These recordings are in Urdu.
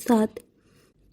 7।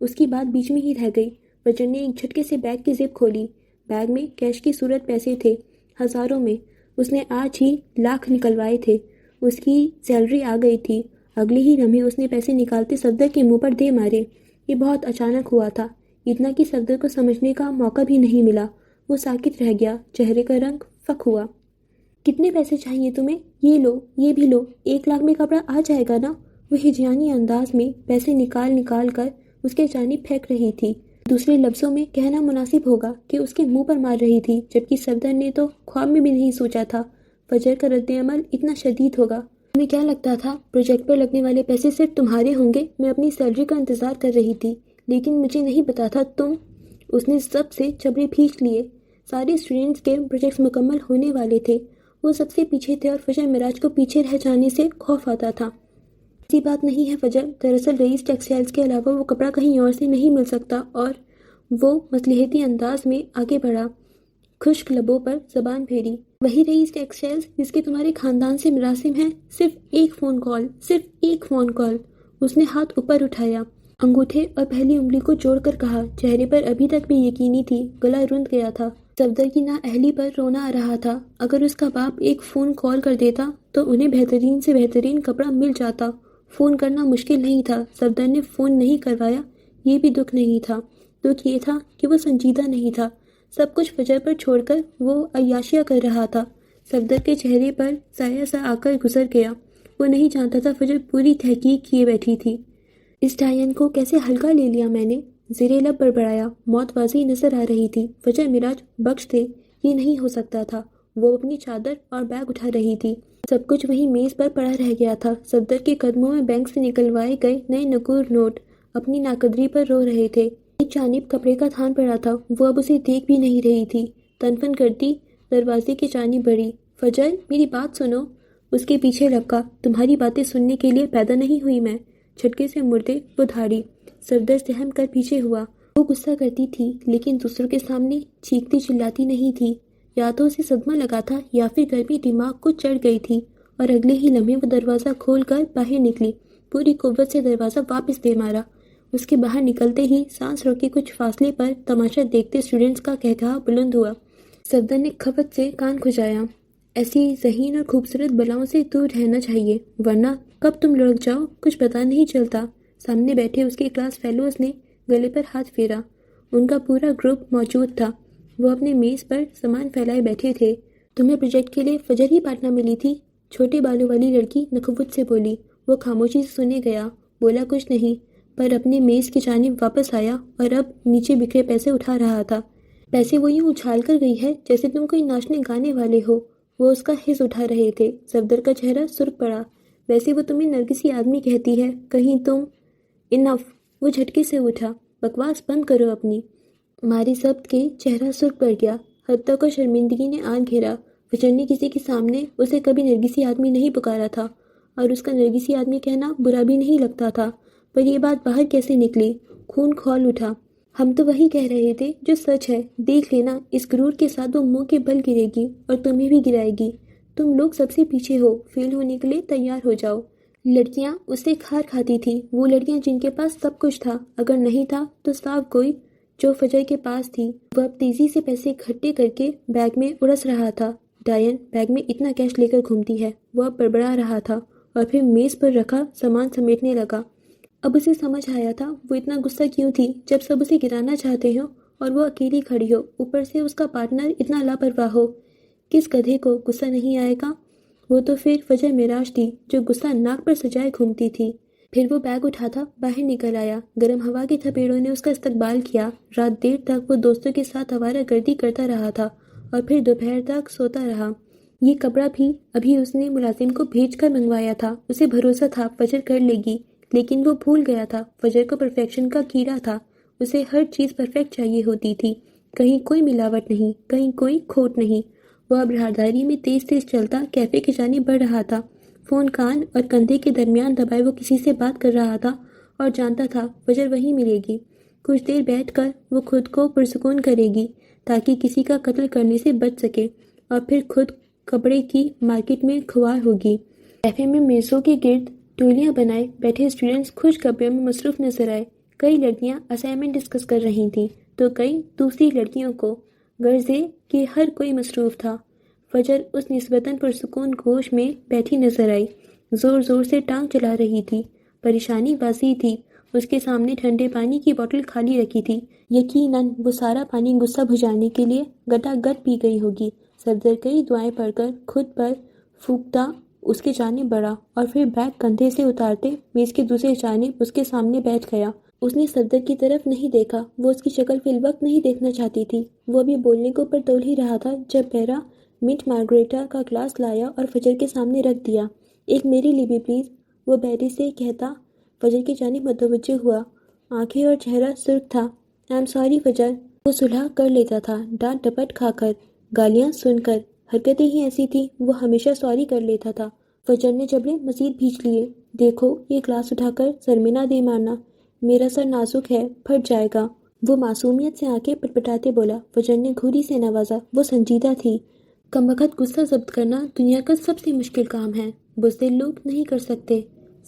اس کی بات بیچ میں ہی رہ گئی۔ فجر نے ایک جھٹکے سے بیگ کی زپ کھولی۔ بیگ میں کیش کی صورت پیسے تھے، ہزاروں میں۔ اس نے آج ہی لاکھ نکلوائے تھے۔ اس کی سیلری آ گئی تھی۔ اگلے ہی لمحے اس نے پیسے نکالتے صفدر کے منہ پر دے مارے۔ یہ بہت اچانک ہوا تھا، اتنا کہ صفدر کو سمجھنے کا موقع بھی نہیں ملا۔ وہ ساکت رہ گیا، چہرے کا رنگ فک ہوا۔ کتنے پیسے چاہیے تمہیں؟ یہ لو، یہ بھی لو، 1 لاکھ میں کپڑا آ جائے گا نا؟ وہ ہجیانی انداز میں پیسے نکال کر اس کے جانب پھینک رہی تھی۔ دوسرے لفظوں میں کہنا مناسب ہوگا کہ اس کے منہ پر مار رہی تھی، جبکہ صفدر نے تو خواب میں بھی نہیں سوچا تھا فجر کا رد عمل اتنا شدید ہوگا۔ تمہیں کیا لگتا تھا پروجیکٹ پر لگنے والے پیسے صرف تمہارے ہوں گے؟ میں اپنی سیلری کا انتظار کر رہی تھی، لیکن مجھے نہیں پتا تھا تم۔ اس نے سب سے چبڑے کھینچ لیے۔ سارے اسٹوڈنٹس کے پروجیکٹس مکمل ہونے والے تھے۔ وہ سب سے پیچھے تھے اور فجر معراج کو پیچھے رہ جانے سے خوف آتا تھا۔ ایسی بات نہیں ہے فجر، دراصل رئیس ٹیکسٹائلز کے علاوہ وہ کپڑا کہیں اور سے نہیں مل سکتا۔ اور وہ مصلحتی انداز میں آگے بڑھا، خشک لبوں پر زبان پھیری۔ وہی رئیس ٹیکسٹائلز جس کے تمہارے خاندان سے مراسم ہیں؟ صرف ایک فون کال، صرف ایک فون کال۔ اس نے ہاتھ اوپر اٹھایا، انگوٹھے اور پہلی انگلی کو جوڑ کر کہا۔ چہرے پر ابھی تک بھی یقینی تھی، گلا رند گیا تھا۔ صفدر کی نااہلی پر رونا آ رہا تھا۔ اگر اس کا باپ ایک فون کال کر دیتا تو انہیں بہترین سے بہترین کپڑا مل جاتا۔ فون کرنا مشکل نہیں تھا۔ صفدر نے فون نہیں کروایا، یہ بھی دکھ نہیں تھا۔ دکھ یہ تھا کہ وہ سنجیدہ نہیں تھا۔ سب کچھ فجر پر چھوڑ کر وہ عیاشیاں کر رہا تھا۔ صفدر کے چہرے پر سایہ سا آ کر گزر گیا۔ وہ نہیں جانتا تھا فجر پوری تحقیق کیے بیٹھی تھی۔ اس ٹائن کو کیسے ہلکا لے لیا میں نے؟ زیر لب بڑبڑایا۔ موت واضح نظر آ رہی تھی۔ فجر معراج بخش دے، یہ نہیں ہو سکتا تھا۔ وہ اپنی چادر اور بیگ اٹھا رہی تھی۔ سب کچھ وہیں میز پر پڑا رہ گیا تھا۔ صفدر کے قدموں میں بینک سے نکلوائے گئے نئے نقود نوٹ اپنی ناقدری پر رو رہے تھے۔ ایک جانب کپڑے کا تھان پڑا تھا، وہ اب اسے دیکھ بھی نہیں رہی تھی۔ تنفن کرتی دروازے کی جانب بڑھی۔ فجر، میری بات سنو۔ اس کے پیچھے لپکا۔ تمہاری باتیں سننے کے لیے پیدا نہیں ہوئی میں۔ جھٹکے سے مردے وہ دھاڑی۔ صفدر سہم کر پیچھے ہوا۔ وہ غصہ کرتی تھی لیکن دوسروں کے سامنے چیختی چلاتی نہیں تھی۔ یا تو اسے صدمہ لگا تھا یا پھر گرمی دماغ کو چڑھ گئی تھی، اور اگلے ہی لمحے وہ دروازہ کھول کر باہر نکلی۔ پوری قوت سے دروازہ واپس دے مارا۔ اس کے باہر نکلتے ہی سانس روکے کچھ فاصلے پر تماشا دیکھتے اسٹوڈنٹس کا قہقہا بلند ہوا۔ صفدر نے خفت سے کان کھجایا۔ ایسی ذہین اور خوبصورت بلاؤں سے دور رہنا چاہیے، ورنہ کب تم لڑک جاؤ کچھ پتہ نہیں چلتا۔ سامنے بیٹھے اس کے کلاس فیلوز نے گلے پر ہاتھ پھیرا۔ ان کا پورا گروپ موجود تھا۔ وہ اپنے میز پر سامان پھیلائے بیٹھے تھے۔ تمہیں پروجیکٹ کے لیے فجر ہی پارٹنر ملی تھی؟ چھوٹے بالوں والی لڑکی نخوت سے بولی۔ وہ خاموشی سے سنے گیا، بولا کچھ نہیں، پر اپنے میز کی جانب واپس آیا اور اب نیچے بکھرے پیسے اٹھا رہا تھا۔ پیسے وہ یوں اچھال کر گئی ہے جیسے تم کوئی ناچنے گانے والے ہو۔ وہ اس کا حص اٹھا رہے تھے۔ صفدر کا چہرہ سرخ پڑا۔ ویسے وہ تمہیں نرگسی آدمی کہتی ہے، کہیں تم… انف! وہ جھٹکے سے اٹھا۔ بکواس بند کرو اپنی۔ ماری ضبط کے چہرہ سرخ پڑ گیا۔ حد تک اور شرمندگی نے آن گھیرا۔ فجر نے کسی کے سامنے اسے کبھی نرگسی آدمی نہیں پکارا تھا، اور اس کا نرگسی آدمی کہنا برا بھی نہیں لگتا تھا، پر یہ بات باہر کیسے نکلی؟ خون کھول اٹھا۔ ہم تو وہی کہہ رہے تھے جو سچ ہے۔ دیکھ لینا، اس غرور کے ساتھ وہ منہ کے بل گرے گی اور تمہیں بھی گرائے گی۔ تم لوگ سب سے پیچھے ہو، فیل ہونے کے لیے تیار ہو جاؤ۔ لڑکیاں اس سے کھار کھاتی تھی، وہ لڑکیاں جن کے پاس سب کچھ تھا، اگر نہیں تھا تو صاف کوئی، جو فجر کے پاس تھی۔ وہ اب تیزی سے پیسے اکٹھے کر کے بیگ میں اڑس رہا تھا۔ ڈائن بیگ میں اتنا کیش لے کر گھومتی ہے؟ وہ اب بڑبڑا رہا تھا اور پھر میز پر رکھا سامان سمیٹنے لگا۔ اب اسے سمجھ آیا تھا وہ اتنا غصہ کیوں تھی جب سب اسے گرانا چاہتے ہوں اور وہ اکیلی کھڑی ہو، اوپر سے اس کا پارٹنر اتنا لاپرواہ ہو۔ کس گدھے کو غصہ نہیں آئے گا؟ وہ تو پھر فجر معراج تھی جو غصہ ناک پر سجائے گھومتی تھی۔ پھر وہ بیگ اٹھا تھا باہر نکل آیا۔ گرم ہوا کے تھپیڑوں نے اس کا استقبال کیا۔ رات دیر تک وہ دوستوں کے ساتھ آوارہ گردی کرتا رہا تھا اور پھر دوپہر تک سوتا رہا۔ یہ کپڑا بھی ابھی اس نے ملازم کو بھیج کر منگوایا تھا۔ اسے بھروسہ تھا فجر کر لے گی، لیکن وہ بھول گیا تھا فجر کو پرفیکشن کا کیڑا تھا۔ اسے ہر چیز پرفیکٹ چاہیے ہوتی تھی، کہیں کوئی ملاوٹ نہیں، کہیں کوئی کھوٹ نہیں۔ وہ اب راہداری میں تیز تیز چلتا کیفے کی جانب بڑھ رہا تھا۔ فون کان اور کندھے کے درمیان دبائے وہ کسی سے بات کر رہا تھا اور جانتا تھا فجر وہیں ملے گی۔ کچھ دیر بیٹھ کر وہ خود کو پرسکون کرے گی تاکہ کسی کا قتل کرنے سے بچ سکے، اور پھر خود کپڑے کی مارکیٹ میں کھوار ہوگی۔ کیفے میں میزوں کے گرد ٹولیاں بنائے بیٹھے اسٹوڈنٹس خوش کپڑوں میں مصروف نظر آئے۔ کئی لڑکیاں اسائنمنٹ ڈسکس کر رہی تھیں تو کئی دوسری لڑکیوں کو غرضے کہ ہر کوئی مصروف تھا۔ فجر اس نسبتاً پرسکون گوش میں بیٹھی نظر آئی، زور زور سے ٹانگ چلا رہی تھی۔ پریشانی واضح تھی، اس کے سامنے ٹھنڈے پانی کی بوتل خالی رکھی تھی، یقیناً وہ سارا پانی غصہ بجھانے کے لیے گٹا گٹ پی گئی ہوگی۔ صفدر کئی دعائیں پڑھ کر خود پر پھونکتا اس کے جانب بڑھا اور پھر بیگ کندھے سے اتارتے میز کے دوسرے جانب اس کے سامنے بیٹھ گیا۔ اس نے صفدر کی طرف نہیں دیکھا، وہ اس کی شکل فی الوقت نہیں دیکھنا چاہتی تھی۔ وہ ابھی بولنے کو اوپر تول ہی رہا تھا جب پیرا منٹ مارگریٹا کا گلاس لایا اور فجر کے سامنے رکھ دیا۔ ایک میری لیے بھی پلیز، وہ بیری سے کہتا فجر کی جانب متوجہ ہوا۔ آنکھیں اور چہرہ سرخ تھا۔ آئی ایم سوری فجر، وہ صلح کر لیتا تھا، ڈانٹ ڈپٹ کھا کر، گالیاں سن کر، حرکتیں ہی ایسی تھی، وہ ہمیشہ سوری کر لیتا تھا۔ فجر نے جبڑے مزید بھینچ لیے۔ دیکھو، یہ گلاس اٹھا کر سر میں نہ دے مارنا، میرا سر نازک ہے، پھٹ جائے گا۔ وہ معصومیت سے آنکھیں پٹپٹاتے بولا۔ فجر نے گھوری سے نوازا، وہ سنجیدہ تھی۔ کمبخت غصہ ضبط کرنا دنیا کا سب سے مشکل کام ہے، بزدل لوگ نہیں کر سکتے۔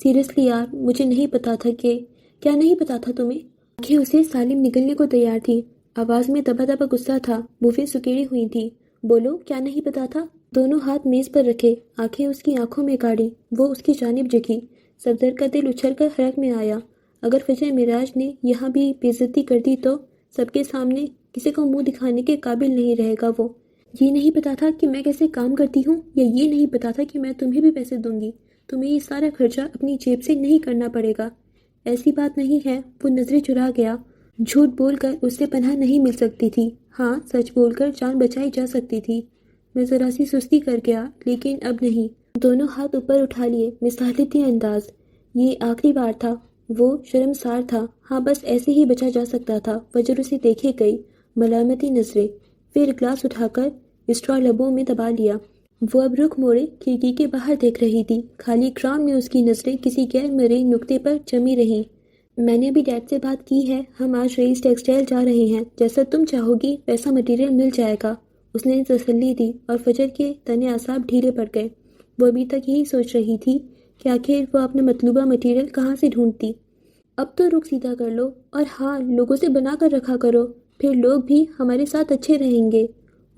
سیریسلی یار، مجھے نہیں پتا تھا کہ… کیا نہیں پتا تھا تمہیں؟ آنکھیں اسے سالم نگلنے کو تیار تھی، آواز میں دبا دبا غصہ تھا، بوفیں سکیڑی ہوئی تھی۔ بولو، کیا نہیں پتا تھا؟ دونوں ہاتھ میز پر رکھے، آنکھیں اس کی آنکھوں میں گاڑی، وہ اس کی جانب جھکی۔ صفدر کا دل اچھل کر حرک میں آیا۔ اگر فجر معراج نے یہاں بھی بے عزتی کر دی تو سب کے سامنے کسی کو منہ دکھانے کے قابل نہیں رہے گا وہ۔ یہ نہیں پتا تھا کہ میں کیسے کام کرتی ہوں، یا یہ نہیں پتا تھا کہ میں تمہیں بھی پیسے دوں گی، تمہیں یہ سارا خرچہ اپنی جیب سے نہیں کرنا پڑے گا۔ ایسی بات نہیں ہے، وہ نظریں چرا گیا۔ جھوٹ بول کر اس سے پناہ نہیں مل سکتی تھی، ہاں سچ بول کر جان بچائی جا سکتی تھی۔ میں ذرا سی سستی کر گیا، لیکن اب نہیں۔ دونوں ہاتھ اوپر اٹھا لیے، مثالتی انداز۔ یہ آخری بار تھا، وہ شرمسار تھا، ہاں بس ایسے ہی بچا جا سکتا تھا۔ فجر اسے دیکھے گئی، ملامتی نظریں، پھر گلاس اٹھا کر اسٹرا لبوں میں دبا لیا۔ وہ اب رخ موڑے کھڑکی کے باہر دیکھ رہی تھی، خالی گراؤنڈ میں اس کی نظریں کسی غیر مرئی نقطے پر جمی رہیں۔ میں نے ابھی ڈیڈ سے بات کی ہے، ہم آج رئیس ٹیکسٹائل جا رہے ہیں، جیسا تم چاہو گی ویسا مٹیریل مل جائے گا، اس نے تسلی دی، اور فجر کے تنے اعصاب ڈھیلے پڑ گئے۔ وہ ابھی تک یہی سوچ رہی تھی کہ آخر وہ اپنا مطلوبہ مٹیریل کہاں سے ڈھونڈتی۔ اب تو رخ سیدھا کر لو، اور ہاں لوگوں سے بنا کر رکھا کرو، پھر لوگ بھی ہمارے ساتھ اچھے رہیں گے۔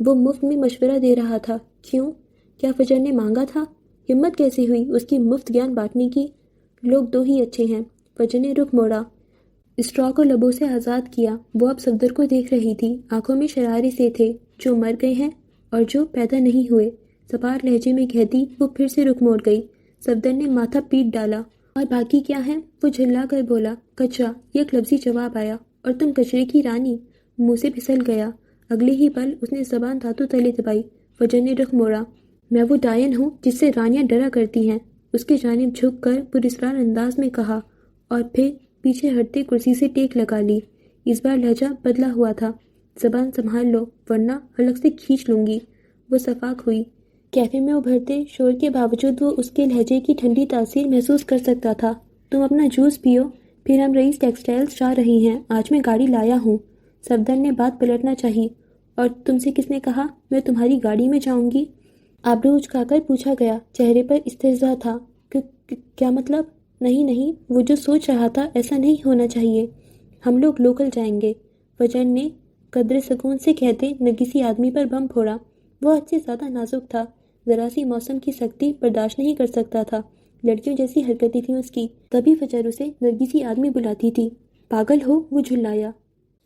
وہ مفت میں مشورہ دے رہا تھا۔ کیوں؟ کیا فجر نے مانگا تھا؟ ہمت کیسے ہوئی اس کی مفت گیان بانٹنے کی؟ لوگ دو ہی اچھے ہیں۔ فجر نے رخ موڑا، اسٹرا کو لبوں سے آزاد کیا۔ وہ اب صفدر کو دیکھ رہی تھی، آنکھوں میں شرارے سے تھے، جو مر گئے ہیں اور جو پیدا نہیں ہوئے۔ سپار لہجے میں کہتی وہ پھر سے رخ موڑ گئی۔ صفدر نے ماتھا پیٹ ڈالا۔ اور باقی کیا ہے؟ وہ جھلا کر بولا۔ کچرا، یک لفظی جواب آیا۔ اور تم کچرے کی رانی؟ منہ سے پھسل گیا۔ اگلے ہی پل اس نے زبان دھاتوں تلے دبائی۔ فجر نے رخ موڑا۔ میں وہ ڈائن ہوں جس سے رانیاں ڈرا کرتی ہیں، اس کے جانب جھک کر پراسرار انداز میں کہا، اور پھر پیچھے ہٹتے کرسی سے ٹیک لگا لی۔ اس بار لہجہ بدلا ہوا تھا۔ زبان سنبھال لو ورنہ حلق سے کھینچ لوں گی۔ وہ صفاق ہوئی۔ کیفے میں ابھرتے شور کے باوجود وہ اس کے لہجے کی ٹھنڈی تاثیر محسوس کر سکتا تھا۔ تم اپنا جوس پیو، پھر ہم رئیس ٹیکسٹائلز جا رہے ہیں، آج میں گاڑی لایا ہوں۔ صفدر نے بات پلٹنا چاہی۔ اور تم سے کس نے کہا میں تمہاری گاڑی میں جاؤں گی؟ آبرو اچکا کر پوچھا گیا، چہرے پر استہزاء تھا۔ کیا مطلب؟ نہیں، وہ جو سوچ رہا تھا ایسا نہیں ہونا چاہیے۔ ہم لوگ لوکل جائیں گے، فجر نے قدر سکون سے کہتے نرگسی آدمی پر بم پھوڑا۔ وہ حد سے زیادہ نازک تھا، ذرا سی موسم کی سختی برداشت نہیں کر سکتا تھا۔ لڑکیوں جیسی حرکتیں تھیں اس کی، تبھی فجر اسے نرگسی آدمی بلاتی تھی۔ پاگل ہو؟ وہ جھلایا۔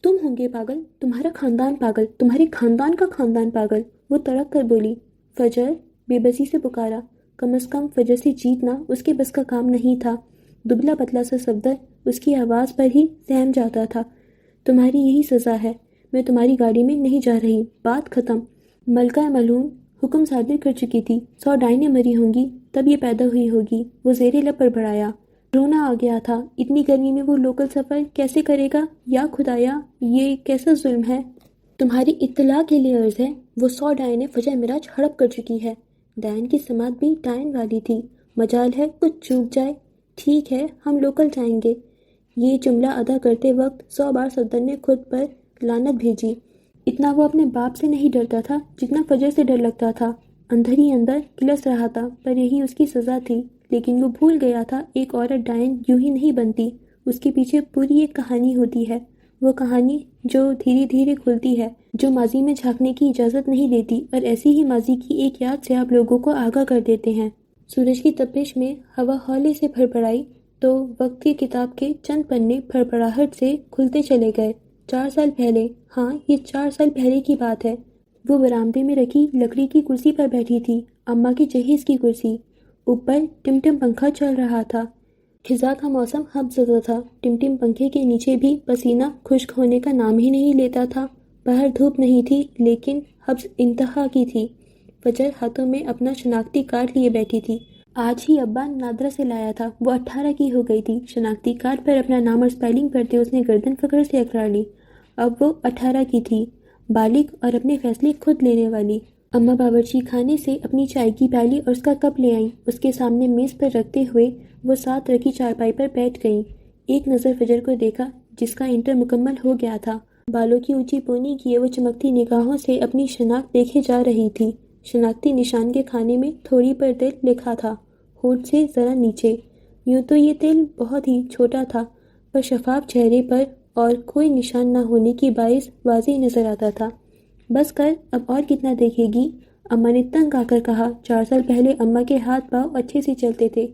تم ہوں گے پاگل، تمہارا خاندان پاگل، تمہارے خاندان کا خاندان پاگل، وہ تڑک کر بولی۔ فجر بے بسی سے پکارا۔ کم از کم فجر سے جیتنا اس کے بس کا کام نہیں تھا۔ دبلا پتلا سا صفدر اس کی آواز پر ہی سہم جاتا تھا۔ تمہاری یہی سزا ہے، میں تمہاری گاڑی میں نہیں جا رہی، بات ختم۔ ملکہ ملعون حکم صادر کر چکی تھی، 100 ڈائنیں مری ہوں گی تب یہ پیدا ہوئی ہوگی۔ وہ زیر لب بڑبڑایا۔ رونا آ گیا تھا، اتنی گرمی میں وہ لوکل سفر کیسے کرے گا؟ یا خدایا، یہ کیسا ظلم ہے؟ تمہاری اطلاع کے لیے عرض ہے، وہ 100 ڈائنیں فجر معراج ہڑپ کر چکی ہے۔ ڈائن کی سماعت بھی ڈائن والی تھی، مجال ہے کچھ چوک جائے۔ ٹھیک ہے، ہم لوکل جائیں گے۔ یہ جملہ ادا کرتے وقت 100 بار صفدر نے خود پر لعنت بھیجی۔ اتنا وہ اپنے باپ سے نہیں ڈرتا تھا جتنا فجر سے ڈر لگتا تھا۔ اندر ہی اندر کلس رہا تھا، پر یہی اس کی سزا تھی۔ لیکن وہ بھول گیا تھا ایک عورت ڈائن یوں ہی نہیں بنتی، اس کے پیچھے پوری ایک کہانی ہوتی ہے، وہ کہانی جو دھیرے دھیرے کھلتی ہے، جو ماضی میں جھانکنے کی اجازت نہیں دیتی، اور ایسی ہی ماضی کی ایک یاد سے آپ لوگوں کو آگاہ کر دیتے ہیں۔ سورج کی تپش میں ہوا ہولے سے پھڑپڑائی تو وقت کی کتاب کے چند پنے پھڑپڑاہٹ سے کھلتے چلے گئے۔ 4 سال پہلے، ہاں یہ 4 سال پہلے کی بات ہے، وہ برآمدے میں رکھی لکڑی کی کرسی پر بیٹھی تھی، اماں کی جہیز کی کرسی۔ اوپر ٹم پنکھا چل رہا تھا، خزاں کا موسم ہب زدہ تھا، ٹم پنکھے کے نیچے بھی پسینہ خشک ہونے کا نام ہی نہیں لیتا تھا۔ باہر دھوپ نہیں تھی لیکن حبس انتہا کی تھی۔ فجر ہاتھوں میں اپنا شناختی کارڈ لیے بیٹھی تھی۔ آج ہی ابا نادرا سے لایا تھا، وہ 18 کی ہو گئی تھی۔ شناختی کارڈ پر اپنا نام اور سپیلنگ پڑھتے اس نے گردن فخر سے اکڑا لی۔ اب وہ 18 کی تھی، بالغ اور اپنے فیصلے خود لینے والی۔ اماں باورچی خانے سے اپنی چائے کی پیالی اور اس کا کپ لے آئیں۔ اس کے سامنے میز پر رکھتے ہوئے وہ ساتھ رکھی چارپائی پر بیٹھ گئیں۔ ایک نظر فجر کو دیکھا جس کا انٹر مکمل ہو گیا تھا۔ بالوں کی اونچی پونی کیے وہ چمکتی نگاہوں سے اپنی شناخت دیکھے جا رہی تھی۔ شناختی نشان کے کھانے میں تھوڑی پر تل لکھا تھا، ہونٹ سے ذرا نیچے۔ یوں تو یہ تل بہت ہی چھوٹا تھا، پر شفاف چہرے پر اور کوئی نشان نہ ہونے کی باعث واضح نظر آتا تھا۔ بس کر، اب اور کتنا دیکھے گی؟ اماں نے تنگ آ کر کہا۔ 4 سال پہلے اماں کے ہاتھ پاؤں اچھے سے چلتے تھے،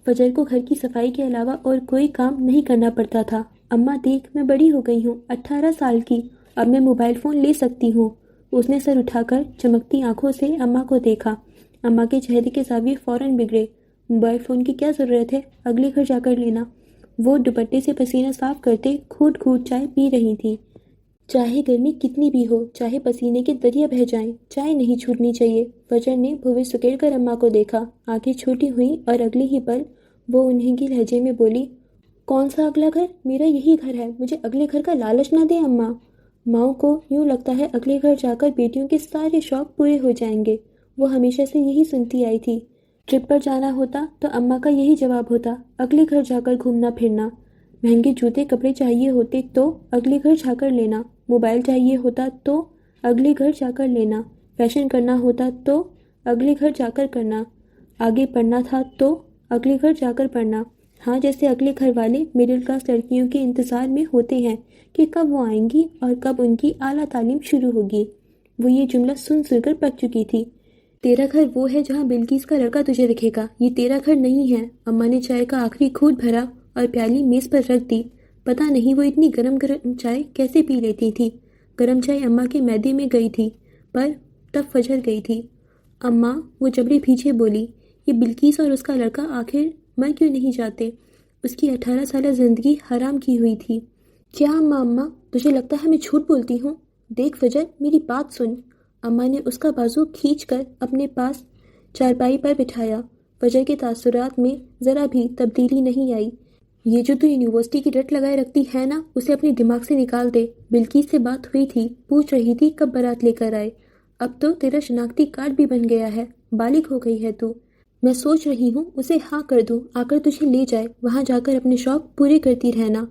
فجر کو گھر کی صفائی کے علاوہ اور کوئی کام نہیں کرنا پڑتا تھا۔ اماں دیکھ، میں بڑی ہو گئی ہوں، 18 سال کی، اب میں موبائل فون لے سکتی ہوں۔ اس نے سر اٹھا کر چمکتی آنکھوں سے اماں کو دیکھا۔ اماں کے چہرے کے زاویے فوراً بگڑے۔ موبائل فون کی کیا ضرورت ہے، اگلے گھر جا کر لینا۔ وہ دوپٹے سے پسینہ صاف کرتے گھونٹ گھونٹ چائے پی رہی تھی۔ چاہے گرمی کتنی بھی ہو، چاہے پسینے کے دریا بہہ جائیں، چائے نہیں چھوٹنی چاہیے۔ فجر نے بھویں سکیڑ کر اماں کو دیکھا، آنکھیں چھوٹی ہوئیں اور اگلے ہی پل وہ انہیں کی لہجے میں بولی، کون سا اگلا گھر؟ میرا یہی گھر ہے، مجھے اگلے گھر کا لالچ نہ دے اماں۔ ماؤں کو یوں لگتا ہے اگلے گھر جا کر بیٹیوں کے سارے شوق پورے ہو جائیں گے۔ وہ ہمیشہ سے یہی سنتی آئی تھی۔ ٹرپ پر جانا ہوتا تو اماں کا یہی جواب ہوتا، اگلے گھر جا کر گھومنا پھرنا۔ مہنگے جوتے کپڑے چاہیے ہوتے تو اگلے گھر جا کر لینا، موبائل چاہیے ہوتا تو اگلے گھر جا کر لینا، فیشن کرنا ہوتا تو اگلے گھر جا کر کرنا، آگے پڑھنا تھا تو اگلے گھر جا کر پڑھنا۔ ہاں، جیسے اگلے گھر والے مڈل کلاس لڑکیوں کے انتظار میں ہوتے ہیں کہ کب وہ آئیں گی اور کب ان کی اعلیٰ تعلیم شروع ہوگی۔ وہ یہ جملہ سن سن کر پک چکی تھی۔ تیرا گھر وہ ہے جہاں بلقیس کا لڑکا تجھے رکھے گا، یہ تیرا گھر نہیں ہے۔ اماں نے چائے کا آخری گھونٹ بھرا اور پیالی میز پر رکھ دی۔ پتہ نہیں وہ اتنی گرم گرم چائے کیسے پی لیتی تھی۔ گرم چائے اماں کے معدے میں گئی تھی، پر تب فجر گئی تھی۔ اماں، وہ جبڑے پیچھے بولی، یہ بلقیس اور اس کا لڑکا آخر مر کیوں نہیں جاتے؟ اس کی 18 سالہ زندگی حرام کی ہوئی تھی۔ کیا اماں، تجھے لگتا ہے میں جھوٹ بولتی ہوں؟ دیکھ فجر، میری بات سن۔ اماں نے اس کا بازو کھینچ کر اپنے پاس چارپائی پر بٹھایا۔ فجر کے تاثرات میں ذرا بھی تبدیلی نہیں آئی۔ یہ جو تو یونیورسٹی کی رٹ لگائے رکھتی ہے نا، اسے اپنے دماغ سے نکال دے۔ بلقیس سے بات ہوئی تھی، پوچھ رہی تھی کب بارات لے کر آئے۔ اب تو تیرا شناختی کارڈ بھی بن گیا ہے، بالغ ہو گئی ہے تو۔ میں سوچ رہی ہوں اسے ہاں کر دوں، آ کر تجھے لے جائے، وہاں جا کر اپنے شوق پورے کرتی رہنا۔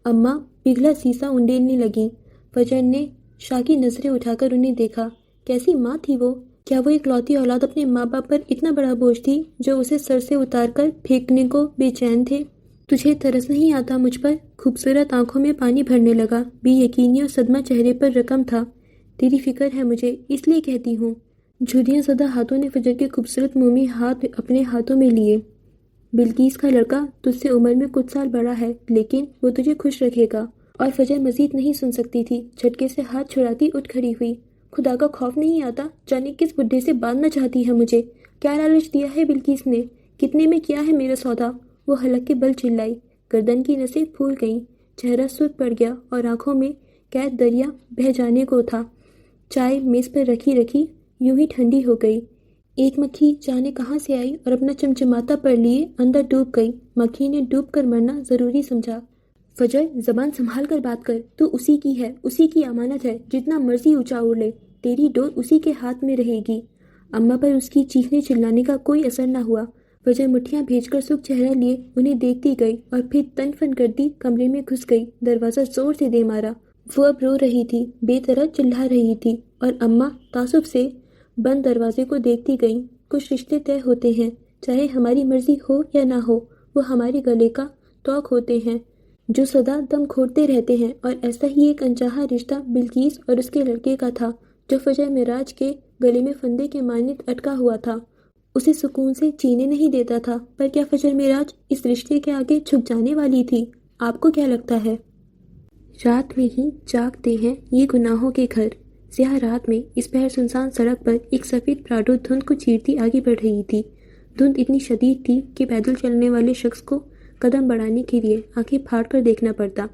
اماں پگھلا سیسا انڈیلنے لگیں۔ فجر نے شاکی نظریں اٹھا کر انہیں دیکھا۔ کیسی ماں تھی وہ؟ کیا وہ اکلوتی اولاد اپنے ماں باپ پر اتنا بڑا بوجھ تھی جو اسے سر سے اتار کر پھینکنے کو بے چین تھے؟ تجھے ترس نہیں آتا مجھ پر؟ خوبصورت آنکھوں میں پانی بھرنے لگا، بے یقینی اور صدمہ چہرے پر رقم تھا۔ تیری فکر ہے مجھے، اس لیے کہتی ہوں۔ جھریاں زدہ ہاتھوں نے فجر کے خوبصورت مومی ہاتھ اپنے ہاتھوں میں لیے۔ بلقیس کا لڑکا تجھ سے عمر میں کچھ سال بڑا ہے، لیکن وہ تجھے خوش رکھے گا۔ اور فجر مزید نہیں سن سکتی تھی، جھٹکے سے ہاتھ چھڑاتی اٹھ کھڑی ہوئی۔ خدا کا خوف نہیں آتا؟ جانے کس بڈھے سے باندھنا چاہتی ہے مجھے؟ کیا لالچ دیا ہے بلقیس نے؟ کتنے میں کیا ہے میرا سودا؟ وہ حلق کے بل چلائی، گردن کی نسیں پھول گئیں، چہرہ سرخ پڑ گیا اور آنکھوں میں قید دریا بہہ جانے کو تھا۔ چائے میز پر رکھی رکھی یوں ہی ٹھنڈی ہو گئی۔ ایک مکھی جانے کہاں سے آئی اور اپنا چمچماتا پر لیے اندر ڈوب گئی۔ مکھی نے ڈوب کر مرنا ضروری سمجھا۔ فجر، زبان سنبھال کر بات کر، تو اسی کی ہے، اسی کی امانت ہے، جتنا مرضی اونچا اڑ لے، تیری ڈور اسی کے ہاتھ میں رہے گی۔ اماں پر اس کی چیخنے چلانے کا کوئی اثر نہ ہوا۔ فجر مٹھیاں بھیج کر سکھ چہرہ لیے انہیں دیکھتی گئی اور پھر تن فن کرتی کمرے میں گھس گئی، دروازہ زور سے دے مارا۔ وہ اب رو رہی تھی، بے طرح چلا رہی تھی، اور اماں تعصب سے بند دروازے کو دیکھتی گئیں۔ کچھ رشتے طے ہوتے ہیں، چاہے ہماری مرضی ہو یا نہ ہو، وہ ہمارے گلے کا توق ہوتے ہیں۔ جو سدا دم کھوٹتے رہتے ہیں، اور ایسا ہی ایک انچاہا رشتہ بلقیس اور اس کے لڑکے کا تھا جو فجر معراج کے گلے میں فندے کے مانند اٹکا ہوا تھا، اسے سکون سے جینے نہیں دیتا تھا۔ پر کیا فجر معراج اس رشتے کے آگے جھک جانے والی تھی؟ آپ کو کیا لگتا ہے؟ رات میں ہی جاگتے ہیں یہ گناہوں کے گھر۔ سیاہ رات میں اس پہر سنسان سڑک پر ایک سفید پراڈو دھند کو چیرتی آگے بڑھ رہی تھی۔ دھند اتنی شدید تھی کہ پیدل چلنے والے شخص کو قدم بڑھانے کے لیے آنکھیں پھاڑ کر دیکھنا پڑتا۔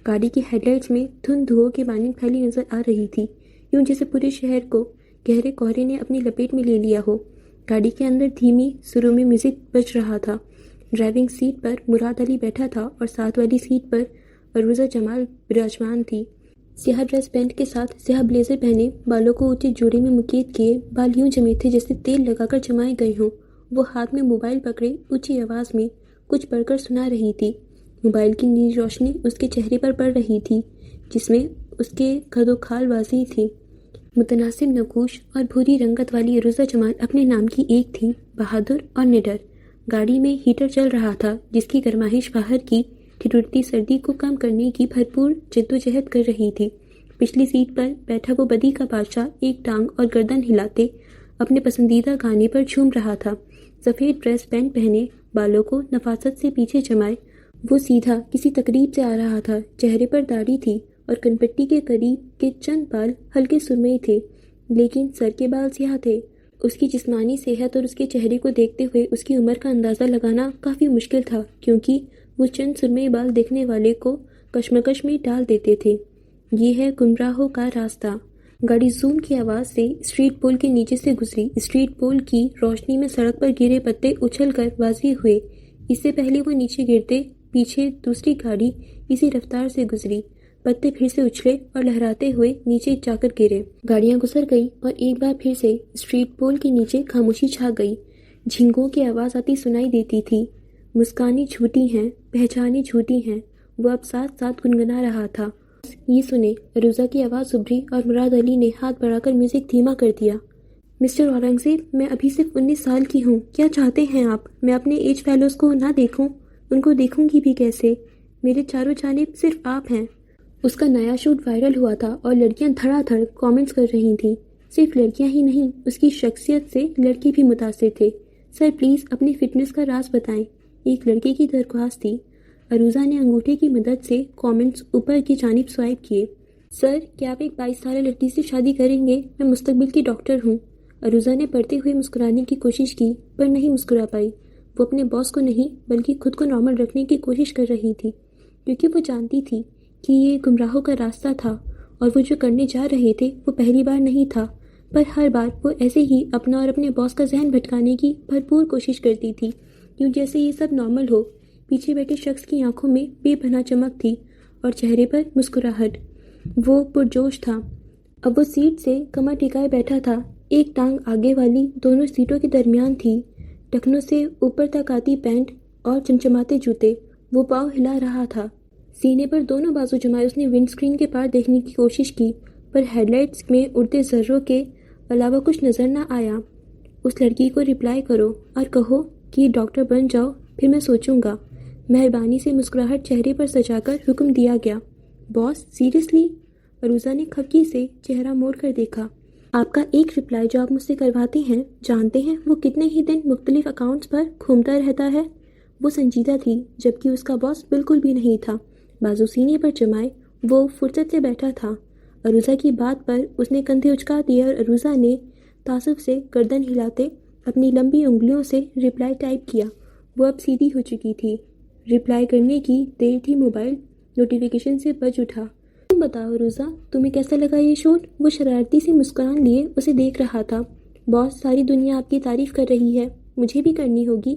گاڑی کی ہیڈ لائٹس میں دھند دھوؤں کے مانند پھیلی نظر آ رہی تھی، یوں جیسے پورے شہر کو گہرے کوہرے نے اپنی لپیٹ میں لے لیا ہو۔ گاڑی کے اندر دھیمی سروں میں میوزک بج رہا تھا۔ ڈرائیونگ سیٹ پر مراد علی بیٹھا تھا اور ساتھ والی سیٹ پر عروضہ جمال براجمان تھی۔ سیاہ ڈریس پینٹ کے ساتھ سیاہ بلیزر پہنے، بالوں کو اونچے جوڑے میں مکیت کیے، بال یوں جمے تھے جیسے تیل لگا کر جمائے گئے ہوں۔ وہ ہاتھ میں موبائل پکڑے اونچی آواز میں کچھ پڑھ کر سنا رہی تھی۔ موبائل کی نیلی روشنی اس کے چہرے پر پڑ رہی تھی جس میں اس کے قد و کھال واضح تھی۔ متناسب نقوش اور بھوری رنگت والی عروضہ جمال اپنے نام کی ایک تھی، بہادر اور نڈر۔ گاڑی میں ہیٹر چل رہا تھا جس کی گرمائش باہر کی ٹھٹھرتی سردی کو کم کرنے کی بھرپور جدوجہد کر رہی تھی۔ پچھلی سیٹ پر بیٹھا وہ بدی کا بادشاہ ایک ٹانگ اور گردن ہلاتے اپنے پسندیدہ گانے پر جھوم رہا تھا۔ سفید ڈریس پینٹ پہنے، بالوں کو نفاست سے پیچھے جمائے، وہ سیدھا کسی تقریب سے آ رہا تھا۔ چہرے پر داڑھی تھی اور کنپٹی کے قریب کے چند بال ہلکے سرمئی تھے، لیکن سر کے بال سیاہ تھے۔ اس کی جسمانی صحت اور اس کے چہرے کو دیکھتے ہوئے اس کی عمر کا اندازہ لگانا کافی مشکل تھا، کیونکہ وہ چند سرمئی بال دیکھنے والے کو کشمکش میں ڈال دیتے تھے۔ یہ ہے گمراہوں کا راستہ۔ گاڑی زوم کی آواز سے اسٹریٹ پول کے نیچے سے گزری۔ اسٹریٹ پول کی روشنی میں سڑک پر گرے پتے اچھل کر واضح ہوئے۔ اس سے پہلے وہ نیچے گرتے، پیچھے دوسری گاڑی اسی رفتار سے گزری۔ پتے پھر سے اچھلے اور لہراتے ہوئے نیچے جا کر گرے۔ گاڑیاں گزر گئیں اور ایک بار پھر سے اسٹریٹ پول کے نیچے خاموشی چھا گئی۔ جھینگوں کی آواز آتی سنائی دیتی تھی۔ مسکانیں جھوٹی ہیں، پہچانیں جھوٹی ہیں، وہ اب ساتھ ساتھ گنگنا رہا تھا۔ یہ سنے، عروضہ کی آواز ابھری اور مراد علی نے ہاتھ بڑھا کر میوزک دھیما کر دیا۔ مسٹر اورنگزیب، میں ابھی صرف 19 سال کی ہوں، کیا چاہتے ہیں آپ؟ میں اپنے ایج فیلوز کو نہ دیکھوں؟ ان کو دیکھوں گی بھی کیسے؟ میرے چاروں جانب صرف آپ ہیں۔ اس کا نیا شوٹ وائرل ہوا تھا اور لڑکیاں دھڑا دھڑ کامنٹس کر رہی تھیں۔ صرف لڑکیاں ہی نہیں، اس کی شخصیت سے لڑکے بھی متاثر تھے۔ سر پلیز اپنی فٹنس کا راز بتائیں، ایک لڑکے کی درخواست تھی۔ عروضہ نے انگوٹھے کی مدد سے کامنٹس اوپر کی جانب سوائپ کیے۔ سر، کیا آپ ایک 22 سالہ لڑکی سے شادی کریں گے؟ میں مستقبل کی ڈاکٹر ہوں۔ عروضہ نے پڑھتے ہوئے مسکرانے کی کوشش کی پر نہیں مسکرا پائی۔ وہ اپنے باس کو نہیں بلکہ خود کو نارمل رکھنے کی کوشش کر رہی تھی، کیونکہ وہ جانتی تھی کہ یہ گمراہوں کا راستہ تھا اور وہ جو کرنے جا رہے تھے وہ پہلی بار نہیں تھا، پر ہر بار وہ ایسے ہی اپنا اور اپنے باس کا ذہن بھٹکانے کی بھرپور کوشش کرتی تھی، کیوں جیسے یہ سب نارمل ہو۔ پیچھے بیٹھے شخص کی آنکھوں میں بے پناہ چمک تھی اور چہرے پر مسکراہٹ۔ وہ پرجوش تھا۔ اب وہ سیٹ سے کمر ٹکائے بیٹھا تھا، ایک ٹانگ آگے والی دونوں سیٹوں کے درمیان تھی، ٹخنوں سے اوپر تک آتی پینٹ اور چمچماتے جوتے۔ وہ پاؤں ہلا رہا تھا، سینے پر دونوں بازو جمائے اس نے ونڈ اسکرین کے پار دیکھنے کی کوشش کی، پر ہیڈ لائٹس میں اڑتے ذروں کے علاوہ کچھ نظر نہ آیا۔ اس لڑکی کو رپلائی کرو اور کہو کہ ڈاکٹر بن جاؤ، پھر میں سوچوں گا۔ مہربانی سے مسکراہٹ چہرے پر سجا کر حکم دیا گیا۔ باس، سیریسلی؟ عروضہ نے کھپکی سے چہرہ موڑ کر دیکھا۔ آپ کا ایک رپلائی جو آپ مجھ سے کرواتے ہیں، جانتے ہیں وہ کتنے ہی دن مختلف اکاؤنٹس پر گھومتا رہتا ہے؟ وہ سنجیدہ تھی، جبکہ اس کا باس بالکل بھی نہیں تھا۔ بازو سینے پر جمائے وہ فرصت سے بیٹھا تھا۔ عروضہ کی بات پر اس نے کندھے اچکا دیے اور عروضہ نے تعصب سے گردن ہلاتے اپنی لمبی انگلیوں سے رپلائی ٹائپ کیا۔ وہ اب سیدھی ہو چکی تھی۔ رپلائی کرنے کی دیر تھی، موبائل نوٹیفیکیشن سے بج اٹھا۔ تم بتاؤ عروضہ، تمہیں کیسا لگا یہ شوٹ؟ وہ شرارتی سی مسکران لیے اسے دیکھ رہا تھا۔ باس، ساری دنیا آپ کی تعریف کر رہی ہے، مجھے بھی کرنی ہوگی۔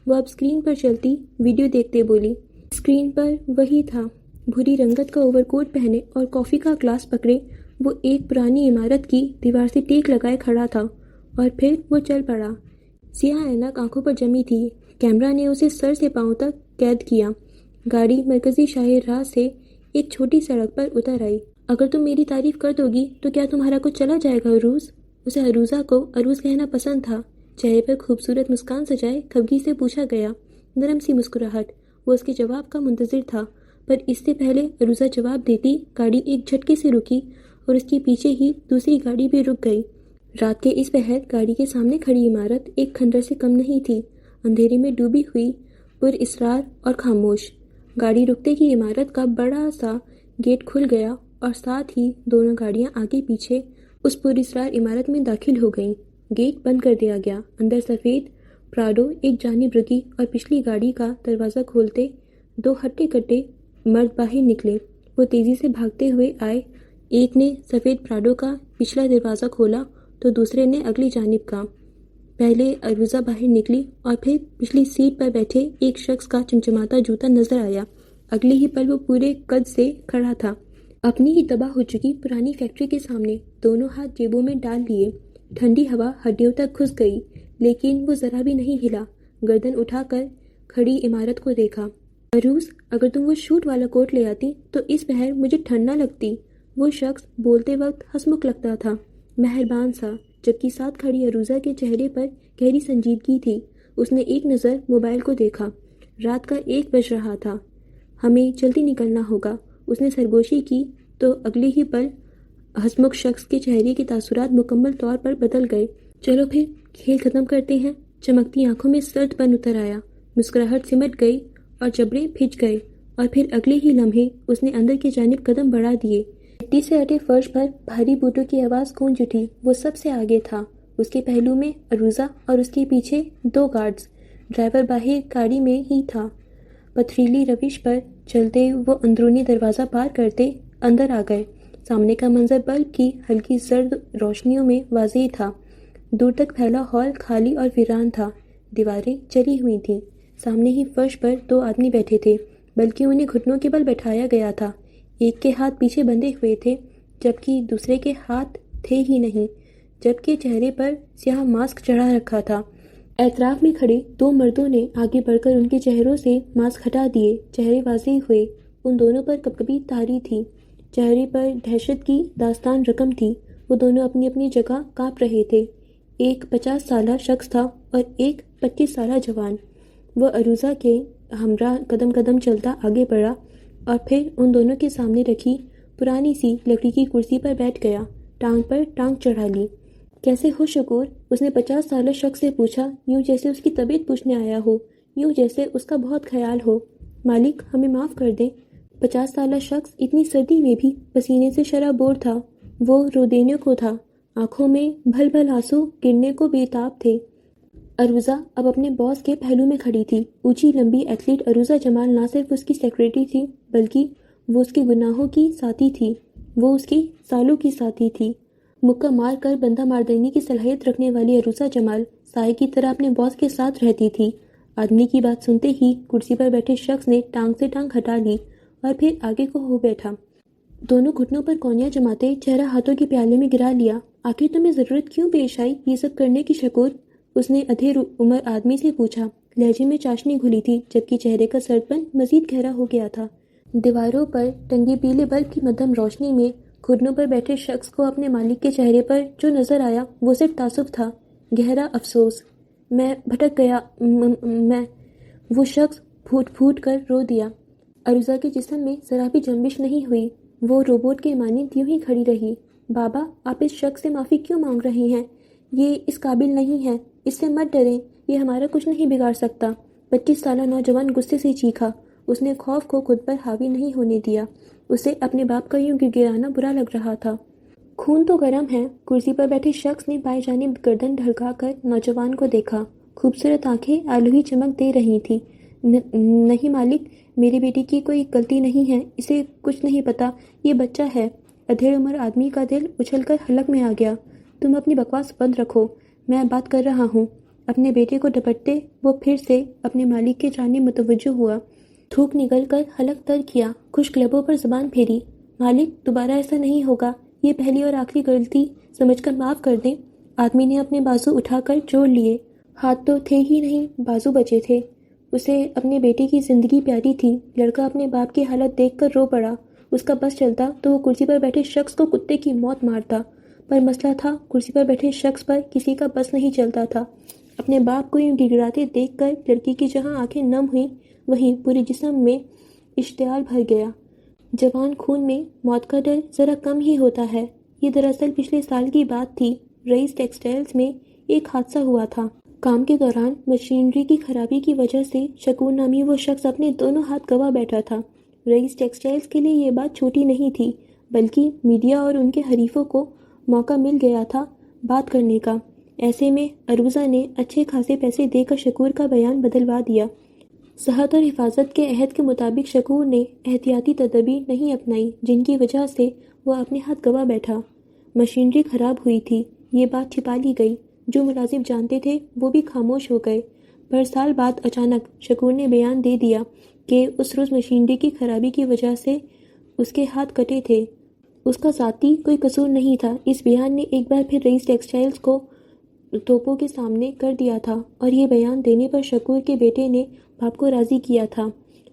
وہ اب اسکرین پر چلتی ویڈیو دیکھتے بولی۔ اسکرین پر وہی تھا، بھوری رنگت کا اوور کوٹ پہنے اور کافی کا گلاس پکڑے وہ ایک پرانی عمارت کی دیوار سے ٹیک لگائے کھڑا تھا، اور پھر وہ چل پڑا۔ سیاہ اینک آنکھوں پر جمی تھی۔ کیمرہ نے اسے سر سے پاؤں تک قید کیا۔ گاڑی مرکزی شاہر راہ سے ایک چھوٹی سڑک پر اتر آئی۔ اگر تم میری تعریف کر دو گی تو کیا تمہارا کچھ چلا جائے گا عروض؟ اسے عروضہ کو عروض کہنا پسند تھا۔ چہرے پر خوبصورت مسکان سجائے کھبگی سے پوچھا گیا، نرم سی مسکراہٹ۔ وہ اس کے جواب کا منتظر تھا، پر اس سے پہلے عروضہ جواب دیتی گاڑی ایک جھٹکے سے رکی اور اس کے پیچھے ہی دوسری گاڑی بھی رک گئی۔ رات کے اس پہر گاڑی کے سامنے کھڑی عمارت ایک کھنڈر سے کم نہیں تھی، اندھیرے میں ڈوبی ہوئی، پر اسرار اور خاموش۔ گاڑی رکتے ہی عمارت کا بڑا سا گیٹ کھل گیا اور ساتھ ہی دونوں گاڑیاں آگے پیچھے اس پر اسرار عمارت میں داخل ہو گئیں۔ گیٹ بند کر دیا گیا۔ اندر سفید پراڈو ایک جانب رکی اور پچھلی گاڑی کا دروازہ کھولتے دو ہٹے کٹے مرد باہر نکلے۔ وہ تیزی سے بھاگتے ہوئے آئے۔ ایک نے سفید پراڈو کا پچھلا دروازہ کھولا تو دوسرے نے اگلی جانب کا۔ پہلے عروضہ باہر نکلی اور پھر پچھلی سیٹ پر بیٹھے ایک شخص کا چمچماتا جوتا نظر آیا۔ اگلے ہی پل وہ پورے قد سے کھڑا تھا، اپنی ہی تباہ ہو چکی پرانی فیکٹری کے سامنے، دونوں ہاتھ جیبوں میں ڈال لیے۔ ٹھنڈی ہوا ہڈیوں تک گھس گئی لیکن وہ ذرا بھی نہیں ہلا۔ گردن اٹھا کر کھڑی عمارت کو دیکھا۔ عروس، اگر تم وہ شوٹ والا کوٹ لے آتی تو اس پہر مجھے ٹھنڈ نہ لگتی۔ وہ شخص بولتے وقت ہنسمکھ لگتا تھا، مہربان سا، جبکہ ساتھ کھڑی عروضہ کے چہرے پر گہری سنجیدگی تھی۔ اس نے ایک نظر موبائل کو دیکھا۔ رات کا 1 بج رہا تھا۔ ہمیں جلدی نکلنا ہوگا۔ اس نے سرگوشی کی تو اگلے ہی پل ہنسمکھ شخص کے چہرے کے تاثرات مکمل طور پر بدل گئے۔ چلو پھر کھیل ختم کرتے ہیں۔ چمکتی آنکھوں میں سرد پن اتر آیا، مسکراہٹ سمٹ گئی اور جبڑے پھچ گئے، اور پھر اگلے ہی لمحے اس نے اندر کی جانب قدم بڑھا دیے۔ مٹی سے اٹے فرش پر بھاری بوٹوں کی آواز گونج اٹھی۔ وہ سب سے آگے تھا، اس کے پہلو میں عروضہ اور اس کے پیچھے 2 گارڈز۔ ڈرائیور باہر گاڑی میں ہی تھا۔ پتھریلی روش پر چلتے وہ اندرونی دروازہ پار کرتے اندر آ گئے۔ سامنے کا منظر بلب کی ہلکی زرد روشنیوں میں واضح تھا۔ دور تک پھیلا ہال خالی اور ویران تھا۔ دیواریں جلی ہوئی تھیں۔ سامنے ہی فرش پر 2 آدمی بیٹھے تھے، بلکہ انہیں گھٹنوں کے بل بٹھایا گیا تھا۔ ایک کے ہاتھ پیچھے بندھے ہوئے تھے جبکہ دوسرے کے ہاتھ تھے ہی نہیں، جبکہ چہرے پر سیاہ ماسک چڑھا رکھا تھا۔ اطراف میں کھڑے 2 مردوں نے آگے بڑھ کر ان کے چہروں سے ماسک ہٹا دیے۔ چہرے واضح ہوئے۔ ان دونوں پر کپکپی طاری تھی، چہرے پر دہشت کی داستان رقم تھی۔ وہ دونوں اپنی اپنی جگہ کانپ رہے تھے۔ ایک 50 سالہ شخص تھا اور ایک 25 سالہ جوان۔ وہ عروضہ کے ہمراہ قدم قدم چلتا آگے بڑھا اور پھر ان دونوں کے سامنے رکھی پرانی سی لکڑی کی کرسی پر بیٹھ گیا، ٹانگ پر ٹانگ چڑھا لی۔ کیسے ہو شکور؟ اس نے 50 سالہ شخص سے پوچھا، یوں جیسے اس کی طبیعت پوچھنے آیا ہو، یوں جیسے اس کا بہت خیال ہو۔ مالک، ہمیں معاف کر دیں۔ 50 سالہ شخص اتنی سردی میں بھی پسینے سے شرابور تھا۔ وہ رو دینے کو تھا، آنکھوں میں بھل بھل آنسو گرنے کو بے تاب تھے۔ عروضہ اب اپنے باس کے پہلو میں کھڑی تھی۔ اونچی لمبی ایتھلیٹ عروضہ جمال نہ صرف اس کی سیکرٹری تھی بلکہ وہ اس کے گناہوں کی ساتھی تھی۔ وہ اس کی سالوں کی ساتھی تھی۔ مکہ مار کر بندہ مار دینے کی صلاحیت رکھنے والی عروضہ جمال سائے کی طرح اپنے باس کے ساتھ رہتی تھی۔ آدمی کی بات سنتے ہی کرسی پر بیٹھے شخص نے ٹانگ سے ٹانگ ہٹا لی اور پھر آگے کو ہو بیٹھا۔ دونوں گھٹنوں پر کونیاں جماتے چہرہ ہاتھوں کے پیالے میں گرا لیا۔ آخر تمہیں ضرورت کیوں پیش آئی یہ سب کرنے کی شکور؟ اس نے ادھیر عمر آدمی سے پوچھا۔ لہجے میں چاشنی گھلی تھی جبکہ چہرے کا سرد پن مزید گہرا ہو گیا تھا۔ دیواروں پر ٹنگے پیلے بلب کی مدھم روشنی میں گھٹنوں پر بیٹھے شخص کو اپنے مالک کے چہرے پر جو نظر آیا وہ صرف تعصب تھا، گہرا افسوس۔ میں بھٹک گیا، میں وہ شخص پھوٹ پھوٹ کر رو دیا۔ عروضہ کے جسم میں ذرا بھی جنبش نہیں ہوئی۔ وہ روبوٹ کے مانند یوں ہی کھڑی رہی۔ بابا، آپ اس شخص سے معافی کیوں مانگ رہے ہیں؟ یہ اس قابل نہیں ہے، اس سے مت ڈریں، یہ ہمارا کچھ نہیں بگاڑ سکتا۔ 25 سالہ نوجوان غصے سے چیخا۔ اس نے خوف کو خود پر حاوی نہیں ہونے دیا۔ اسے اپنے باپ کا یوں گڑگڑانا برا لگ رہا تھا۔ خون تو گرم ہے۔ کرسی پر بیٹھے شخص نے بائیں جانب گردن ڈھلکا کر نوجوان کو دیکھا۔ خوبصورت آنکھیں آلوہی چمک دے رہی تھیں۔ نہیں مالک، میری بیٹی کی کوئی غلطی نہیں ہے، اسے کچھ نہیں پتا، یہ بچہ ہے۔ ادھیڑ عمر آدمی کا دل اچھل کر حلق میں آ گیا۔ تم اپنی بکواس بند رکھو، میں بات کر رہا ہوں۔ اپنے بیٹے کو ڈپٹتے وہ پھر سے اپنے مالک کے جانب متوجہ ہوا۔ تھوک نگل کر حلق تر کیا، خشک لبوں پر زبان پھیری۔ مالک، دوبارہ ایسا نہیں ہوگا، یہ پہلی اور آخری غلطی سمجھ کر معاف کر دیں۔ آدمی نے اپنے بازو اٹھا کر جوڑ لیے۔ ہاتھ تو تھے ہی نہیں، بازو بچے تھے۔ اسے اپنے بیٹے کی زندگی پیاری تھی۔ لڑکا اپنے باپ کی حالت دیکھ کر رو پڑا۔ اس کا بس چلتا تو وہ کرسی پر بیٹھے شخص کو کتے کی موت مارتا، پر مسئلہ تھا کرسی پر بیٹھے شخص پر کسی کا بس نہیں چلتا تھا۔ اپنے باپ کو یوں گڑگڑاتے دیکھ کر لڑکی کی جہاں آنکھیں نم ہوئیں وہیں پورے جسم میں اشتعال بھر گیا۔ جوان خون میں موت کا ڈر ذرا کم ہی ہوتا ہے۔ یہ دراصل پچھلے سال کی بات تھی۔ رئیس ٹیکسٹائلز میں ایک حادثہ ہوا تھا۔ کام کے دوران مشینری کی خرابی کی وجہ سے شکور نامی وہ شخص اپنے دونوں ہاتھ گنوا بیٹھا تھا۔ رئیس ٹیکسٹائلز کے لیے یہ بات چھوٹی نہیں تھی، بلکہ میڈیا اور ان کے حریفوں کو موقع مل گیا تھا بات کرنے کا۔ ایسے میں عروضہ نے اچھے خاصے پیسے دے کر شکور کا بیان بدلوا دیا۔ صحت اور حفاظت کے عہد کے مطابق شکور نے احتیاطی تدابیر نہیں اپنائی، جن کی وجہ سے وہ اپنے ہاتھ گنوا بیٹھا۔ مشینری خراب ہوئی تھی، یہ بات چھپا لی گئی۔ جو ملازم جانتے تھے وہ بھی خاموش ہو گئے۔ پر سال بعد اچانک شکور نے بیان دے دیا کہ اس روز مشینری کی خرابی کی وجہ سے اس کے ہاتھ کٹے تھے۔ اس کا ذاتی کوئی قصور نہیں تھا۔ اس بیان نے ایک بار پھر رئیس ٹیکسٹائلز کو توپوں کے سامنے کر دیا تھا، اور یہ بیان دینے پر شکور کے بیٹے نے باپ کو راضی کیا تھا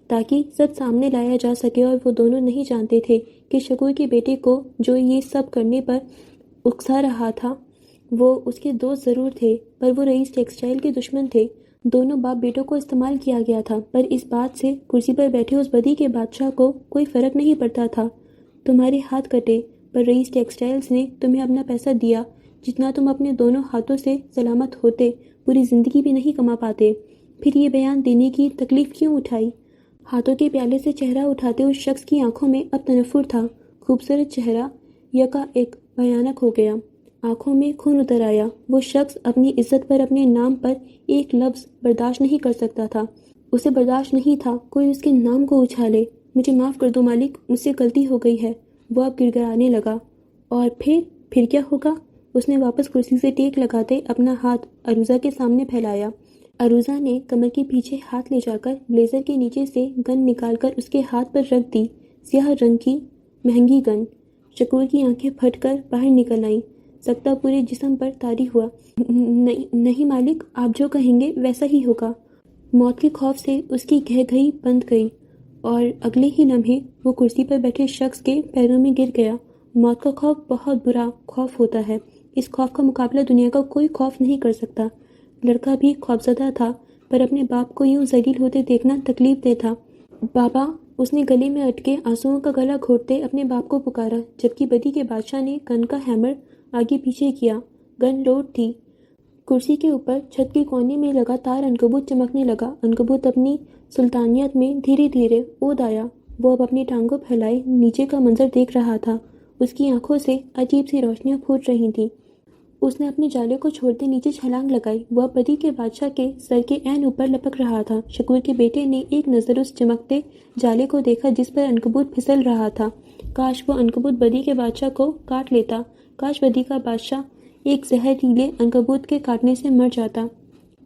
تاکہ سچ سامنے لایا جا سکے، اور وہ دونوں نہیں جانتے تھے کہ شکور کے بیٹے کو جو یہ سب کرنے پر اکسا رہا تھا وہ اس کے دوست ضرور تھے، پر وہ رئیس ٹیکسٹائل کے دشمن تھے۔ دونوں باپ بیٹوں کو استعمال کیا گیا تھا، پر اس بات سے کرسی پر بیٹھے اس بدی کے بادشاہ کو کوئی فرق نہیں پڑتا تھا۔ تمہارے ہاتھ کٹے، پر رئیس ٹیکسٹائلز نے تمہیں اپنا پیسہ دیا جتنا تم اپنے دونوں ہاتھوں سے سلامت ہوتے پوری زندگی بھی نہیں کما پاتے۔ پھر یہ بیان دینے کی تکلیف کیوں اٹھائی؟ ہاتھوں کے پیالے سے چہرہ اٹھاتے اس شخص کی آنکھوں میں اب تنفر تھا۔ خوبصورت چہرہ یکا ایک بھیانک ہو گیا، آنکھوں میں خون اتر آیا۔ وہ شخص اپنی عزت پر، اپنے نام پر ایک لفظ برداشت نہیں کر سکتا تھا۔ اسے برداشت نہیں تھا کوئی اس کے نام کو اچھالے۔ مجھے معاف کر دو مالک، مجھ سے غلطی ہو گئی ہے، وہ اب گڑگڑانے لگا۔ اور پھر کیا ہوگا؟ اس نے واپس کرسی سے ٹیک لگاتے اپنا ہاتھ عروضہ کے سامنے پھیلایا۔ عروضہ نے کمر کے پیچھے ہاتھ لے جا کر بلیزر کے نیچے سے گن نکال کر اس کے ہاتھ پر رکھ دی، سیاہ رنگ کی مہنگی گن۔ شکور کی آنکھیں پھٹ کر باہر نکل آئیں، سکتہ پورے جسم پر طاری ہوا۔ نہیں مالک، آپ جو کہیں گے ویسا ہی ہوگا۔ موت کے خوف سے اس کی گہگہی بند گئی، اور اگلے ہی لمحے وہ کرسی پر بیٹھے شخص کے پیروں میں گر گیا۔ موت کا خوف بہت برا خوف ہوتا ہے۔ اس خوف کا مقابلہ دنیا کا کوئی خوف نہیں کر سکتا۔ لڑکا بھی خوفزدہ تھا، پر اپنے باپ کو یوں ذلیل ہوتے دیکھنا تکلیف دہ تھا۔ بابا، اس نے گلے میں اٹکے آنسوؤں کا گلا گھونٹتے اپنے باپ کو پکارا، جبکہ بدی کے بادشاہ نے گن کا ہیمر آگے پیچھے کیا۔ گن لوڈ تھی۔ کرسی کے اوپر چھت کے کونے میں لگاتار عنکبوت چمکنے لگا۔ عنکبوت اپنی سلطانیت میں دھیرے دھیرے اود آیا۔ وہ اب اپنی ٹانگوں پھیلائے نیچے کا منظر دیکھ رہا تھا۔ اس کی آنکھوں سے عجیب سی روشنیاں پھوٹ رہی تھیں۔ اس نے اپنے جالے کو چھوڑتے نیچے چھلانگ لگائی۔ وہ اب بدی کے بادشاہ کے سر کے عین اوپر لپک رہا تھا۔ شکور کے بیٹے نے ایک نظر اس چمکتے جالے کو دیکھا جس پر عنکبوت پھسل رہا تھا۔ کاش وہ عنکبوت بدی کے بادشاہ کو کاٹ لیتا، کاش بدی کا بادشاہ ایک زہریلے عنکبوت کے کاٹنے سے مر جاتا۔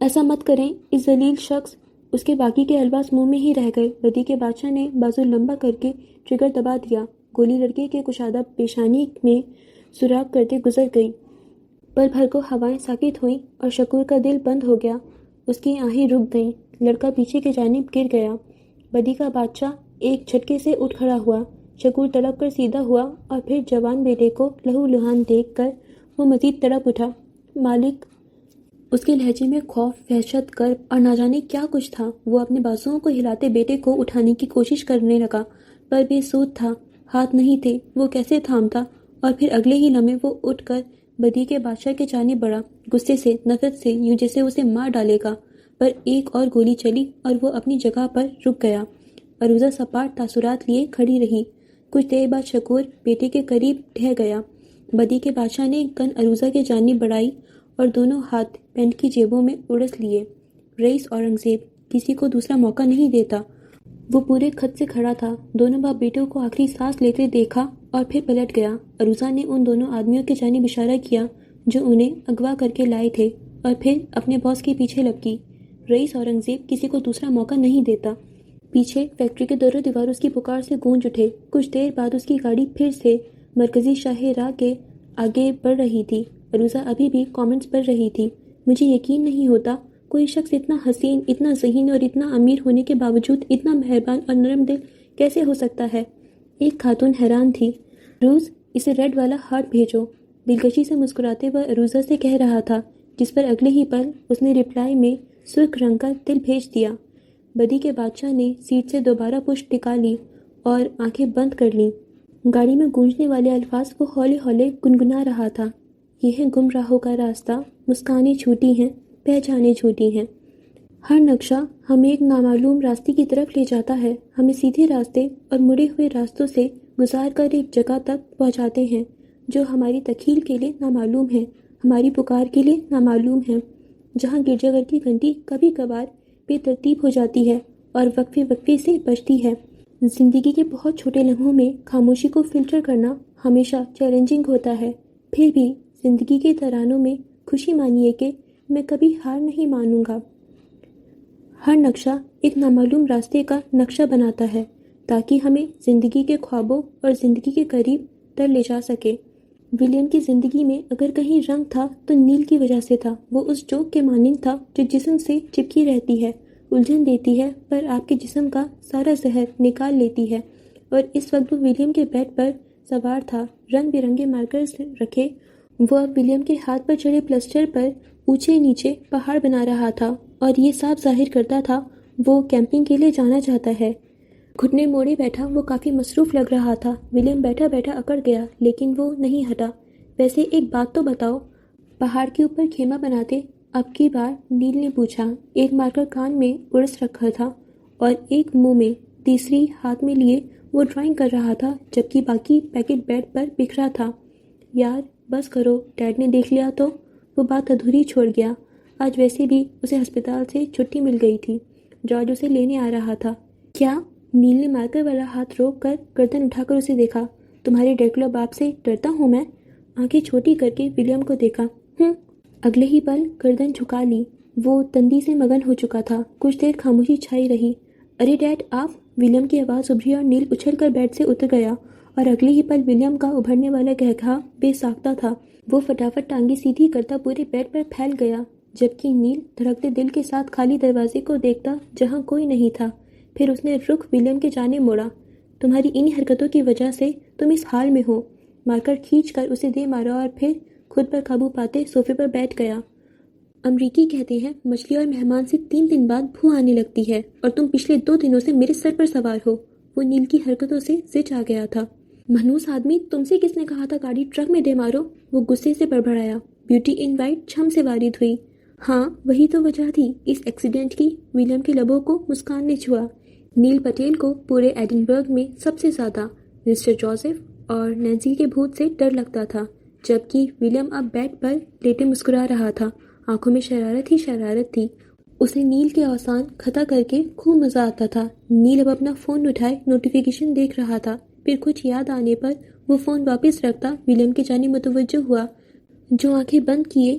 ایسا مت کریں، اس ذلیل شخص۔ اس کے باقی کے الفاظ منہ میں ہی رہ گئے۔ بدی کے بادشاہ نے بازو لمبا کر کے ٹریگر دبا دیا۔ گولی لڑکے کے کشادہ پیشانی میں سوراخ کرتے گزر گئی۔ پل بھر کو ہوائیں ساکت ہوئیں اور شکور کا دل بند ہو گیا۔ اس کی آہیں رک گئیں۔ لڑکا پیچھے کی جانب گر گیا۔ بدی کا بادشاہ ایک جھٹکے سے اٹھ کھڑا ہوا۔ شکور تڑپ کر سیدھا ہوا، اور پھر جوان بیٹے کو لہو لہان دیکھ کر وہ مزید تڑپ اٹھا۔ مالک! اس کے لہجے میں خوف، وحشت، کرب اور نہ جانے کیا کچھ تھا۔ وہ اپنے بازوؤں کو ہلاتے بیٹے کو اٹھانے کی کوشش کرنے لگا، پر بے سود تھا۔ ہاتھ نہیں تھے، وہ کیسے تھامتا؟ اور پھر اگلے ہی لمحے وہ اٹھ کر بدی کے بادشاہ کے جانب بڑھا، غصے سے، نفرت سے، یوں جیسے اسے مار ڈالے گا۔ پر ایک اور گولی چلی اور وہ اپنی جگہ پر رک گیا۔ عروضہ سپاٹ تاثرات لیے کھڑی رہی۔ کچھ دیر بعد شکور بیٹے کے قریب ٹھہ گیا۔ بدی کے بادشاہ نے گن عروضہ کے جانب بڑھائی اور دونوں ہاتھ پینٹ کی جیبوں میں اڑس لیے۔ رئیس اورنگزیب کسی کو دوسرا موقع نہیں دیتا۔ وہ پورے خط سے کھڑا تھا۔ دونوں باپ بیٹوں کو آخری سانس لیتے دیکھا اور پھر پلٹ گیا۔ عروضہ نے ان دونوں آدمیوں کی جانب اشارہ کیا جو انہیں اغوا کر کے لائے تھے، اور پھر اپنے باس کے پیچھے لپکی۔ رئیس اورنگزیب کسی کو دوسرا موقع نہیں دیتا۔ پیچھے فیکٹری کے دوروں دیوار اس کی پکار سے گونج اٹھے۔ کچھ دیر بعد اس کی گاڑی پھر سے مرکزی شاہ راہ کے آگے بڑھ رہی تھی۔ عروضہ ابھی بھی کامنٹس پڑھ رہی تھی۔ مجھے یقین نہیں ہوتا کوئی شخص اتنا حسین، اتنا ذہین اور اتنا امیر ہونے کے باوجود اتنا مہربان اور نرم دل کیسے ہو سکتا ہے؟ ایک خاتون حیران تھی۔ روز اسے ریڈ والا ہارٹ بھیجو، دلکشی سے مسکراتے ہوئے عروضہ سے کہہ رہا تھا، جس پر اگلے ہی پل اس نے رپلائی میں سرخ رنگ کا دل بھیج دیا۔ بدی کے بادشاہ نے سیٹ سے دوبارہ پشت ٹکا لی اور آنکھیں بند کر لیں۔ گاڑی میں گونجنے والے الفاظ وہ ہولے ہولے گنگنا رہا تھا۔ یہ ہے گمراہوں کا راستہ، مسکانیں چھوٹی ہیں، پہچانیں چھوٹی ہیں۔ ہر نقشہ ہمیں ایک نامعلوم راستے کی طرف لے جاتا ہے، ہمیں سیدھے راستے اور مڑے ہوئے راستوں سے گزار کر ایک جگہ تک پہنچاتے ہیں جو ہماری تخیل کے لیے نامعلوم ہے، ہماری پکار کے لیے نامعلوم ہے، جہاں گرجا گھر کی گھنٹی کبھی کبھار بے ترتیب ہو جاتی ہے اور وقفے وقفے سے بجتی ہے۔ زندگی کے بہت چھوٹے لمحوں میں خاموشی کو فلٹر کرنا ہمیشہ چیلنجنگ ہوتا ہے، پھر بھی زندگی کے ترانوں میں خوشی مانیے کہ میں کبھی ہار نہیں مانوں گا۔ ہر نقشہ ایک نامعلوم راستے کا نقشہ بناتا ہے تاکہ ہمیں زندگی کے خوابوں اور زندگی کے قریب تر لے جا سکے۔ ولیم کی زندگی میں اگر کہیں رنگ تھا تو نیل کی وجہ سے تھا۔ وہ اس جوک کے مانند تھا جو جسم سے چپکی رہتی ہے، الجھن دیتی ہے، پر آپ کے جسم کا سارا زہر نکال لیتی ہے۔ اور اس وقت وہ ولیم کے بیڈ پر سوار تھا، رنگ برنگے مارکرز رکھے۔ وہ اب ولیم کے ہاتھ پر چڑھے پلسٹر پر اونچے نیچے پہاڑ بنا رہا تھا اور یہ صاف ظاہر کرتا تھا وہ کیمپنگ کے لیے جانا چاہتا ہے۔ گھٹنے موڑے بیٹھا وہ کافی مصروف لگ رہا تھا۔ ولیم بیٹھا بیٹھا اکڑ گیا لیکن وہ نہیں ہٹا۔ ویسے ایک بات تو بتاؤ، پہاڑ کے اوپر خیمہ بناتے اب کی بار نیل نے پوچھا۔ ایک مارکر کان میں اڑس رکھا تھا اور ایک منہ میں، تیسری ہاتھ میں لیے وہ ڈرائنگ کر رہا تھا جبکہ باقی پیکٹ بیڈ پر بکھرا تھا۔ یار بس کرو، ڈیڈ نے دیکھ لیا تو؟ وہ بات ادھوری چھوڑ گیا۔ آج ویسے بھی اسے ہسپتال سے چھٹی مل گئی تھی، جارج اسے لینے آ رہا تھا۔ کیا؟ نیل نے مارکر والا ہاتھ روک کر گردن اٹھا کر اسے دیکھا۔ تمہارے ڈریکولا باپ سے ڈرتا ہوں میں؟ آنکھیں چھوٹی کر کے ولیم کو دیکھا۔ اگلے ہی پل گردن جھکا لی۔ وہ تندی سے مگن ہو چکا تھا۔ کچھ دیر خاموشی چھائی رہی۔ ارے ڈیڈ آپ! ولیم کی آواز ابھری اور نیل اچھل کر بیڈ سے اتر گیا اور اگلے ہی پل ولیم کا ابھرنے والا قہقہا بے ساختہ تھا۔ وہ فٹافٹ ٹانگیں سیدھی کرتا پورے بیڈ پر پھیل گیا جبکہ نیل دھڑکتے دل کے ساتھ خالی دروازے کو دیکھتا جہاں کوئی نہیں تھا۔ پھر اس نے رخ ولیم کے جانب موڑا۔ تمہاری انہی حرکتوں کی وجہ سے تم اس حال میں ہو۔ مارکر کھینچ کر اسے دے مارا اور پھر خود پر قابو پاتے صوفے پر بیٹھ گیا۔ امریکی کہتے ہیں مچھلی اور مہمان سے 3 دن بعد بھو آنے لگتی ہے اور تم پچھلے 2 دنوں سے میرے سر پر سوار ہو۔ وہ نیل کی حرکتوں سے زچ آ گیا تھا۔ مہنوس آدمی، تم سے کس نے کہا تھا گاڑی ٹرک میں دے مارو؟ وہ غصے سے بڑبڑایا۔ بیوٹی ان وائٹ چھم سے وارد ہوئی۔ ہاں وہی تو وجہ تھی اس ایکسیڈنٹ کی۔ ولیم کے لبوں کو مسکان نے چھوا۔ نیل پٹیل کو پورے ایڈنبرگ میں سب سے زیادہ مسٹر جوزف اور نینسی کے بھوت سے ڈر لگتا تھا، جبکہ ولیم اب بیڈ پر لیٹے مسکرا رہا تھا۔ آنکھوں میں شرارت ہی شرارت تھی۔ اسے نیل کے اوسان کھتا کر کے خوب مزہ آتا تھا۔ نیل اب اپنا فون اٹھائے نوٹیفیکیشن دیکھ رہا تھا، پھر کچھ یاد آنے پر وہ فون واپس رکھتا ولیم کی جانب متوجہ ہوا جو آنکھیں بند کیے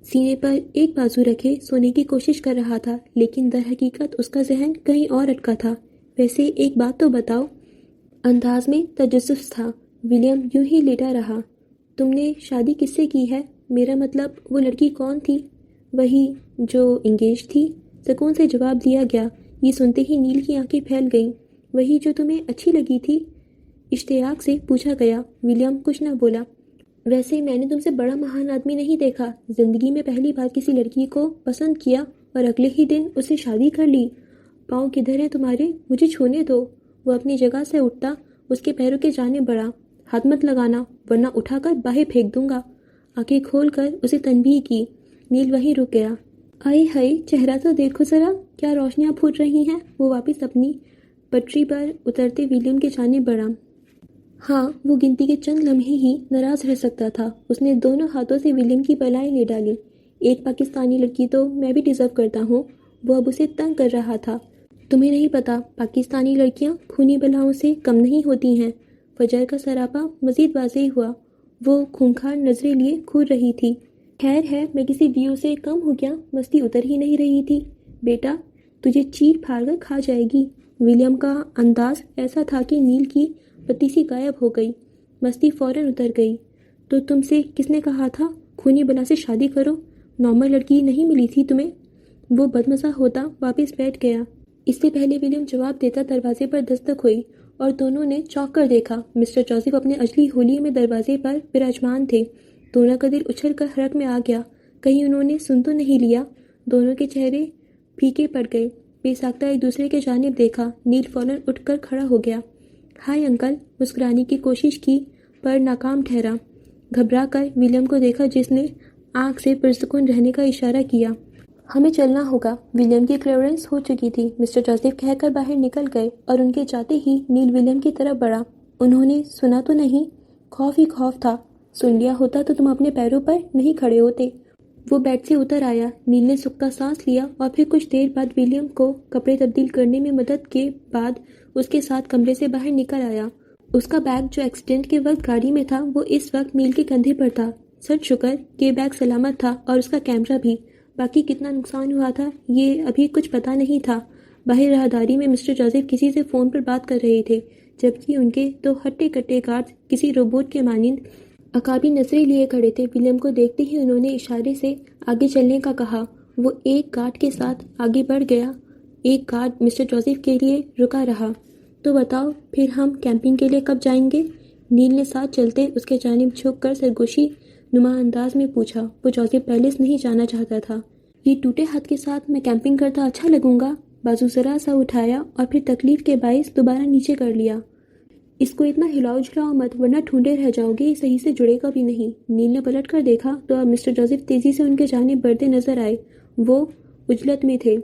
سینے پر ایک بازو رکھے سونے کی کوشش کر رہا تھا، لیکن در حقیقت اس کا ذہن کہیں اور اٹکا تھا۔ ویسے ایک بات تو بتاؤ، انداز میں تجسس تھا۔ ولیم یوں ہی لیٹا رہا۔ تم نے شادی کس سے کی ہے؟ میرا مطلب وہ لڑکی کون تھی؟ وہی جو انگیج تھی، سکون سے جواب دیا گیا۔ یہ سنتے ہی نیل کی آنکھیں پھیل گئیں۔ وہی جو تمہیں اچھی لگی تھی؟ اشتیاق سے پوچھا گیا۔ ولیم کچھ نہ بولا۔ ویسے میں نے تم سے بڑا مہان آدمی نہیں دیکھا۔ زندگی میں پہلی بار کسی لڑکی کو پسند کیا اور اگلے ہی دن اس سے شادی کر لی۔ پاؤں کدھر ہیں تمہارے؟ مجھے چھونے دو۔ وہ اپنی جگہ سے اٹھتا اس کے پیروں کے جانب بڑھا۔ ہاتھ مت لگانا ورنہ اٹھا کر باہر پھینک دوں گا۔ آنکھیں کھول کر اسے تنبیہ کی۔ نیل وہیں رک گیا۔ آئے ہائے، چہرہ تو دیکھو ذرا، کیا روشنیاں پھوٹ رہی ہیں۔ وہ واپس اپنی پٹری پر اترتے ولیم کے جانب بڑھا۔ ہاں، وہ گنتی کے چند لمحے ہی ناراض رہ سکتا تھا۔ اس نے دونوں ہاتھوں سے ولیم کی بلائیں لے ڈالی۔ ایک پاکستانی لڑکی تو میں بھی ڈیزرو کرتا ہوں۔ وہ اب اسے تنگ کر رہا تھا۔ تمہیں نہیں پتا، پاکستانی لڑکیاں خونی بلاؤں سے کم نہیں ہوتی ہیں۔ فجر کا سراپا مزید واضح ہوا۔ وہ خونخوار نظریں لیے گھور رہی تھی۔ خیر ہے، میں کسی ویو سے کم ہو گیا؟ مستی اتر ہی نہیں رہی تھی۔ بیٹا تجھے چیر پھاڑ کر کھا جائے گی۔ ولیم کا انداز ایسا تھا کہ نیل کی پتی سی غائب ہو گئی۔ مستی فوراً اتر گئی۔ تو تم سے کس نے کہا تھا خونی بلا سے شادی کرو؟ نارمل لڑکی نہیں ملی تھی تمہیں؟ وہ بدمزہ ہوتا واپس بیٹھ گیا۔ اس سے پہلے ولیم جواب دیتا دروازے پر دستک ہوئی اور دونوں نے چونک کر دیکھا۔ مسٹر جوزف اپنے اجلی حلیے میں دروازے پر براجمان تھے۔ دونوں کا دل اچھل کر حرک میں آ گیا۔ کہیں انہوں نے سن تو نہیں لیا؟ دونوں کے چہرے پھیکے پڑ گئے۔ بے ساختہ ایک دوسرے کے جانب دیکھا۔ نیل فوراً اٹھ کر کھڑا ہو گیا۔ ہائے انکل، مسکرانے کی کوشش کی پر ناکام ٹھہرا۔ گھبرا کر ولیم کو دیکھا جس نے آنکھ سے پرسکون رہنے کا اشارہ کیا۔ ہمیں چلنا ہوگا۔ ولیم کی کلیئرنس ہو چکی تھی۔ مسٹر جوزف کہہ کر باہر نکل گئے اور ان کے جاتے ہی نیل ولیم کی طرف بڑھا۔ انہوں نے سنا تو نہیں؟ خوف ہی خوف تھا۔ سن لیا ہوتا تو تم اپنے پیروں پر نہیں کھڑے ہوتے۔ وہ بیڈ سے اتر آیا۔ نیل نے سکتا سانس لیا اور پھر کچھ دیر بعد ولیم کو کپڑے تبدیل کرنے میں مدد کے بعد اس کے ساتھ کمرے سے باہر نکل آیا۔ اس کا بیگ جو ایکسیڈنٹ کے وقت گاڑی میں تھا وہ اس وقت نیل کے کندھے پر تھا۔ سر شکر کہ بیگ سلامت تھا اور اس کا کیمرہ بھی۔ باقی کتنا نقصان ہوا تھا یہ ابھی کچھ پتا نہیں تھا۔ باہر راہداری میں مسٹر جوزف کسی سے فون پر بات کر رہے تھے جبکہ ان کے دو ہٹے کٹے گارڈ کسی روبوٹ کے مانند عقابی نظریں لیے کھڑے تھے۔ ولیم کو دیکھتے ہی انہوں نے اشارے سے آگے چلنے کا کہا۔ وہ ایک گارڈ کے ساتھ آگے بڑھ گیا۔ ایک گارڈ مسٹر جوزف کے لیے رکا رہا۔ تو بتاؤ پھر ہم کیمپنگ کے لیے کب جائیں گے؟ نیل نے ساتھ چلتے اس کے جانب جھک کر سرگوشی نما انداز میں پوچھا۔ وہ جوزف پیلس نہیں جانا چاہتا تھا۔ یہ ٹوٹے ہاتھ کے ساتھ میں کیمپنگ کرتا اچھا لگوں گا؟ بازو ذرا سا اٹھایا اور پھر تکلیف کے باعث دوبارہ نیچے کر لیا۔ اس کو اتنا ہلاؤ جھلاؤ مت ورنہ ٹھونڈے رہ جاؤ گے، یہ صحیح سے جڑے گا بھی نہیں۔ نیل نے پلٹ کر دیکھا تو اب مسٹر جوزف تیزی سے ان کے جانب بڑھتے نظر آئے۔ وہ عجلت میں تھے۔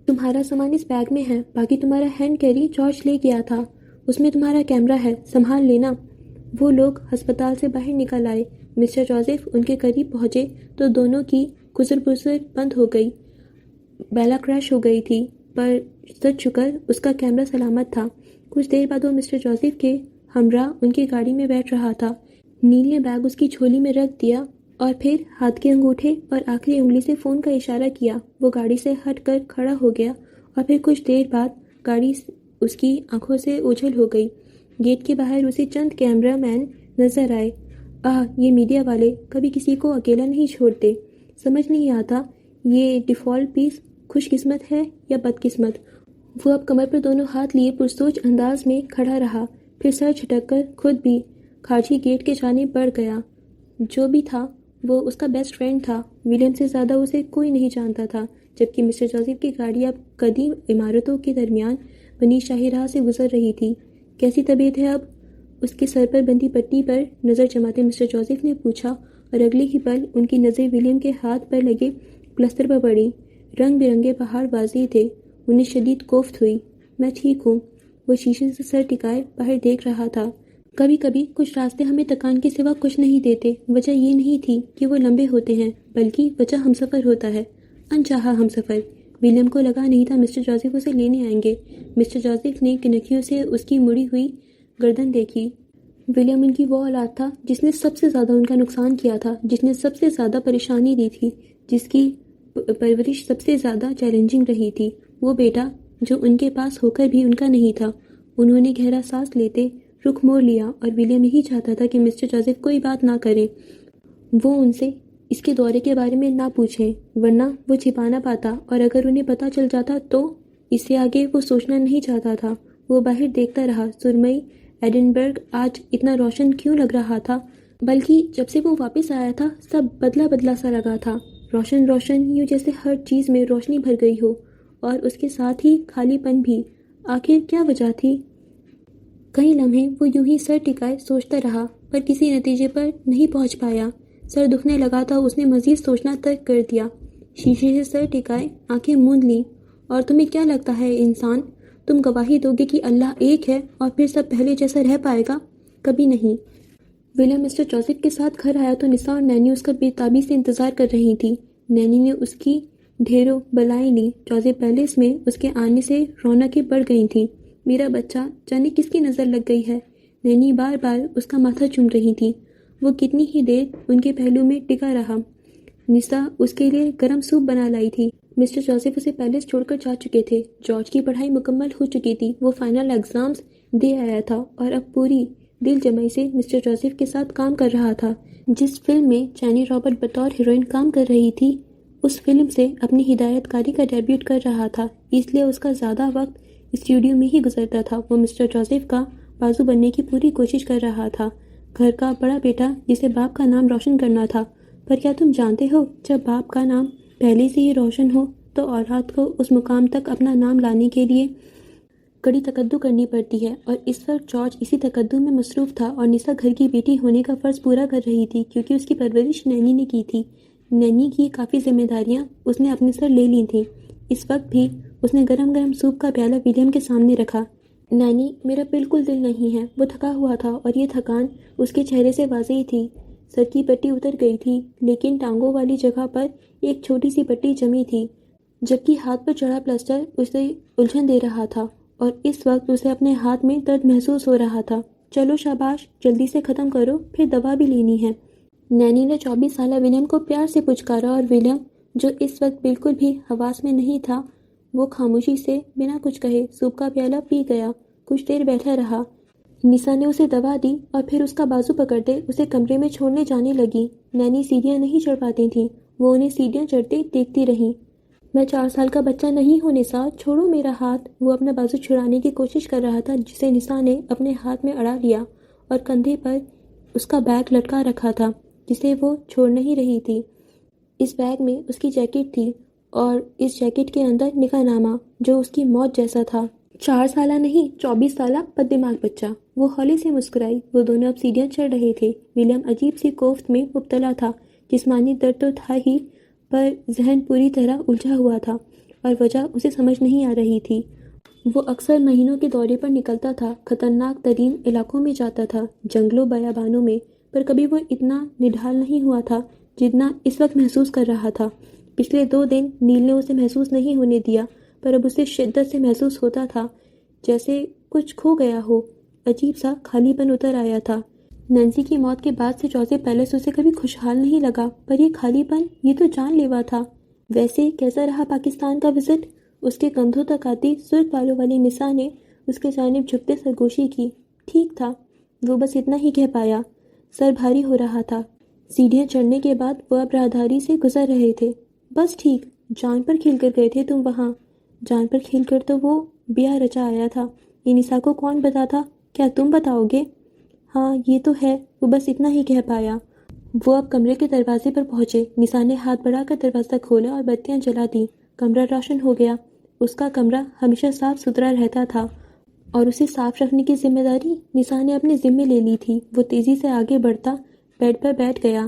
تمہارا سامان اس بیگ میں ہے، باقی تمہارا ہینڈ کیری جارج لے گیا تھا، اس میں تمہارا کیمرہ ہے، سنبھال لینا۔ وہ لوگ ہسپتال سے باہر نکل آئے۔ مسٹر جوزف ان کے قریب پہنچے تو دونوں کی گزر بسر بند ہو گئی۔ بیلا کریش ہو گئی تھی پر سچ شکر اس کا کیمرہ سلامت تھا۔ کچھ دیر بعد وہ مسٹر جوزف کے ہمراہ ان کی گاڑی میں بیٹھ رہا تھا۔ نیل نے بیگ اس کی جھولی میں رکھ دیا اور پھر ہاتھ کے انگوٹھے اور آخری انگلی سے فون کا اشارہ کیا۔ وہ گاڑی سے ہٹ کر کھڑا ہو گیا اور پھر کچھ دیر بعد گاڑی اس کی آنکھوں سے اوجھل ہو گئی۔ گیٹ کے باہر اسے چند کیمرہ مین نظر آئے۔ یہ میڈیا والے کبھی کسی کو اکیلا نہیں چھوڑتے۔ سمجھ نہیں آتا یہ ڈیفالٹ پیس خوش قسمت ہے یا بد قسمت۔ وہ اب کمر پر دونوں ہاتھ لیے پرسوچ انداز میں کھڑا رہا، پھر سر جھٹک کر خود بھی خارجی گیٹ کے جانب بڑھ گیا۔ جو بھی تھا وہ اس کا بیسٹ فرینڈ تھا۔ ولیم سے زیادہ اسے کوئی نہیں جانتا تھا۔ جبکہ مسٹر جوزف کی گاڑی اب قدیم عمارتوں کے درمیان بنی شاہی راہ سے گزر رہی تھی۔ کیسی طبیعت ہے اب؟ اس کے سر پر بندھی پٹی پر نظر جماتے مسٹر جوزف نے پوچھا اور اگلے ہی پل ان کی نظر ولیم کے ہاتھ پر لگے پلستر پر پڑی۔ رنگ برنگے پہاڑ واضح تھے۔ انہیں شدید کوفت ہوئی۔ میں ٹھیک ہوں۔ وہ شیشے سے سر ٹکائے باہر دیکھ رہا تھا۔ کبھی کبھی کچھ راستے ہمیں تکان کے سوا کچھ نہیں دیتے۔ وجہ یہ نہیں تھی کہ وہ لمبے ہوتے ہیں بلکہ وجہ ہم سفر ہوتا ہے، انچاہا ہم سفر۔ ولیم کو لگا نہیں تھا مسٹر جوزف اسے لینے آئیں گے۔ مسٹر جوزف نے کنکھیوں سے اس کی مڑی ہوئی گردن دیکھی۔ ولیم ان کی وہ اولاد تھا جس نے سب سے زیادہ ان کا نقصان کیا تھا، جس نے سب سے زیادہ پریشانی دی تھی، جس کی پرورش سب سے زیادہ چیلنجنگ رہی تھی۔ وہ بیٹا جو ان کے پاس ہو کر بھی ان کا نہیں تھا۔ انہوں نے گہرا سانس لیتے رخ موڑ لیا اور ولیم یہی چاہتا تھا کہ مسٹر جوزف کوئی بات نہ کریں، وہ ان سے اس کے دورے کے بارے میں نہ پوچھیں، ورنہ وہ چھپا نہ پاتا اور اگر انہیں پتہ چل جاتا تو اس سے آگے وہ سوچنا نہیں چاہتا تھا۔ وہ باہر دیکھتا رہا۔ سرمئی ایڈنبرگ آج اتنا روشن کیوں لگ رہا تھا؟ بلکہ جب سے وہ واپس آیا تھا سب بدلا بدلا سا لگا تھا۔ روشن روشن یوں جیسے ہر چیز میں روشنی بھر گئی ہو اور اس کے ساتھ ہی خالی پن بھی۔ آخر کیا وجہ تھی؟ کئی لمحے وہ یوں ہی سر ٹکائے سوچتا رہا پر کسی نتیجے پر نہیں پہنچ پایا۔ سر دکھنے لگا تھا۔ اس نے مزید سوچنا ترک کر دیا۔ شیشے سے سر ٹکائے آنکھیں موند لیں۔ اور تمہیں کیا لگتا ہے انسان، تم گواہی دو گے کہ اللہ ایک ہے اور پھر سب پہلے جیسا رہ پائے گا؟ کبھی نہیں۔ ولیم مسٹر جوزف کے ساتھ گھر آیا تو نسا اور نینی اس کا بے تابی سے انتظار کر رہی تھی۔ نینی نے اس کی ڈھیروں بلائیں لی۔ جوزف پیلس میں اس کے آنے سے رونقیں بڑھ گئی تھیں۔ میرا بچہ جانے کس کی نظر لگ گئی ہے؟ نینی بار بار اس کا ماتھا چوم رہی تھی۔ وہ کتنی ہی دیر ان کے پہلو میں ٹکا رہا۔ نسا اس کے لیے گرم سوپ بنا لائی تھی۔ مسٹر جوزف اسے پیلس چھوڑ کر جا چکے تھے۔ جارج کی پڑھائی مکمل ہو چکی تھی۔ وہ فائنل ایگزامز دے آیا تھا اور اب پوری دل جمعی سے مسٹر جوزف کے ساتھ کام کر رہا تھا۔ جس فلم میں جینی رابرٹ بطور ہیروئن کام کر رہی تھی اس فلم سے اپنی ہدایت کاری کا ڈیبیوٹ کر رہا تھا، اس لیے اس کا زیادہ وقت اسٹوڈیو میں ہی گزرتا تھا۔ وہ مسٹر جوزف کا بازو بننے کی پوری کوشش کر رہا تھا، گھر کا بڑا بیٹا جسے باپ کا نام روشن کرنا تھا۔ پر کیا تم جانتے ہو جب باپ کا نام پہلے سے ہی روشن ہو تو اولاد کو اس مقام تک اپنا نام لانے کے لیے کڑی تکدو کرنی پڑتی ہے، اور اس وقت جارج اسی تکدو میں مصروف تھا اور نسا گھر کی بیٹی ہونے کا فرض پورا کر رہی تھی کیونکہ اس کی پرورش نینی نے کی تھی۔ نینی کی کافی ذمہ داریاں اس نے اپنے سر لے لی تھیں۔ اس وقت بھی اس نے گرم گرم سوپ کا پیالہ ولیم کے سامنے رکھا۔ نینی، میرا بالکل دل نہیں ہے۔ وہ تھکا ہوا تھا اور یہ تھکان اس کے چہرے سے واضح تھی۔ سر کی پٹی اتر گئی تھی لیکن ٹانگوں والی جگہ پر ایک چھوٹی سی پٹی جمی تھی، جبکہ ہاتھ پر چڑھا پلسٹر اسے الجھن دے رہا تھا اور اس وقت اسے اپنے ہاتھ میں درد محسوس ہو رہا تھا۔ چلو شاباش، جلدی سے ختم کرو، پھر دوا بھی لینی ہے۔ نینی نے 24 سالہ ولیم کو پیار سے پچکارا اور ولیم، جو اس وقت بالکل بھی حواس میں نہیں تھا، وہ خاموشی سے بنا کچھ کہے سوپ کا پیالہ پی گیا۔ کچھ دیر بیٹھا رہا۔ نسا نے اسے دوا دی اور پھر اس کا بازو پکڑتے اسے کمرے میں چھوڑنے جانے لگی۔ نینی سیڑھیاں نہیں چڑھ پاتی تھیں، وہ انہیں سیڑھیاں چڑھتے دیکھتی رہی۔ میں 4 سال کا بچہ نہیں ہوں نسا، چھوڑو میرا ہاتھ۔ وہ اپنا بازو چھڑانے کی کوشش کر رہا تھا جسے نسا نے اپنے ہاتھ میں اڑا لیا اور کندھے پر اس کا بیگ لٹکا رکھا تھا جسے وہ چھوڑ نہیں رہی تھی۔ اس بیگ میں اس کی جیکٹ تھی اور اس جیکٹ کے اندر نکاح نامہ جو اس کی موت جیسا تھا۔ 4 سالہ نہیں، 24 سالہ بد دماغ بچہ۔ وہ ہولی سے مسکرائی۔ وہ دونوں اب سیڑھیاں چڑھ رہے تھے۔ ولیم عجیب سی کوفت میں مبتلا تھا۔ جسمانی درد تو تھا ہی، پر ذہن پوری طرح الجھا ہوا تھا اور وجہ اسے سمجھ نہیں آ رہی تھی۔ وہ اکثر مہینوں کے دورے پر نکلتا تھا، خطرناک ترین علاقوں میں جاتا تھا، جنگلوں بیابانوں میں، پر کبھی وہ اتنا نڈھال نہیں ہوا تھا جتنا اس وقت محسوس کر رہا تھا۔ پچھلے 2 دن نیل نے اسے محسوس نہیں ہونے دیا، پر اب اسے شدت سے محسوس ہوتا تھا جیسے کچھ کھو گیا ہو۔ عجیب سا خالی پن اتر آیا تھا۔ نینسی کی موت کے بعد سے جوزف پیلس اسے کبھی خوشحال نہیں لگا، پر یہ خالی پن، یہ تو جان لیوا تھا۔ ویسے کیسا رہا پاکستان کا وزٹ؟ اس کے کندھوں تک آتی سرخ بالوں والی نسا نے اس کے جانب جھکتے سرگوشی کی۔ ٹھیک تھا، وہ بس اتنا ہی کہہ پایا۔ سر بھاری ہو رہا تھا۔ سیڑھیاں چڑھنے کے بعد وہ اب راہداری سے گزر رہے تھے۔ بس ٹھیک، جان پر کھیل کر گئے تھے تم وہاں۔ جان پر کھیل کر تو وہ بیاہ رچا آیا تھا۔ یہ نسا کو کون بتاتا؟ کیا تم بتاؤ گے؟ ہاں یہ تو ہے، وہ بس اتنا ہی کہہ پایا۔ وہ اب کمرے کے دروازے پر پہنچے۔ نسا نے ہاتھ بڑھا کر دروازہ کھولا اور بتیاں جلا دیں۔ کمرہ روشن ہو گیا۔ اس کا کمرہ ہمیشہ صاف ستھرا رہتا تھا اور اسے صاف رکھنے کی ذمہ داری نسا نے اپنے ذمے لے لی تھی۔ وہ تیزی سے آگے بڑھتا بیڈ پر بیٹھ گیا۔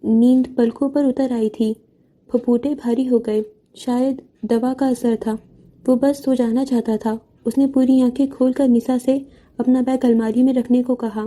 نیند پلکوں پر اتر آئی تھی۔ پھپھوٹے بھاری ہو گئے۔ شاید دوا کا اثر تھا۔ وہ بس سو جانا چاہتا تھا۔ اس نے پوری آنکھیں کھول کر نسا سے اپنا بیگ الماری میں رکھنے کو کہا۔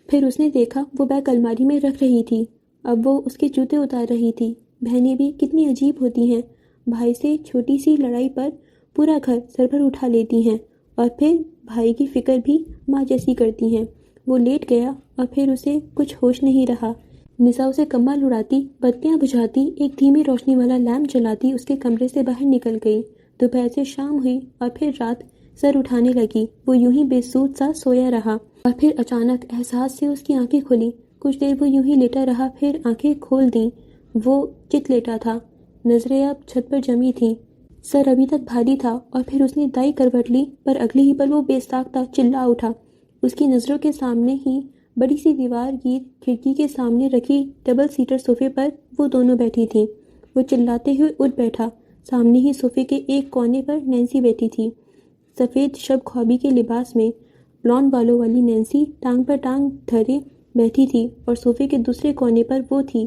پھر اس نے دیکھا وہ بیگ الماری میں رکھ رہی تھی۔ اب وہ اس کے جوتے اتار رہی تھی۔ بہنیں بھی کتنی عجیب ہوتی ہیں، بھائی سے چھوٹی سی لڑائی پر پورا گھر سر پر اٹھا لیتی ہیں اور پھر بھائی کی فکر بھی ماں جیسی کرتی ہیں۔ وہ لیٹ گیا اور پھر اسے کچھ ہوش نہیں رہا۔ نسا اسے کمبل اڑاتی، بتیاں بجھاتی، ایک دھیمی روشنی والا لیمپ جلاتی اس کے کمرے سے باہر نکل گئی۔ دوپہر سے شام ہوئی اور پھر رات سر اٹھانے لگی۔ وہ یوں ہی بے سود سا سویا رہا اور پھر اچانک احساس سے اس کی آنکھیں کھلی۔ کچھ دیر وہ یوں ہی لیٹا رہا، پھر آنکھیں کھول دیں۔ وہ چت لیٹا تھا، نظریں اب چھت پر جمی تھیں۔ سر ابھی تک بھاری تھا اور پھر اس نے دائیں کروٹ لی، پر اگلی ہی پل وہ بے ساختہ چلا اٹھا۔ اس کی نظروں کے سامنے ہی بڑی سی دیوار گیر کھڑکی کے سامنے رکھی ڈبل سیٹر صوفے پر وہ دونوں بیٹھی تھیں۔ وہ چلاتے ہوئے اٹھ بیٹھا۔ سامنے ہی صوفے کے ایک کونے پر نینسی بیٹھی تھی، سفید شب خوابی کے لباس میں۔ بلونڈ بالوں والی نینسی ٹانگ پر ٹانگ دھرے بیٹھی تھی اور صوفے کے دوسرے کونے پر وہ تھی،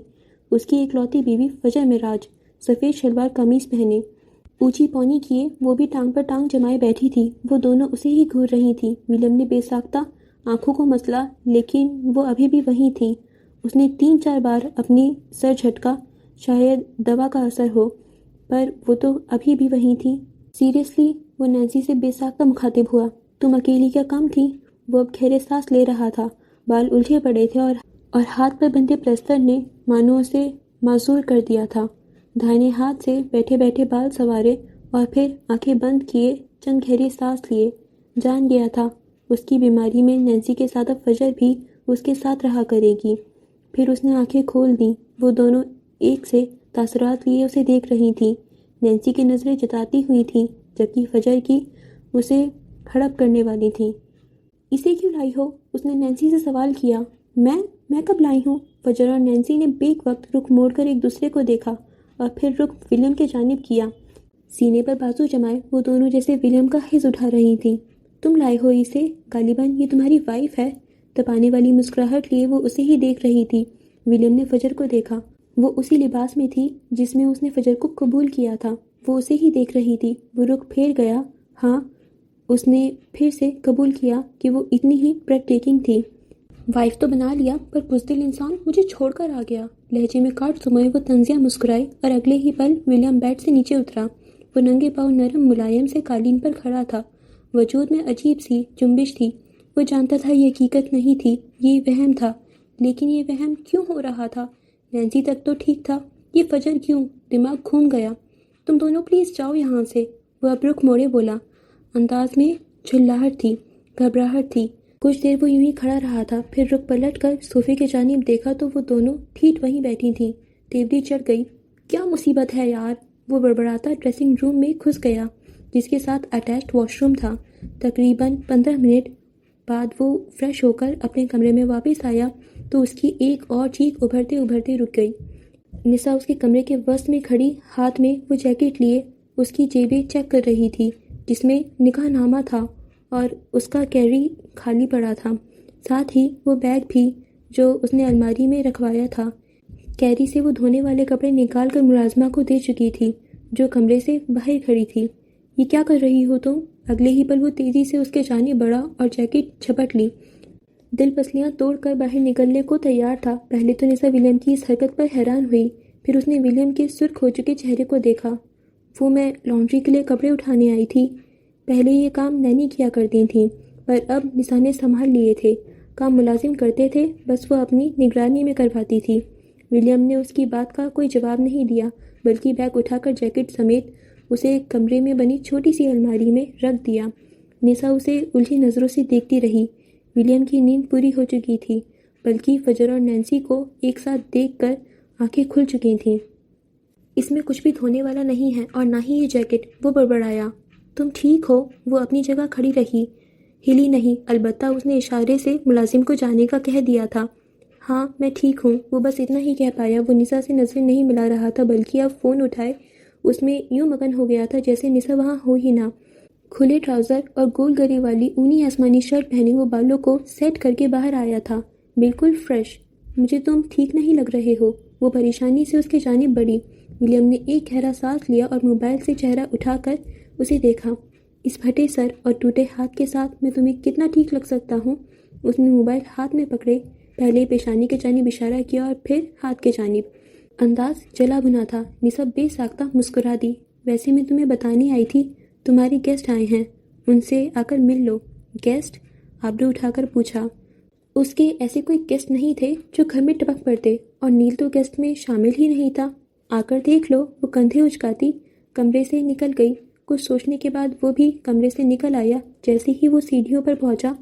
اس کی اکلوتی بیوی فجر معراج، سفید شلوار قمیص پہنے، اونچی پونی کیے، وہ بھی ٹانگ پر ٹانگ جمائے بیٹھی تھی۔ وہ دونوں اسے ہی گھور رہی تھیں۔ ولیم نے بے ساختہ آنکھوں کو مسلا، لیکن وہ ابھی بھی وہیں تھی۔ اس نے 3-4 بار اپنی سر جھٹکا، شاید دوا کا اثر ہو، پر وہ تو ابھی بھی وہیں تھی۔ سیریسلی، وہ نینسی سے بے ساختہ مخاطب ہوا، تم اکیلی کیا کم تھی؟ وہ اب گہرے سانس لے رہا تھا، بال الجھے پڑے تھے اور ہاتھ پر بندھے پلستر نے مانو اسے معذور کر دیا تھا۔ دائیں ہاتھ سے بیٹھے بیٹھے بال سنوارے اور پھر آنکھیں بند کیے، چند گہرے سانس لیے۔ جان گیا تھا اس کی بیماری میں نینسی کے ساتھ اب فجر بھی اس کے ساتھ رہا کرے گی۔ پھر اس نے آنکھیں کھول دیں۔ وہ دونوں ایک سے تاثرات لیے اسے دیکھ رہی تھیں۔ نینسی کی نظریں جتاتی ہوئی تھیں، جبکہ فجر کی اسے ہڑپ کرنے والی تھیں۔ اسے کیوں لائی ہو؟ اس نے نینسی سے سوال کیا۔ میں کب لائی ہوں؟ فجر اور نینسی نے بیک وقت رخ موڑ کر ایک دوسرے کو دیکھا اور پھر رخ ولیم کے جانب کیا۔ سینے پر بازو جمائے وہ دونوں جیسے ولیم کا حص اٹھا رہی تھیں۔ تم لائے ہو اسے؟ غالباً یہ تمہاری وائف ہے۔ تپانے والی مسکراہٹ لیے وہ اسے ہی دیکھ رہی تھی۔ ولیم نے فجر کو دیکھا۔ وہ اسی لباس میں تھی جس میں اس نے فجر کو قبول کیا تھا۔ وہ اسے ہی دیکھ رہی تھی۔ وہ رخ پھیر گیا۔ ہاں، اس نے پھر سے قبول کیا کہ وہ اتنی ہی بریتھ ٹیکنگ تھی۔ وائف تو بنا لیا، پر بزدل انسان مجھے چھوڑ کر آ گیا۔ لہجے میں کاٹ سموئے وہ طنزیہ مسکرائی اور اگلے ہی پل ولیم بیڈ سے نیچے اترا۔ وہ ننگے پاؤں نرم ملائم سے قالین پر کھڑا تھا۔ وجود میں عجیب سی جنبش تھی۔ وہ جانتا تھا یہ حقیقت نہیں تھی، یہ وہم تھا۔ لیکن یہ وہم کیوں ہو رہا تھا؟ نینسی تک تو ٹھیک تھا، یہ فجر کیوں؟ دماغ گھوم گیا۔ تم دونوں پلیز جاؤ یہاں سے، وہ اب رخ موڑے بولا۔ انداز میں جھلاہٹ تھی، گھبراہٹ تھی۔ کچھ دیر وہ یوں ہی کھڑا رہا تھا، پھر رخ پلٹ کر صوفے کی جانب دیکھا تو وہ دونوں ٹھیٹ وہیں بیٹھی تھیں۔ تیوری چڑھ گئی۔ کیا مصیبت ہے یار؟ وہ بڑبڑاتا ڈریسنگ روم میں گھس گیا، جس کے ساتھ اٹیچڈ واش روم تھا۔ تقریباً 15 منٹ بعد وہ فریش ہو کر اپنے کمرے میں واپس آیا تو اس کی ایک اور چیخ ابھرتے ابھرتے رک گئی۔ نسا اس کے کمرے کے وسط میں کھڑی، ہاتھ میں وہ جیکٹ لیے اس کی جیبیں چیک کر رہی تھی جس میں نکاح نامہ تھا اور اس کا کیری خالی پڑا تھا، ساتھ ہی وہ بیگ بھی جو اس نے الماری میں رکھوایا تھا۔ کیری سے وہ دھونے والے کپڑے نکال کر ملازمہ کو دے چکی تھی جو کمرے سے باہر کھڑی تھی۔ یہ کیا کر رہی ہو تم؟ اگلے ہی پل وہ تیزی سے اس کے جانب بڑھا اور جیکٹ جھپٹ لی۔ دل پسلیاں توڑ کر باہر نکلنے کو تیار تھا۔ پہلے تو نسا ولیم کی اس حرکت پر حیران ہوئی، پھر اس نے ولیم کے سرخ ہو چکے چہرے کو دیکھا۔ وہ میں لانڈری کے لیے کپڑے اٹھانے آئی تھی۔ پہلے یہ کام نینی کیا کرتی تھیں، پر اب نسا نے سنبھال لیے تھے۔ کام ملازم کرتے تھے، بس وہ اپنی نگرانی میں کرواتی تھی۔ ولیم نے اس کی بات کا کوئی جواب نہیں دیا، بلکہ بیگ اٹھا کر جیکٹ سمیت اسے کمرے میں بنی چھوٹی سی الماری میں رکھ دیا۔ نسا اسے الجھی نظروں سے دیکھتی رہی۔ ولیم کی نیند پوری ہو چکی تھی، بلکہ فجر اور نینسی کو ایک ساتھ دیکھ کر آنکھیں کھل چکی تھیں۔ اس میں کچھ بھی دھونے والا نہیں ہے اور نہ ہی یہ جیکٹ، وہ بڑبڑایا۔ تم ٹھیک ہو؟ وہ اپنی جگہ کھڑی رہی، ہلی نہیں، البتہ اس نے اشارے سے ملازم کو جانے کا کہہ دیا تھا۔ ہاں میں ٹھیک ہوں، وہ بس اتنا ہی کہہ پایا۔ وہ نسا سے نظریں نہیں ملا رہا تھا، بلکہ اب فون اٹھائے اس میں یوں مگن ہو گیا تھا جیسے نسا وہاں ہو ہی نہ۔ کھلے ٹراؤزر اور گول گرے والی اونی آسمانی شرٹ پہنے وہ بالوں کو سیٹ کر کے باہر آیا تھا، بالکل فریش۔ مجھے تم ٹھیک نہیں لگ رہے ہو، وہ پریشانی سے اس کے جانب بڑھی۔ ولیم نے ایک گہرا سانس لیا اور موبائل سے چہرہ اٹھا کر اسے دیکھا۔ اس پھٹے سر اور ٹوٹے ہاتھ کے ساتھ میں تمہیں کتنا ٹھیک لگ سکتا ہوں؟ اس نے موبائل ہاتھ میں پکڑے، پہلے پیشانی کے جانب اشارہ کیا اور پھر ہاتھ کے جانب۔ انداز جلا بھنا تھا۔ نسا بے ساختہ مسکرا دی۔ ویسے میں تمہیں بتانے آئی تھی، تمہارے گیسٹ آئے ہیں، ان سے آ کر مل لو۔ گیسٹ؟ آبرو اٹھا کر پوچھا۔ اس کے ایسے کوئی گیسٹ نہیں تھے جو گھر میں ٹپک پڑتے، اور نیل تو گیسٹ میں شامل ہی نہیں تھا۔ آ کر دیکھ لو، وہ کندھے اچکاتی کمرے سے نکل گئی۔ کچھ سوچنے کے بعد وہ بھی کمرے سے نکل آیا۔ جیسے ہی وہ سیڑھیوں پر پہنچا،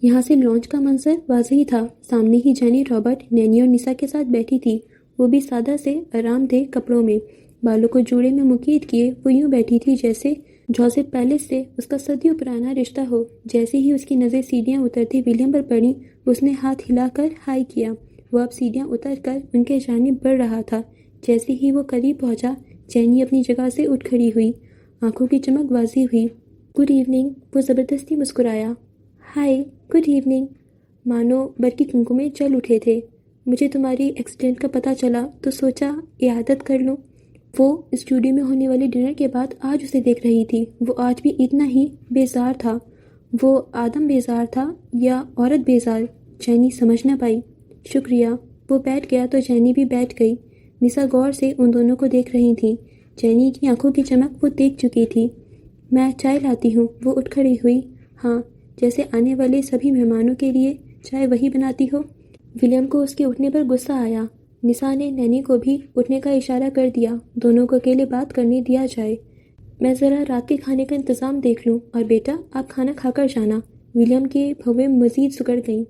یہاں سے لانچ کا منظر واضح تھا۔ سامنے ہی جینی رابرٹ، نینی اور نسا کے ساتھ بیٹھی تھی، وہ بھی سادہ سے آرام دہ کپڑوں میں، بالوں کو جوڑے میں مقید کیے وہ یوں بیٹھی تھی جیسے جوزف پیلس سے اس کا صدیوں پرانا رشتہ ہو۔ جیسے ہی اس کی نظر سیڑھیاں اترتی ولیم پر پڑی، اس نے ہاتھ ہلا کر ہائی کیا۔ وہ اب سیڑھیاں اتر کر ان کے جانب بڑھ رہا تھا۔ جیسے ہی وہ قریب پہنچا، جینی اپنی جگہ سے اٹھ کھڑی ہوئی، آنکھوں کی چمک واضح ہوئی۔ گڈ ایوننگ، وہ زبردستی مسکرایا۔ ہائے، گڈ ایوننگ، مانو برقی کنکمے جل اٹھے تھے۔ مجھے تمہاری ایکسیڈنٹ کا پتہ چلا تو سوچا عیادت کر لوں۔ وہ اسٹوڈیو میں ہونے والے ڈنر کے بعد آج اسے دیکھ رہی تھی۔ وہ آج بھی اتنا ہی بیزار تھا۔ وہ آدم بیزار تھا یا عورت بیزار؟ جینی سمجھ نہ پائی۔ شکریہ۔ وہ بیٹھ گیا تو جینی بھی بیٹھ گئی۔ نسا غور سے ان دونوں کو دیکھ رہی تھی۔ جینی کی آنکھوں کی چمک وہ دیکھ چکی تھی۔ میں چائے لاتی ہوں، وہ اٹھ کھڑی ہوئی۔ ہاں، جیسے آنے والے سبھی مہمانوں کے لیے چائے وہی بناتی ہو۔ ولیم کو اس کے اٹھنے پر غصہ آیا۔ نسا نے نینی کو بھی اٹھنے کا اشارہ کر دیا۔ دونوں کو اکیلے بات کرنے دیا جائے۔ میں ذرا رات کے کھانے کا انتظام دیکھ لوں، اور بیٹا آپ کھانا کھا کر جانا۔ ولیم کے بھویں مزید سکڑ گئیں۔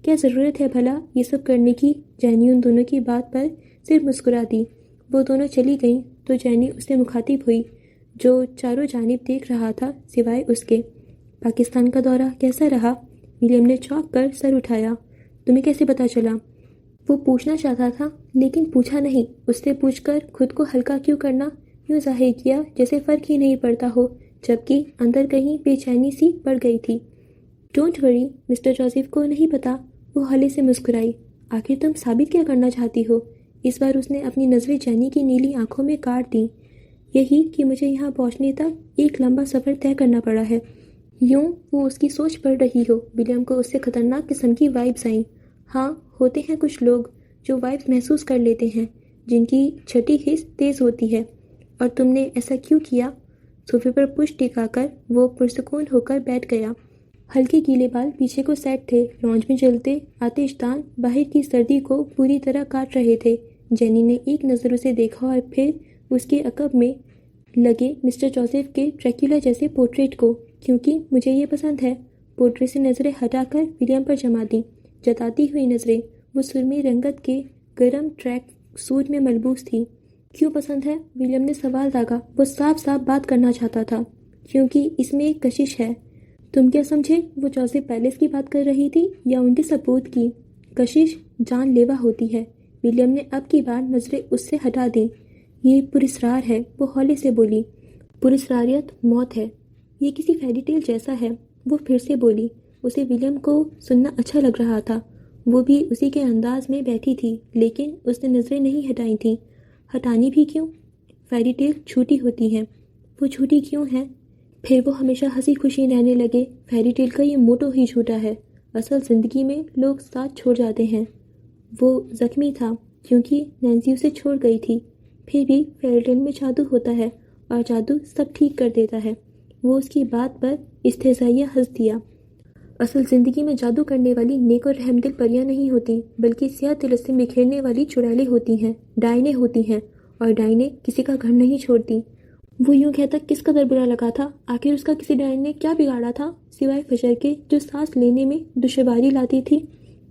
کیا ضرورت ہے بھلا یہ سب کرنے کی؟ جینی ان دونوں کی بات پر صرف مسکرا دی۔ وہ دونوں چلی گئیں تو جینی اس سے مخاطب ہوئی، جو چاروں جانب دیکھ رہا تھا سوائے اس کے۔ پاکستان کا دورہ کیسا رہا؟ ولیم نے چونک کر سر اٹھایا۔ تمہیں کیسے پتا چلا؟ وہ پوچھنا چاہتا تھا لیکن پوچھا نہیں۔ اس سے پوچھ کر خود کو ہلکا کیوں کرنا؟ یوں ظاہر کیا جیسے فرق ہی نہیں پڑتا ہو، جبکہ اندر کہیں بے چینی سی پڑ گئی تھی۔ ڈونٹ وری، مسٹر جوزف کو نہیں پتا، وہ ہلے سے مسکرائی۔ آخر تم ثابت کیا کرنا چاہتی ہو؟ اس بار اس نے اپنی نظریں جینی کی نیلی آنکھوں میں کاٹ دیں۔ یہی کہ مجھے یہاں پہنچنے تک ایک لمبا سفر طے کرنا پڑا ہے۔ یوں وہ اس کی سوچ پڑ رہی ہو، ولیم کو اس سے خطرناک قسم کی وائبز آئیں۔ ہاں، ہوتے ہیں کچھ لوگ جو وائبز محسوس کر لیتے ہیں، جن کی چھٹی حس تیز ہوتی ہے۔ اور تم نے ایسا کیوں کیا؟ صوفے پر پشت ٹکا کر وہ پرسکون ہو کر بیٹھ گیا۔ ہلکے گیلے بال پیچھے کو سیٹ تھے، لانچ میں جلتے آتش دان باہر کی سردی کو پوری طرح کاٹ رہے تھے۔ جینی نے ایک نظر اسے دیکھا اور پھر اس کے عقب میں لگے مسٹر جوزف کے ڈریکولا جیسے پورٹریٹ کو۔ کیونکہ مجھے یہ پسند ہے۔ پورٹریٹ سے نظریں ہٹا کر ولیم پر جما دیں، جتاتی ہوئی نظریں۔ وہ سرمئی رنگت کے گرم ٹریک سوٹ میں ملبوس تھی۔ کیوں پسند ہے؟ ولیم نے سوال داغا۔ وہ صاف صاف بات کرنا چاہتا تھا۔ کیونکہ اس میں ایک کشش ہے۔ تم کیا سمجھے؟ وہ جوزف پیلس کی بات کر رہی تھی یا ان کے ثبوت کی؟ کشش جان لیوا ہوتی ہے۔ ولیم نے اب کی بار نظریں اس سے ہٹا دیں۔ یہ پراسرار ہے، وہ ہولے سے بولی۔ پراسراریت موت ہے۔ یہ کسی فیری ٹیل جیسا ہے، وہ پھر سے بولی۔ اسے ولیم کو سننا اچھا لگ رہا تھا۔ وہ بھی اسی کے انداز میں بیٹھی تھی، لیکن اس نے نظریں نہیں ہٹائی تھیں۔ ہٹانی بھی کیوں؟ فیری ٹیل جھوٹی ہوتی ہیں۔ وہ جھوٹی کیوں ہیں؟ پھر وہ ہمیشہ ہنسی خوشی رہنے لگے۔ فیری ٹیل کا یہ موٹو ہی جھوٹا ہے۔ اصل زندگی میں لوگ ساتھ چھوڑ جاتے ہیں۔ وہ زخمی تھا کیونکہ نینسی اسے چھوڑ گئی تھی۔ پھر بھی فیری ٹیل میں جادو ہوتا ہے اور جادو سب ٹھیک کر دیتا ہے۔ وہ اس کی بات پر استہزائیہ ہنس دیا۔ اصل زندگی میں جادو کرنے والی نیک اور رحم دل پریاں نہیں ہوتی، بلکہ سیاہ طلسم بکھیرنے والی چڑیلیں ہوتی ہیں، ڈائنے ہوتی ہیں، اور ڈائنے کسی کا گھر نہیں چھوڑتی۔ وہ یوں کہتا کس قدر برا لگا تھا۔ آخر اس کا کسی ڈائن نے کیا بگاڑا تھا سوائے فجر کے، جو سانس لینے میں دشواری لاتی تھی؟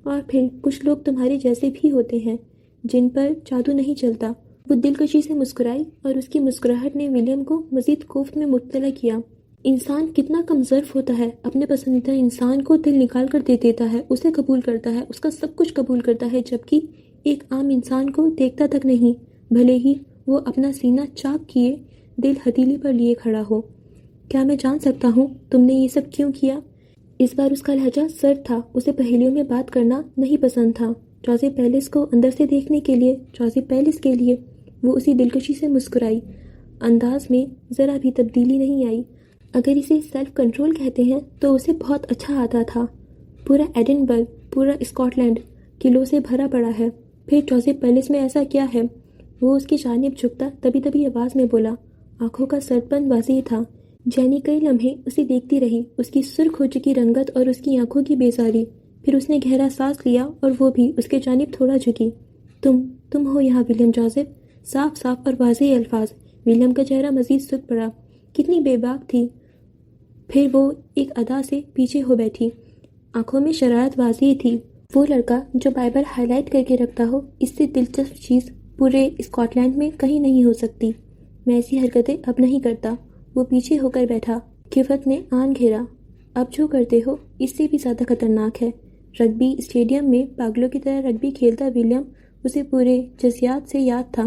اور پھر کچھ لوگ تمہارے جیسے بھی ہوتے ہیں جن پر جادو نہیں چلتا۔ وہ دلکشی سے مسکرائی اور اس کی مسکراہٹ نے ولیم کو مزید کوفت میں مبتلا کیا۔ انسان کتنا کم ظرف ہوتا ہے، اپنے پسندیدہ انسان کو دل نکال کر دے دیتا ہے، اسے قبول کرتا ہے، اس کا سب کچھ قبول کرتا ہے، جبکہ ایک عام انسان کو دیکھتا تک نہیں، بھلے ہی وہ اپنا سینہ چاک کیے دل ہتھیلی پر لیے کھڑا ہو۔ کیا میں جان سکتا ہوں تم نے یہ سب کیوں کیا؟ اس بار اس کا لہجہ سرد تھا، اسے پہیلیوں میں بات کرنا نہیں پسند تھا۔ جوزف پیلس کو اندر سے دیکھنے کے لیے، جوزف پیلس کے لیے۔ وہ اسی دلکشی سے مسکرائی، انداز میں ذرا بھی تبدیلی نہیں آئی۔ اگر اسے سیلف کنٹرول کہتے ہیں تو اسے بہت اچھا آتا تھا۔ پورا ایڈنبرگ، پورا اسکاٹ لینڈ قلعوں سے بھرا پڑا ہے۔ پھر جوزف پیلس میں ایسا کیا ہے؟ وہ اس کی جانب جھکتا تبھی آواز میں بولا۔ آنکھوں کا سرپن واضح تھا۔ جینی کئی لمحے اسے دیکھتی رہی، اس کی سرخ ہو چکی رنگت اور اس کی آنکھوں کی بیزاری۔ پھر اس نے گہرا سانس لیا اور وہ بھی اس کے جانب تھوڑا جھکی۔ تم ہو یہاں ولیم جوزف؟ صاف اور واضح الفاظ۔ ولیم کا چہرہ مزید سکھ پڑا۔ کتنی بے باک تھی۔ پھر وہ ایک ادا سے پیچھے ہو بیٹھی، آنکھوں میں شرارت واضح تھی۔ وہ لڑکا جو بائبل ہائی لائٹ کر کے رکھتا ہو، اس سے دلچسپ چیز پورے اسکاٹ لینڈ میں کہیں نہیں ہو سکتی۔ میں ایسی حرکتیں اب نہیں کرتا۔ وہ پیچھے ہو کر بیٹھا۔ خفت نے آن گھیرا۔ اب جو کرتے ہو اس سے بھی زیادہ خطرناک ہے۔ رگبی اسٹیڈیم میں پاگلوں کی طرح رگبی کھیلتا ولیم اسے پورے جزیات سے یاد تھا۔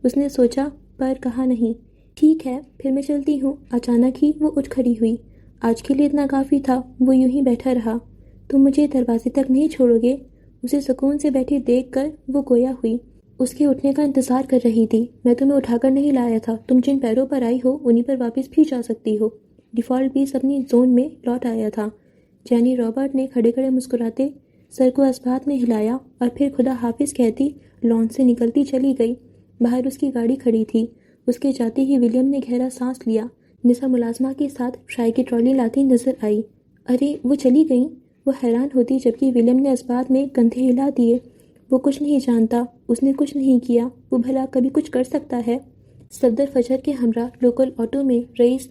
اس نے سوچا پر کہا نہیں۔ ٹھیک ہے، پھر میں چلتی ہوں۔ اچانک ہی وہ اٹھ کھڑی ہوئی۔ آج کے لیے اتنا کافی تھا۔ وہ یوں ہی بیٹھا رہا۔ تم مجھے دروازے تک نہیں چھوڑو گے؟ اسے سکون سے بیٹھی دیکھ کر وہ گویا ہوئی۔ اس کے اٹھنے کا انتظار کر رہی تھی۔ میں تمہیں اٹھا کر نہیں لایا تھا، تم جن پیروں پر آئی ہو انہی پر واپس بھی جا سکتی ہو۔ ڈیفالٹ پیس اپنی زون میں لوٹ آیا تھا۔ جینی رابرٹ نے کھڑے کھڑے مسکراتے سر کو اسبات میں ہلایا اور پھر خدا حافظ کہتی لان سے نکلتی چلی گئی۔ باہر اس کی گاڑی کھڑی تھی۔ اس کے جاتے ہی ولیم نے گہرا سانس لیا۔ نسا ملازمہ کے ساتھ چائے کی ٹرالی لاتی نظر آئی۔ ارے وہ چلی گئیں؟ وہ حیران ہوتی جبکہ ولیم نے اسبات میں کندھے ہلا دیے۔ وہ کچھ نہیں جانتا، اس نے کچھ نہیں کیا، وہ بھلا کبھی کچھ کر سکتا ہے؟ صفدر فجر کے ہمراہ لوکل آٹو میں رئیس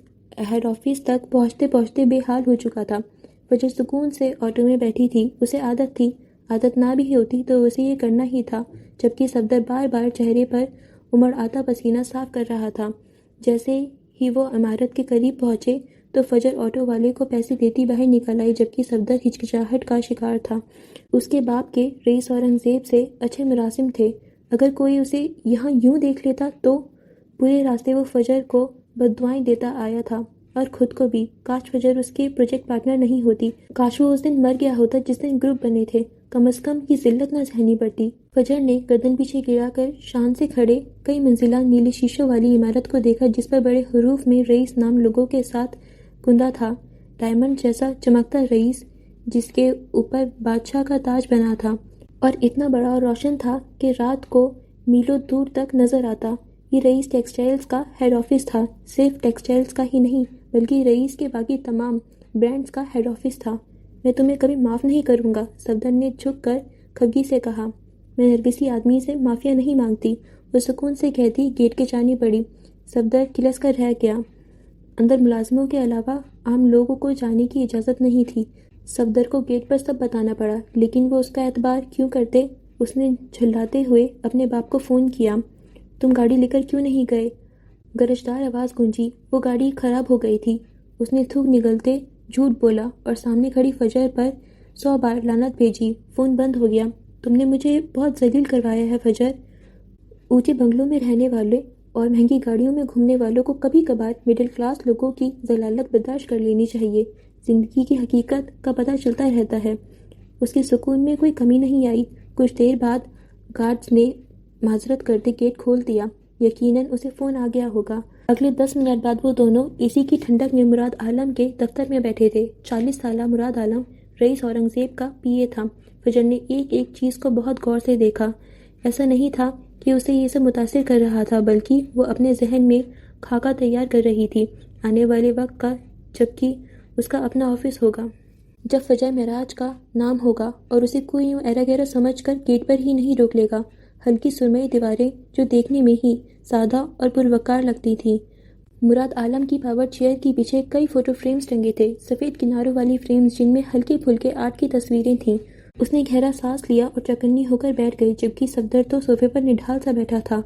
ہیڈ آفس تک پہنچتے پہنچتے بے حال ہو چکا تھا۔ فجر سکون سے آٹو میں بیٹھی تھی، اسے عادت تھی۔ عادت نہ بھی ہوتی تو اسے یہ کرنا ہی تھا، جبکہ صفدر بار بار چہرے پر امڑ آتا پسینہ صاف کر رہا تھا۔ جیسے ہی وہ عمارت کے قریب پہنچے تو فجر آٹو والے کو پیسے دیتی باہر نکل آئی، جبکہ صفدر ہچکچاہٹ کا شکار تھا۔ اس کے باپ کے رئیس اورنگزیب سے اچھے مراسم تھے۔ اگر کوئی اسے یہاں یوں دیکھ لیتا تو پورے راستے وہ فجر کو بددعائیں دیتا آیا تھا اور خود کو بھی۔ کاش فجر اس کے پروجیکٹ پارٹنر نہیں ہوتی، کاش وہ اس دن مر گیا ہوتا جس دن گروپ بنے تھے، کم از کم یہ ذلت نہ سہنی پڑتی۔ فجر نے گردن پیچھے گرا کر شان سے کھڑے کئی منزلہ نیلے شیشوں والی عمارت کو دیکھا جس پر بڑے حروف میں رئیس نام لوگوں کے ساتھ کندہ تھا، ڈائمنڈ جیسا چمکتا رئیس جس کے اوپر بادشاہ کا تاج بنا تھا اور اتنا بڑا اور روشن تھا کہ رات کو میلوں دور تک نظر آتا۔ یہ رئیس ٹیکسٹائلز کا ہیڈ آفس تھا، صرف ٹیکسٹائلز کا ہی نہیں بلکہ رئیس کے باقی تمام برانڈز کا ہیڈ آفس تھا۔ میں تمہیں کبھی معاف نہیں کروں گا، صفدر نے جھک کر کھگی سے کہا۔ میں نرگسی آدمی سے معافیا نہیں مانگتی، وہ سکون سے کہتی گیٹ کے جانب بڑھی۔ صفدر کھلس کر رہ گیا۔ اندر ملازموں کے علاوہ عام لوگوں کو جانے کی اجازت نہیں تھی۔ صفدر کو گیٹ پر سب بتانا پڑا، لیکن وہ اس کا اعتبار کیوں کرتے؟ اس نے جھلاتے ہوئے اپنے باپ کو فون کیا۔ تم گاڑی لے کر کیوں نہیں گئے؟ گرجدار آواز گونجی۔ وہ گاڑی خراب ہو گئی تھی، اس نے تھوک نگلتے جھوٹ بولا اور سامنے کھڑی فجر پر 100 بار لعنت بھیجی۔ فون بند ہو گیا۔ تم نے مجھے بہت ذلیل کروایا ہے فجر۔ اونچے بنگلوں میں رہنے والے اور مہنگی گاڑیوں میں گھومنے والوں کو کبھی کبھار مڈل کلاس لوگوں کی ذلالت برداشت کر لینی چاہیے۔ زندگی کی حقیقت کا پتہ چلتا رہتا ہے۔ اس کے سکون میں کوئی کمی نہیں آئی۔ کچھ دیر بعد گارڈز نے معذرت کرتے گیٹ کھول دیا۔ یقیناً اسے فون آ گیا ہوگا۔ اگلے 10 منٹ بعد وہ دونوں اے سی کی ٹھنڈک میں مراد عالم کے دفتر میں بیٹھے تھے۔ 40 سالہ مراد عالم رئیس اورنگزیب کا پی اے تھا۔ فجر نے ایک ایک چیز کو بہت غور سے دیکھا۔ ایسا نہیں تھا کہ اسے یہ سب متاثر کر رہا تھا، بلکہ وہ اپنے ذہن میں خاکہ تیار کر رہی تھی آنے والے وقت کا، جبکہ اس کا اپنا آفس ہوگا، جب فجر معراج کا نام ہوگا اور اسے کوئی یوں ایرا گیرا سمجھ کر گیٹ پر ہی نہیں روک لے گا۔ ہلکی سرمئی دیواریں جو دیکھنے میں ہی سادہ اور پروقار لگتی تھیں۔ مراد عالم کی پاور چیئر کے پیچھے کئی فوٹو فریمز ٹنگے تھے، سفید کناروں والی فریمز جن میں ہلکے پھلکے آرٹ کی تصویریں تھیں۔ اس نے گہرا سانس لیا اور چوکنی ہو کر بیٹھ گئی، جبکہ صفدر تو صوفے پر نڈھال سا بیٹھا تھا۔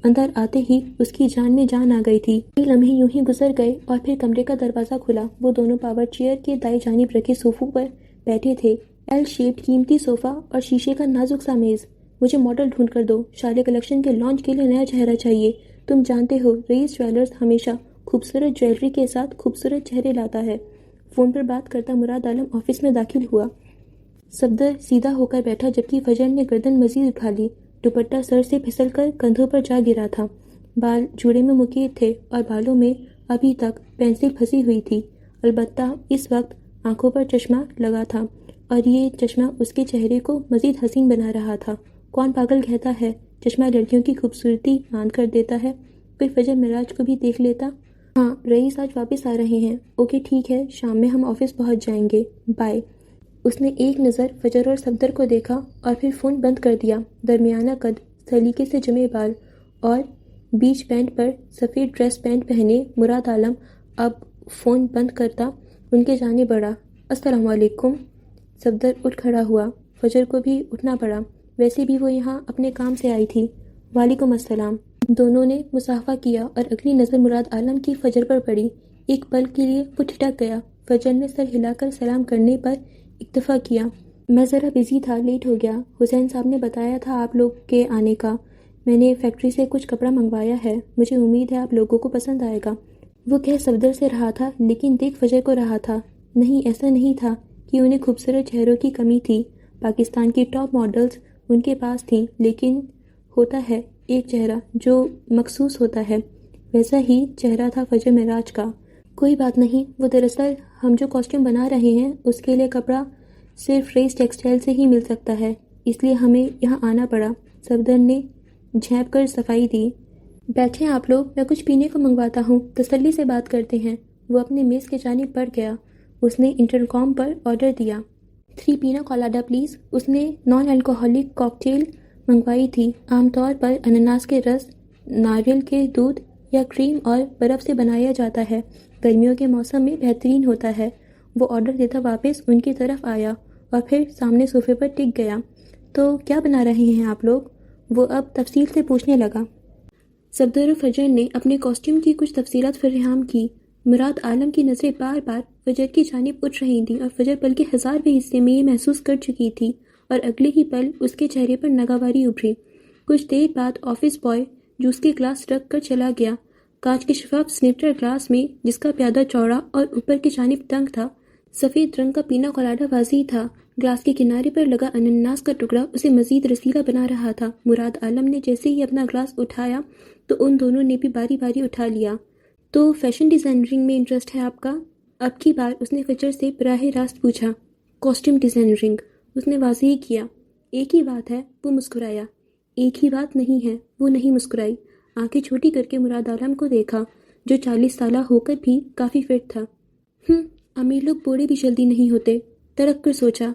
اندر آتے ہی اس کی جان میں جان آ گئی تھی۔ کئی لمحے یوں ہی گزر گئے اور پھر کمرے کا دروازہ کھلا۔ وہ دونوں پاور چیئر کے دائیں جانب رکھے صوفوں پر بیٹھے تھے، ایل شیپڈ قیمتی صوفہ اور شیشے کا نازک سا میز۔ مجھے ماڈل ڈھونڈ کر دو، شالے کلیکشن کے لانچ کے لیے نیا چہرہ چاہیے۔ تم جانتے ہو رئیس جویلرز ہمیشہ خوبصورت جویلری کے ساتھ خوبصورت چہرے لاتا ہے۔ فون پر بات کرتا مراد عالم آفس میں داخل ہوا۔ صفدر سیدھا ہو کر بیٹھا، جبکہ فجر نے گردن مزید اٹھا لی۔ دوپٹہ سر سے پھسل کر کندھوں پر جا گرا تھا، بال جوڑے میں مقید تھے اور بالوں میں ابھی تک پینسل پھنسی ہوئی تھی۔ البتہ اس وقت آنکھوں پر چشمہ لگا تھا اور یہ چشمہ اس کے چہرے کو مزید حسین بنا رہا تھا۔ کون پاگل کہتا ہے چشمہ لڑکیوں کی خوبصورتی باندھ کر دیتا ہے؟ کوئی فجر معراج کو بھی دیکھ لیتا۔ ہاں، رئیس آج واپس آ رہے ہیں۔ اوکے ٹھیک ہے، شام میں ہم آفس پہنچ جائیں گے، بائے۔ اس نے ایک نظر فجر اور صفدر کو دیکھا اور پھر فون بند کر دیا۔ درمیانہ قد، سلیقے سے جمے بال اور بیچ پینٹ پر سفید ڈریس پینٹ پہنے مراد عالم اب فون بند کرتا ان کے جانب بڑھا۔ السلام علیکم۔ صفدر اٹھ کھڑا ہوا۔ فجر کو بھی اٹھنا پڑا، ویسے بھی وہ یہاں اپنے کام سے آئی تھی۔ وعلیکم السلام۔ دونوں نے مصافحہ کیا اور اگلی نظر مراد عالم کی فجر پر پڑی۔ ایک پل کے لیے وہ ٹھٹک گیا۔ فجر نے سر ہلا کر سلام کرنے پر اکتفا کیا۔ میں ذرا بزی تھا، لیٹ ہو گیا۔ حسین صاحب نے بتایا تھا آپ لوگ کے آنے کا۔ میں نے فیکٹری سے کچھ کپڑا منگوایا ہے، مجھے امید ہے آپ لوگوں کو پسند آئے گا۔ وہ کہہ صفدر سے رہا تھا، لیکن دیکھ فجر کو رہا تھا۔ نہیں، ایسا نہیں تھا کہ انہیں خوبصورت چہروں کی کمی تھی۔ پاکستان کی ٹاپ ماڈلز ان کے پاس تھیں، لیکن ہوتا ہے ایک چہرہ جو مخصوص ہوتا ہے، ویسا ہی چہرہ تھا فجر معراج کا۔ کوئی بات نہیں، وہ دراصل ہم جو کاسٹیوم بنا رہے ہیں اس کے لیے کپڑا صرف رئیس ٹیکسٹائل سے ہی مل سکتا ہے، اس لیے ہمیں یہاں آنا پڑا۔ صفدر نے جھینپ کر صفائی دی۔ بیٹھیں آپ لوگ، میں کچھ پینے کو منگواتا ہوں، تسلی سے بات کرتے ہیں۔ وہ اپنے میز کے جانب بڑھ گیا۔ اس نے انٹرکام پر آرڈر دیا۔ 3 پینا کولاڈا پلیز۔ اس نے نان الکوہولک کاکٹیل منگوائی تھی، عام طور پر انناس کے رس، ناریل کے دودھ یا کریم اور برف سے بنایا جاتا ہے، گرمیوں کے موسم میں بہترین ہوتا ہے۔ وہ آرڈر دیتا واپس ان کی طرف آیا اور پھر سامنے صوفے پر ٹک گیا۔ تو کیا بنا رہے ہیں آپ لوگ؟ وہ اب تفصیل سے پوچھنے لگا۔ صفدر و فجر نے اپنے کاسٹیوم کی کچھ تفصیلات فراہم کی۔ مراد عالم کی نظریں بار بار فجر کی جانب اٹھ رہی تھیں اور فجر پل کے 1000ویں حصے میں یہ محسوس کر چکی تھی اور اگلے ہی پل اس کے چہرے پر ناگواری ابھری۔ کچھ دیر بعد آفس بوائے جو اس کے گلاس رکھ کر چلا گیا۔ کانچ کے شفاف سنیپٹر گلاس میں، جس کا پیادہ چوڑا اور اوپر کی جانب تنگ تھا، سفید رنگ کا پینا کولاڈا واضح تھا۔ گلاس کے کنارے پر لگا انناس کا ٹکڑا اسے مزید رسیلا بنا رہا تھا۔ مراد عالم نے جیسے ہی اپنا گلاس اٹھایا تو ان دونوں نے بھی باری باری اٹھا لیا۔ تو فیشن ڈیزائنرنگ میں انٹرسٹ ہے آپ کا؟ اب کی بار اس نے فجر سے براہ راست پوچھا۔ کاسٹیوم ڈیزائنرنگ، اس نے واضح کیا۔ ایک ہی بات ہے، وہ مسکرایا۔ ایک ہی بات نہیں ہے، وہ نہیں مسکرائی۔ آنکھیں چھوٹی کر کے مراد عالم کو دیکھا، جو 40 سالہ ہو کر بھی کافی فٹ تھا۔ امیر لوگ بوڑھے بھی جلدی نہیں ہوتے، ترک کر سوچا۔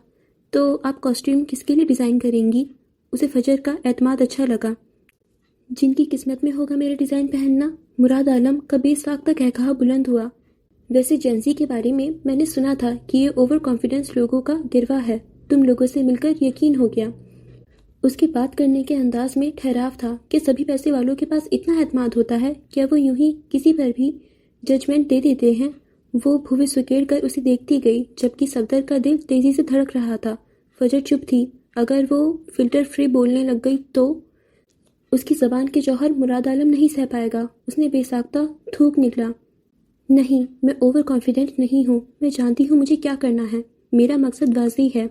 تو آپ کاسٹیوم کس کے لیے ڈیزائن کریں گی؟ اسے فجر کا اعتماد اچھا لگا۔ جن کی قسمت میں ہوگا میرا ڈیزائن پہننا۔ مراد عالم کا بے ساختہ کہکہا بلند ہوا۔ ویسے جینزی کے بارے میں نے سنا تھا کہ یہ اوور کانفیڈنس لوگوں کا گروہ ہے۔ تم لوگوں سے مل کر یقین ہو گیا۔ اس کے بات کرنے کے انداز میں ٹھہراؤ تھا کہ سبھی پیسے والوں کے پاس اتنا اعتماد ہوتا ہے، کیا وہ یوں ہی کسی پر بھی ججمنٹ دے دیتے ہیں؟ وہ بھویں سکیڑ کر اسے دیکھتی گئی، جبکہ صفدر کا دل تیزی سے دھڑک رہا تھا۔ فجر چپ تھی۔ اگر وہ فلٹر فری بولنے لگ گئی تو اس کی زبان کے جوہر مراد عالم نہیں سہ پائے گا۔ اس نے بے ساختہ تھوک نکلا۔ نہیں، میں اوور کانفیڈنٹ نہیں ہوں۔ میں جانتی ہوں مجھے کیا کرنا ہے۔ میرا مقصد واضح ہے،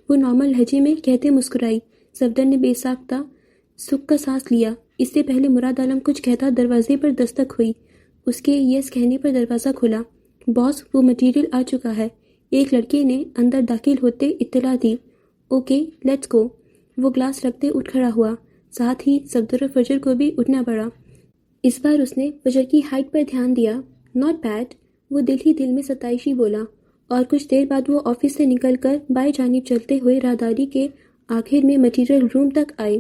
وہ نارمل لہجے میں کہتے مسکرائی۔ صفدر نے بے ساختہ سکھ کا سانس لیا۔ اس سے پہلے مراد عالم کچھ کہتا دروازے پر دستک ہوئی۔ اس کے یس کہنے پر دروازہ کھلا۔ باس، وہ مٹیریل آ چکا ہے، ایک لڑکے نے اندر داخل ہوتے اطلاع دی۔ Okay, let's go. وہ گلاس رکھتے اٹھ کھڑا ہوا، ساتھ ہی صفدر اور فجر کو بھی اٹھنا پڑا۔ اس بار اس نے فجر کی ہائٹ پر دھیان دیا۔ ناٹ بیڈ، وہ دل ہی دل میں ستائشی بولا، اور کچھ دیر بعد وہ آفس سے نکل کر بائیں جانب چلتے ہوئے راہداری کے آخر میں مٹیریل روم تک آئے۔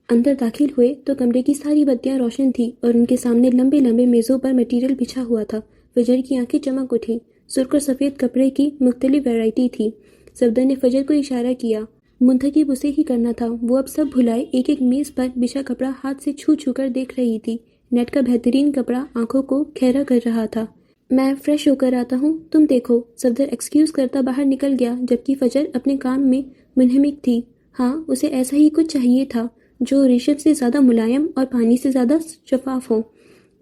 اندر داخل ہوئے تو کمرے کی ساری بتیاں روشن تھیں اور ان کے سامنے لمبے لمبے میزوں پر مٹیریل بچھا ہوا تھا۔ فجر کی آنکھیں چمک اٹھیں۔ سرخ اور سفید کپڑے کی مختلف ویرائٹی تھی۔ صفدر نے فجر کو اشارہ کیا۔ منتخب اسے ہی کرنا تھا۔ وہ اب سب بھلائے ایک ایک میز پر بچھا کپڑا ہاتھ سے چھو چھو کر دیکھ رہی تھی۔ نیٹ کا بہترین کپڑا آنکھوں کو کھیرا کر رہا تھا۔ میں فریش ہو کر آتا ہوں، تم دیکھو۔ صفدر ایکسکیوز کرتا باہر نکل گیا، جبکہ فجر اپنے کام میں منہمک تھی۔ ہاں، اسے ایسا ہی کچھ چاہیے تھا جو ریشم سے زیادہ ملائم اور پانی سے زیادہ شفاف ہو۔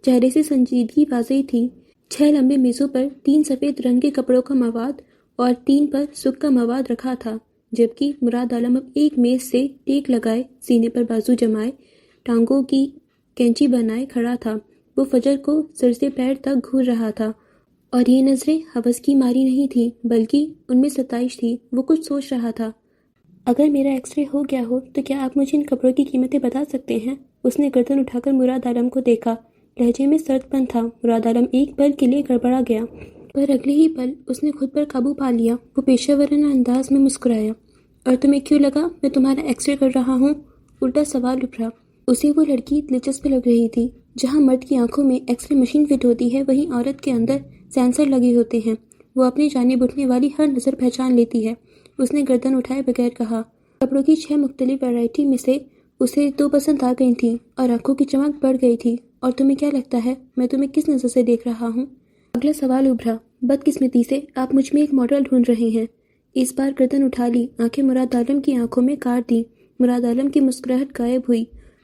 چہرے سے سنجیدگی واضح تھی۔ 6 لمبے میزوں پر 3 سفید رنگ کے کپڑوں کا مواد اور 3 پر سکھ کا مواد رکھا تھا، جبکہ مراد عالم اب ایک میز سے ٹیک لگائے، سینے پر بازو جمائے، ٹانگوں کی کینچی بنائے کھڑا تھا۔ وہ فجر کو سر سے پیر تک گھور رہا تھا، اور یہ نظریں ہوس کی ماری نہیں تھیں، بلکہ ان میں ستائش تھی۔ وہ کچھ سوچ رہا تھا۔ اگر میرا ایکس رے ہو گیا ہو تو کیا آپ مجھے ان کپڑوں کی قیمتیں بتا سکتے ہیں؟ اس نے گردن اٹھا کر مراد عالم کو دیکھا۔ لہجے میں سرد پن تھا۔ مراد عالم ایک پل کے لیے گڑبڑا گیا، پر اگلے ہی پل اس نے خود پر قابو پا لیا۔ وہ پیشہ ورانہ انداز میں مسکرایا۔ اور تمہیں کیوں لگا میں تمہارا ایکس رے کر رہا ہوں؟ الٹا سوال ابھرا۔ اسے وہ لڑکی دلچسپ لگ رہی تھی۔ جہاں مرد کی آنکھوں میں ایکس رے مشین فٹ ہوتی ہے، وہیں عورت کے اندر سینسر لگے ہوتے ہیں۔ وہ اپنی جانب اٹھنے والی ہر نظر پہچان لیتی ہے۔ اس نے گردن اٹھائے بغیر کہا۔ کپڑوں کی 6 مختلف ویرائٹی میں سے اسے 2 پسند آ گئی تھیں، اور آنکھوں کی چمک بڑھ گئی تھی۔ اور تمہیں کیا لگتا ہے میں تمہیں کس نظر سے دیکھ رہا ہوں؟ اگلا سوال ابھرا۔ بدقسمتی سے آپ مجھ میں ایک ماڈل ڈھونڈ رہے ہیں۔ اس بار گردن اٹھا لی، آنکھیں مراد عالم کی آنکھوں میں کاٹ دی۔ مراد عالم کی مسکراہٹ غائب ہوئی،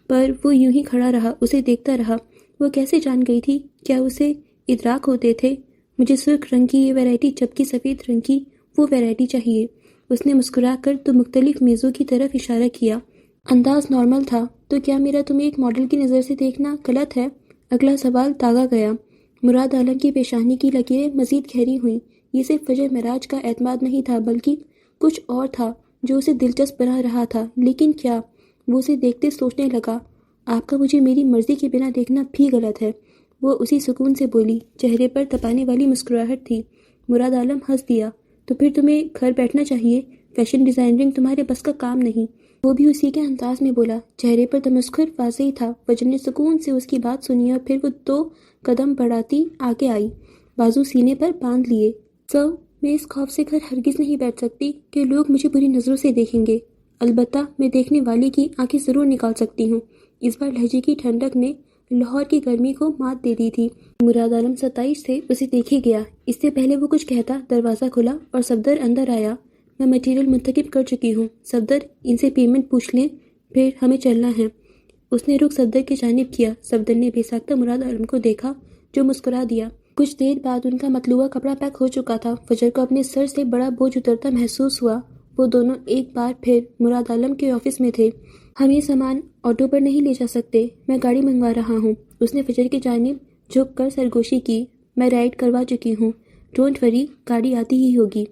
پر وہ یوں ہی کھڑا رہا، اسے دیکھتا رہا۔ وہ کیسے جان گئی تھی؟ کیا اسے ادراک ہوتے تھے؟ مجھے سرخ رنگ کی یہ ویرائٹی، جبکہ سفید رنگ کی وہ ویرائٹی چاہیے۔ اس نے مسکرا کر 2 مختلف میزوں کی طرف اشارہ کیا۔ انداز نارمل تھا۔ تو کیا میرا تمہیں ایک ماڈل کی نظر سے دیکھنا غلط ہے؟ اگلا سوال داغا گیا۔ مراد عالم کی پیشانی کی لکیریں مزید گہری ہوئیں۔ یہ صرف فجر معراج کا اعتماد نہیں تھا، بلکہ کچھ اور تھا جو اسے دلچسپ بنا رہا تھا۔ لیکن کیا؟ وہ اسے دیکھتے سوچنے لگا۔ آپ کا مجھے میری مرضی کے بنا دیکھنا بھی غلط ہے، وہ اسی سکون سے بولی۔ چہرے پر تپانے والی مسکراہٹ تھی۔ مراد عالم ہنس دیا۔ تو پھر تمہیں گھر بیٹھنا چاہیے، فیشن ڈیزائنرنگ تمہارے بس کا کام نہیں۔ وہ بھی اسی کے انداز میں بولا۔ چہرے پر تمسخر واضح تھا۔ فجر نے سکون سے اس کی بات سنی، اور پھر وہ 2 قدم بڑھاتی آگے آئی، بازو سینے پر باندھ لیے۔ سر، میں اس خوف سے گھر ہرگز نہیں بیٹھ سکتی کہ لوگ مجھے بری نظروں سے دیکھیں گے۔ البتہ میں دیکھنے والے کی آنکھیں ضرور نکال سکتی ہوں۔ اس بار لہجے کی ٹھنڈک نے لاہور کی گرمی کو مات دے دی تھی۔ مراد عالم ستائش سے اسے دیکھے گیا۔ اس سے پہلے وہ کچھ کہتا دروازہ کھلا اور صفدر اندر آیا۔ میں مٹیریل منتخب کر چکی ہوں۔ صفدر، ان سے پیمنٹ پوچھ لیں، پھر ہمیں چلنا ہے۔ اس نے رخ صفدر کی جانب کیا۔ صفدر نے بے ساختہ مراد عالم کو دیکھا جو مسکرا دیا۔ کچھ دیر بعد ان کا مطلوبہ کپڑا پیک ہو چکا تھا۔ فجر کو اپنے سر سے بڑا بوجھ اترتا محسوس ہوا۔ وہ دونوں ایک بار پھر مراد عالم کے آفس میں تھے۔ ہم یہ سامان آٹو پر نہیں لے جا سکتے، میں گاڑی منگوا رہا ہوں۔ اس نے فجر کی جانب جھک کر سرگوشی کی۔ میں رائڈ کروا چکی ہوں، ڈونٹ وری، گاڑی آتی ہی ہوگی،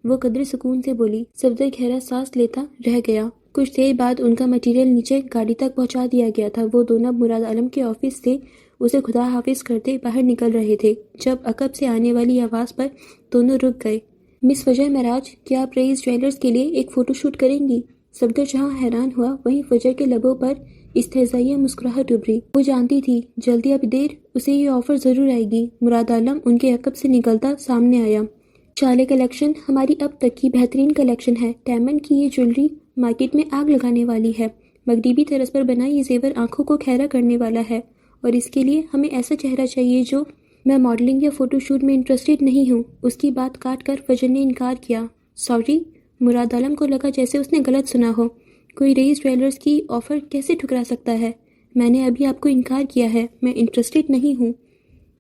وہ قدرے سکون سے بولی۔ صفدر گہرا سانس لیتا رہ گیا۔ کچھ دیر بعد ان کا مٹیریل نیچے گاڑی تک پہنچا دیا گیا تھا۔ وہ دونوں مراد عالم کے آفس سے اسے خدا حافظ کرتے باہر نکل رہے تھے جب عقب سے آنے والی آواز پر دونوں رک گئے۔ مس فجر معراج، کیا آپ رئیس جویلرز کے لیے ایک فوٹو شوٹ کریں گی؟ صفدر جہاں حیران ہوا وہیں فجر کے لبوں پر استہزائیہ مسکراہٹ ابھری۔ وہ جانتی تھی جلدی اب دیر اسے یہ آفر ضرور آئے گی۔ مراد عالم ان کے عقب سے نکلتا سامنے آیا۔ شالے کلیکشن ہماری اب تک کی بہترین کلیکشن ہے۔ ڈائمنڈ کی یہ جویلری مارکیٹ میں آگ لگانے والی ہے۔ مغربی طرز پر بنا یہ زیور آنکھوں کو خیرہ کرنے والا ہے، اور اس کے لیے ہمیں ایسا چہرہ چاہیے جو… میں ماڈلنگ یا فوٹو شوٹ میں انٹرسٹڈ نہیں ہوں۔ اس کی بات کاٹ کر فجر نے انکار کیا۔ سوری، مراد عالم کو لگا جیسے اس نے غلط سنا ہو۔ کوئی رئیس جویلرز کی آفر کیسے ٹھکرا سکتا ہے؟ میں نے ابھی آپ کو انکار کیا ہے، میں انٹرسٹڈ نہیں ہوں۔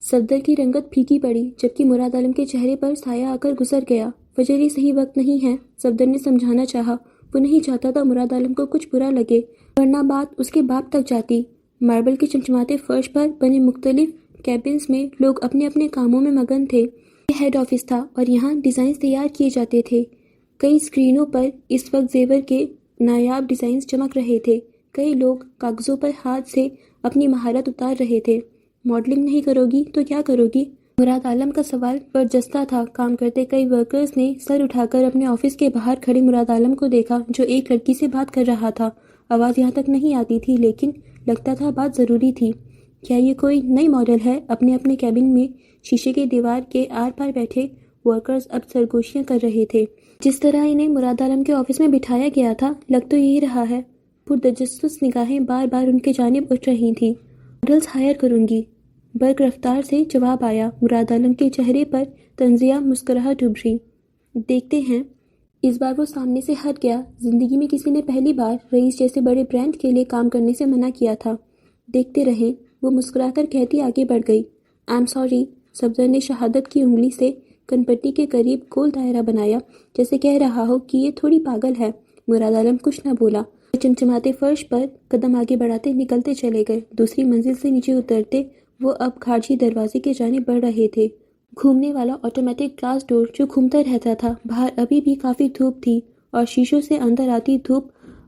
صفدر کی رنگت پھیکی پڑی جبکہ مراد عالم کے چہرے پر سایہ آ کر گزر گیا۔ فجر یہ صحیح وقت نہیں ہے، صفدر نے سمجھانا چاہا۔ وہ نہیں چاہتا تھا مراد عالم کو کچھ برا لگے، ورنہ بات اس کے باپ تک جاتی۔ ماربل کے چمچماتے فرش پر بنے مختلف کیبنز میں لوگ اپنے اپنے کاموں میں مگن تھے۔ یہ ہیڈ آفس تھا اور یہاں ڈیزائنز تیار کیے جاتے تھے۔ کئی اسکرینوں پر اس وقت زیور کے نایاب ڈیزائنز چمک رہے تھے۔ کئی لوگ کاغذوں پر ہاتھ سے اپنی مہارت اتار رہے تھے۔ ماڈلنگ نہیں کرو گی تو کیا کرو گی؟ مراد عالم کا سوال برجستہ تھا۔ کام کرتے کئی ورکرز نے سر اٹھا کر اپنے آفس کے باہر کھڑے مراد عالم کو دیکھا جو ایک لڑکی سے بات کر رہا تھا۔ آواز یہاں تک نہیں آتی تھی لیکن لگتا تھا بات ضروری تھی۔ کیا یہ کوئی نئی ماڈل ہے؟ اپنے اپنے کیبن میں شیشے کے دیوار کے آر پار بیٹھے ورکرز اب سرگوشیاں کر رہے تھے۔ جس طرح انہیں مراد عالم کے آفس میں بٹھایا گیا تھا لگ تو یہی رہا ہے۔ پرتجسس نگاہیں بار بار ان کے جانب اٹھ رہی تھیں۔ ماڈلز ہائر کروں گی، برق رفتار سے جواب آیا۔ مراد عالم کے چہرے پر طنزیہ مسکراہٹ ابھری۔ دیکھتے ہیں۔ اس بار وہ سامنے سے ہٹ گیا۔ زندگی میں کسی نے پہلی بار رئیس جیسے بڑے برانڈ کے لیے کام کرنے سے منع کیا تھا۔ دیکھتے رہیں، وہ مسکرا کر کہتی آگے بڑھ گئی۔ I am sorry. صفدر نے شہادت کی انگلی سے کنپٹی کے قریب گول دائرہ بنایا جیسے کہہ رہا ہو کہ یہ تھوڑی پاگل ہے۔ مراد عالم کچھ نہ بولا۔ چمچماتے فرش پر قدم آگے بڑھاتے نکلتے چلے گئے۔ دوسری منزل سے نیچے اترتے وہ اب خارجی دروازے کی جانب بڑھ رہے تھے۔ گھومنے والا آٹومیٹک گلاس ڈور جو گھومتا رہتا تھا۔ باہر ابھی بھی کافی دھوپ تھی اور شیشوں سے اندر آتی دھوپ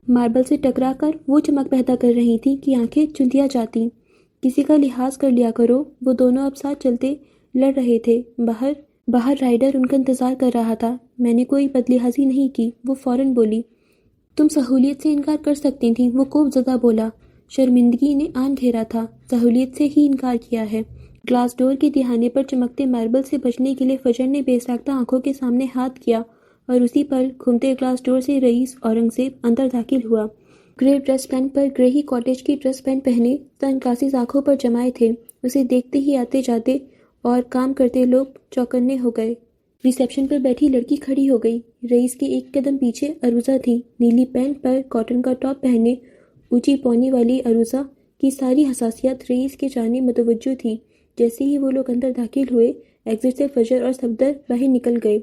ماربل سے ٹکرا کر وہ چمک پیدا کر رہی تھی کہ آنکھیں چندیا جاتی۔ کسی کا لحاظ کر لیا کرو۔ وہ دونوں اب ساتھ چلتے لڑ رہے تھے۔ باہر رائڈر ان کا انتظار کر رہا تھا۔ میں نے کوئی بدلحاظی نہیں کی، وہ فوراً بولی۔ تم سہولیت سے انکار کر سکتی تھیں، وہ خوف زدہ بولا۔ شرمندگی نے آن گھیرا تھا۔ سہولیت سے ہی انکار کیا ہے۔ گلاس ڈور کے دہانے پر چمکتے ماربل سے بچنے کے لیے فجر نے بے ساختہ آنکھوں کے سامنے ہاتھ کیا اور اسی پل گھومتے گلاس ڈور سے رئیس اورنگزیب اندر داخل ہوا۔ گرے ڈریس پینٹ پر گرے ہی کاٹیج کی ڈریس پینٹ پہنے سن گلاسز آنکھوں پر جمائے تھے۔ اسے دیکھتے ہی آتے جاتے اور کام کرتے لوگ چوکنے ہو گئے۔ ریسیپشن پر بیٹھی لڑکی کھڑی ہو گئی۔ رئیس کے ایک قدم پیچھے عروضہ تھی۔ نیلی پینٹ پر کاٹن کا ٹاپ پہنے اونچی پونی والی عروضہ کی ساری حساسیت رئیس کی جانب متوجہ تھی۔ جیسے ہی وہ لوگ اندر داخل ہوئے ایگزٹ سے فجر اور صفدر باہر نکل گئے۔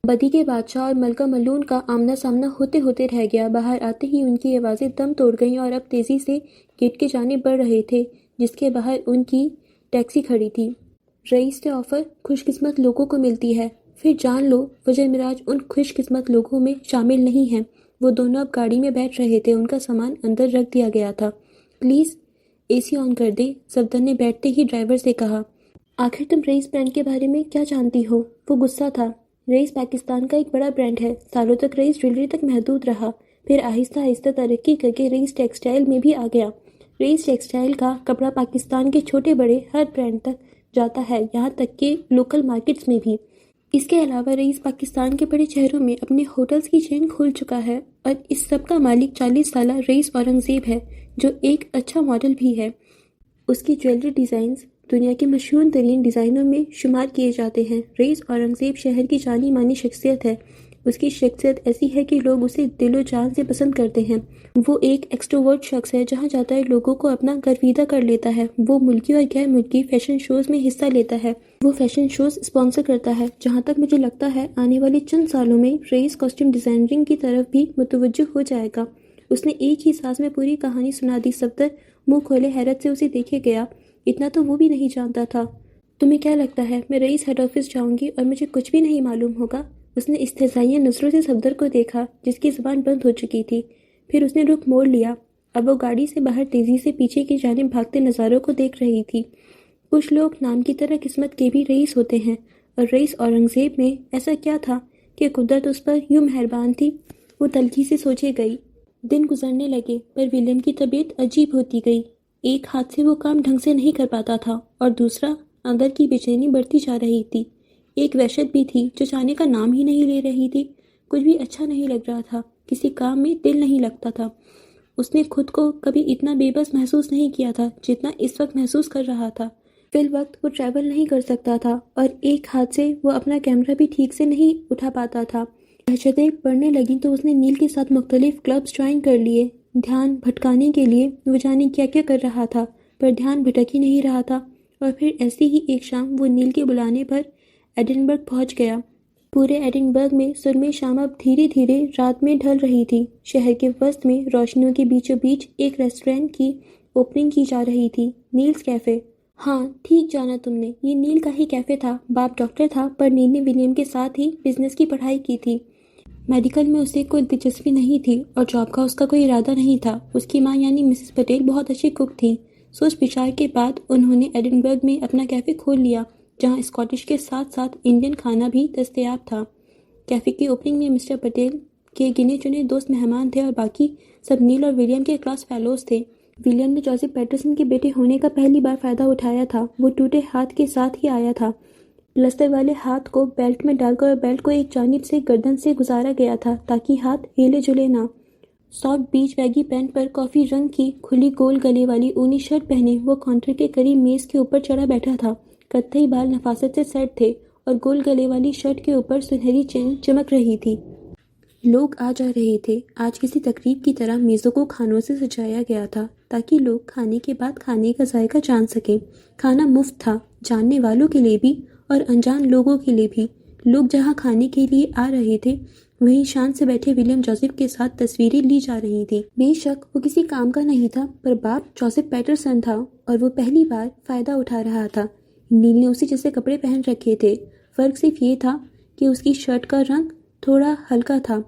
بدی کے بادشاہ اور ملکہ ملعون کا آمنا سامنا ہوتے ہوتے رہ گیا۔ باہر آتے ہی ان کی آوازیں دم توڑ گئیں اور اب تیزی سے گیٹ کی جانب بڑھ رہے تھے جس کے باہر ان کی ٹیکسی کھڑی تھی۔ رئیس سے آفر خوش قسمت لوگوں کو ملتی ہے، پھر جان لو فجر معراج ان خوش قسمت لوگوں میں شامل نہیں ہیں۔ وہ دونوں اب گاڑی میں بیٹھ رہے تھے۔ ان کا سامان اندر رکھ دیا گیا تھا۔ پلیز اے سی آن کر دے، صفدر نے بیٹھتے ہی ڈرائیور سے کہا۔ آخر تم رئیس برانڈ کے بارے میں کیا جانتی ہو؟ وہ غصہ تھا۔ رئیس پاکستان کا ایک بڑا برانڈ ہے۔ سالوں تک رئیس جویلری تک محدود رہا، پھر آہستہ آہستہ ترقی کر کے رئیس ٹیکسٹائل میں بھی آ گیا۔ رئیس ٹیکسٹائل کا کپڑا پاکستان کے چھوٹے بڑے ہر برانڈ تک جاتا ہے، یہاں تک کہ لوکل مارکیٹس میں بھی۔ اس کے علاوہ رئیس پاکستان کے بڑے شہروں میں اپنے ہوٹلز کی چین کھول چکا ہے اور اس سب کا مالک 40 سالہ رئیس اورنگزیب ہے جو ایک اچھا ماڈل بھی ہے۔ اس کی جویلری ڈیزائنز دنیا کے مشہور ترین ڈیزائنوں میں شمار کیے جاتے ہیں۔ رئیس اورنگزیب شہر کی جانی مانی شخصیت ہے۔ اس کی شخصیت ایسی ہے کہ لوگ اسے دل و جان سے پسند کرتے ہیں۔ وہ ایک ایکسٹروورٹ شخص ہے، جہاں جاتا ہے لوگوں کو اپنا گرویدہ کر لیتا ہے۔ وہ ملکی اور غیر ملکی فیشن شوز میں حصہ لیتا ہے۔ وہ فیشن شوز اسپانسر کرتا ہے۔ جہاں تک مجھے لگتا ہے آنے والے چند سالوں میں رئیس کاسٹیوم ڈیزائنرنگ کی طرف بھی متوجہ ہو جائے گا۔ اس نے ایک ہی سانس میں پوری کہانی سنا دی۔ صفدر منہ کھولے حیرت سے اسے دیکھے گیا۔ اتنا تو وہ بھی نہیں جانتا تھا۔ تمہیں کیا لگتا ہے میں رئیس ہیڈ آفس جاؤں گی اور مجھے کچھ بھی نہیں معلوم ہوگا؟ اس نے استہزائیہ نظروں سے صفدر کو دیکھا جس کی زبان بند ہو چکی تھی۔ پھر اس نے رخ موڑ لیا۔ اب وہ گاڑی سے باہر تیزی سے پیچھے کی جانب بھاگتے نظاروں کو دیکھ رہی تھی۔ کچھ لوگ نام کی طرح قسمت کے بھی رئیس ہوتے ہیں، اور رئیس اورنگزیب میں ایسا کیا تھا کہ قدرت اس پر یوں مہربان تھی؟ وہ تلخی سے سوچے گئی۔ دن گزرنے لگے پر ولیم کی طبیعت عجیب ہوتی گئی۔ ایک ہاتھ سے وہ کام ڈھنگ سے نہیں کر پاتا تھا اور دوسرا اندر کی بے چینی بڑھتی جا رہی تھی۔ ایک وحشت بھی تھی جو جانے کا نام ہی نہیں لے رہی تھی۔ کچھ بھی اچھا نہیں لگ رہا تھا، کسی کام میں دل نہیں لگتا تھا۔ اس نے خود کو کبھی اتنا بے بس محسوس نہیں کیا تھا جتنا اس وقت محسوس کر رہا تھا۔ فی الوقت وہ ٹریول نہیں کر سکتا تھا اور ایک ہاتھ سے وہ اپنا کیمرہ بھی ٹھیک سے نہیں اٹھا پاتا تھا۔ دہشتیں بڑھنے لگیں تو اس نے نیل کے ساتھ مختلف کلبز جوائن کر لیے۔ دھیان بھٹکانے کے لیے وہ جانے کیا کیا کر رہا تھا، پر دھیان بھٹک ہی نہیں رہا تھا۔ اور پھر ایسی ہی ایک شام وہ نیل کے بلانے پر ایڈنبرگ پہنچ گیا۔ پورے ایڈنبرگ میں سرمئی شام اب دھیرے دھیرے رات میں ڈھل رہی تھی۔ شہر کے وسط میں روشنیوں کے بیچوں بیچ ایک ریسٹورینٹ کی اوپننگ کی جا رہی تھی، نیلز کیفے۔ ہاں ٹھیک جانا تم نے، یہ نیل کا ہی کیفے تھا۔ باپ ڈاکٹر تھا پر نیل نے ولیم کے ساتھ ہی بزنس کی پڑھائی کی تھی۔ میڈیکل میں اسے کوئی دلچسپی نہیں تھی اور جاب کا اس کا کوئی ارادہ نہیں تھا۔ اس کی ماں یعنی مسز پٹیل بہت اچھی کک تھی۔ سوچ بچار کے بعد انہوں نے ایڈنبرگ میں اپنا کیفے کھول لیا، جہاں اسکاٹش کے ساتھ ساتھ انڈین کھانا بھی دستیاب تھا۔ کیفے کی اوپننگ میں مسٹر پٹیل کے گنے چنے دوست مہمان تھے اور باقی سب نیل اور ولیم کے کلاس فیلوز تھے۔ ولیم نے جوزف پیٹرسن کے بیٹے ہونے کا پہلی بار فائدہ اٹھایا تھا۔ وہ ٹوٹے ہاتھ کے ساتھ ہی آیا تھا۔ پلسٹر والے ہاتھ کو بیلٹ میں ڈال کر اور بیلٹ کو ایک جانب سے گردن سے گزارا گیا تھا تاکہ ہاتھ ہلے جلے نہ۔ سافٹ بیچ بیگی پینٹ پر کافی رنگ کی کھلی گول گلے والی اونی شرٹ پہنے وہ کاؤنٹر کے قریب میز کے اوپر چڑھا بیٹھا تھا۔ کتھئی بال نفاست سے سیٹ تھے اور گول گلے والی شرٹ کے اوپر سنہری چین چمک رہی تھی۔ لوگ آ جا رہے تھے۔ آج کسی تقریب کی طرح میزوں کو کھانوں سے سجایا گیا تھا تاکہ لوگ کھانے کے بعد کھانے کا ذائقہ جان سکیں۔ کھانا مفت تھا، جاننے والوں کے لیے بھی اور انجان لوگوں کے لیے بھی۔ لوگ جہاں کھانے کے لیے آ رہے تھے وہیں شان سے بیٹھے ولیم جوزف کے ساتھ تصویریں لی جا رہی تھیں۔ بے شک وہ کسی کام کا نہیں تھا، پر باپ جوزف پیٹرسن تھا اور وہ پہلی بار فائدہ اٹھا رہا تھا۔ نیل نے اسی جیسے کپڑے پہن رکھے تھے، فرق صرف یہ تھا کہ اس کی شرٹ کا رنگ تھوڑا ہلکا تھا۔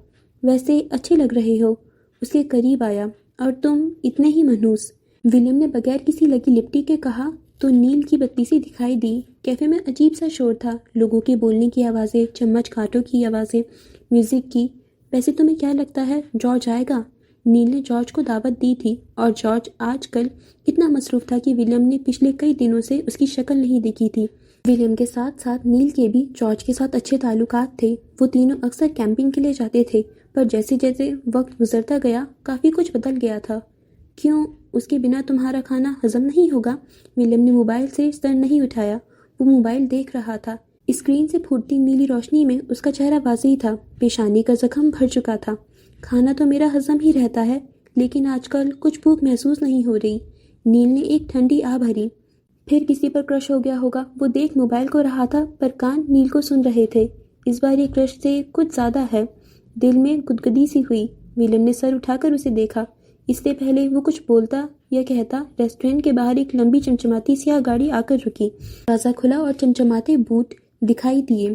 ویسے اچھے لگ رہے ہو، اس کے قریب آیا، اور تم اتنے ہی منحوس، ولیم نے بغیر کسی لگی لپٹی کے کہا تو نیل کی بدتمیزی دکھائی دی۔ کیفے میں عجیب سا شور تھا، لوگوں کے بولنے کی آوازیں، چمچ کانٹوں کی آوازیں، میوزک کی۔ ویسے تمہیں کیا لگتا ہے جارج آئے گا؟ نیل نے جارج کو دعوت دی تھی اور جارج آج کل اتنا مصروف تھا کہ ولیم نے پچھلے کئی دنوں سے اس کی شکل نہیں دیکھی تھی۔ ولیم کے ساتھ ساتھ نیل کے بھی جارج کے ساتھ اچھے تعلقات تھے۔ وہ تینوں اکثر کیمپنگ کے لیے جاتے تھے، پر جیسے جیسے وقت گزرتا گیا کافی کچھ بدل گیا تھا۔ کیوں اس کے بنا تمہارا کھانا ہضم نہیں ہوگا؟ ولیم نے موبائل سے سر نہیں اٹھایا، وہ موبائل دیکھ رہا تھا۔ اسکرین سے پھوٹتی نیلی روشنی میں اس کا چہرہ واضح تھا، پیشانی کا زخم بھر چکا تھا۔ کھانا تو میرا ہضم ہی رہتا ہے، لیکن آج کل کچھ بھوک محسوس نہیں ہو رہی۔ نیل نے ایک ٹھنڈی آہ بھری۔ پھر کسی پر کرش ہو گیا ہوگا، وہ دیکھ موبائل کو رہا تھا پر کان نیل کو سن رہے تھے۔ اس بار یہ کرش سے کچھ زیادہ ہے، دل میں گدگدی سی ہوئی۔ ولیم نے سر اٹھا کر اسے دیکھا۔ اس سے پہلے وہ کچھ بولتا یا کہتا، ریسٹورینٹ کے باہر ایک لمبی چمچماتی سیاہ گاڑی آ کر رکی۔ دروازہ کھلا اور چمچماتے بوٹ دکھائی دیے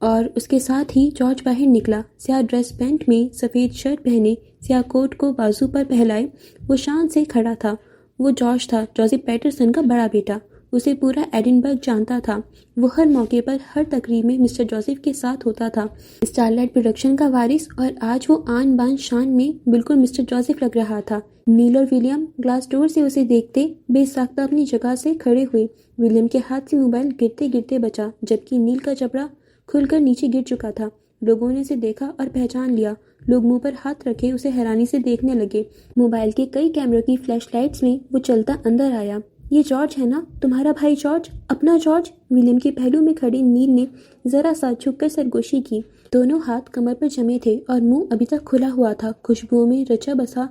اور اس کے ساتھ ہی جارج باہر نکلا، سیاہ ڈریس پینٹ میں، سفید شرٹ پہنے، سیاہ کوٹ کو بازو پر پھیلائے۔ وہ شان سے کھڑا تھا۔ وہ جارج تھا، جوزف پیٹرسن کا بڑا بیٹا۔ اسے پورا ایڈنبرگ جانتا تھا۔ وہ ہر موقع پر ہر تقریب میں مسٹر جوزف کے ساتھ ہوتا تھا۔ اسٹار لائٹ پروڈکشن کا وارث، اور آج وہ آن بان شان میں بالکل مسٹر جوزف لگ رہا تھا۔ نیل اور ولیم گلاس ڈور سے اسے دیکھتے بے ساختہ اپنی جگہ سے کھڑے ہوئے۔ ولیم کے ہاتھ سے موبائل گرتے گرتے بچا، جبکہ نیل کا جبڑا کھل کر نیچے گر چکا تھا۔ لوگوں نے اسے دیکھا اور پہچان لیا۔ لوگ منہ پر ہاتھ رکھے اسے حیرانی سے دیکھنے لگے۔ موبائل کے کئی کیمروں کی فلیش لائٹس میں وہ چلتا اندر آیا۔ یہ جارج ہے نا، تمہارا بھائی جارج، اپنا جارج؟ ولیم کے پہلو میں کھڑے نیل نے ذرا سا جھک کر سرگوشی کی۔ دونوں ہاتھ کمر پر جمے تھے اور منہ ابھی تک کھلا ہوا تھا۔ خوشبوؤں میں رچا بسا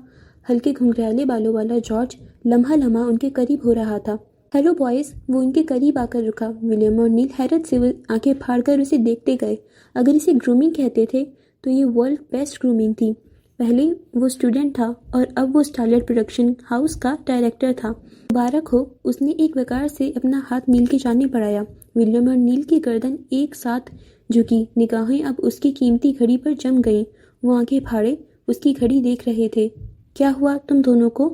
ہلکے گھنگریالے بالوں والا جارج لمحہ لمحہ ان کے قریب ہو رہا تھا۔ ہیلو بوائز، وہ ان کے قریب آ کر رکا۔ ولیم اور نیل حیرت سے آنکھیں پھاڑ کر اسے دیکھتے گئے۔ اگر اسے گرومنگ کہتے تھے تو یہ ورلڈ بیسٹ گرومنگ تھی۔ پہلے وہ اسٹوڈنٹ تھا اور اب وہ اسٹارلائٹ پروڈکشن ہاؤس کا ڈائریکٹر تھا۔ مبارک ہو، اس نے ایک وقار سے اپنا ہاتھ نیل کی جانب بڑھایا۔ ولیم اور نیل کی گردن ایک ساتھ جھکی، نگاہیں اب اس کی قیمتی گھڑی پر جم گئیں۔ وہ آنکھیں پھاڑے اس کی گھڑی دیکھ رہے تھے۔ کیا ہوا تم دونوں کو؟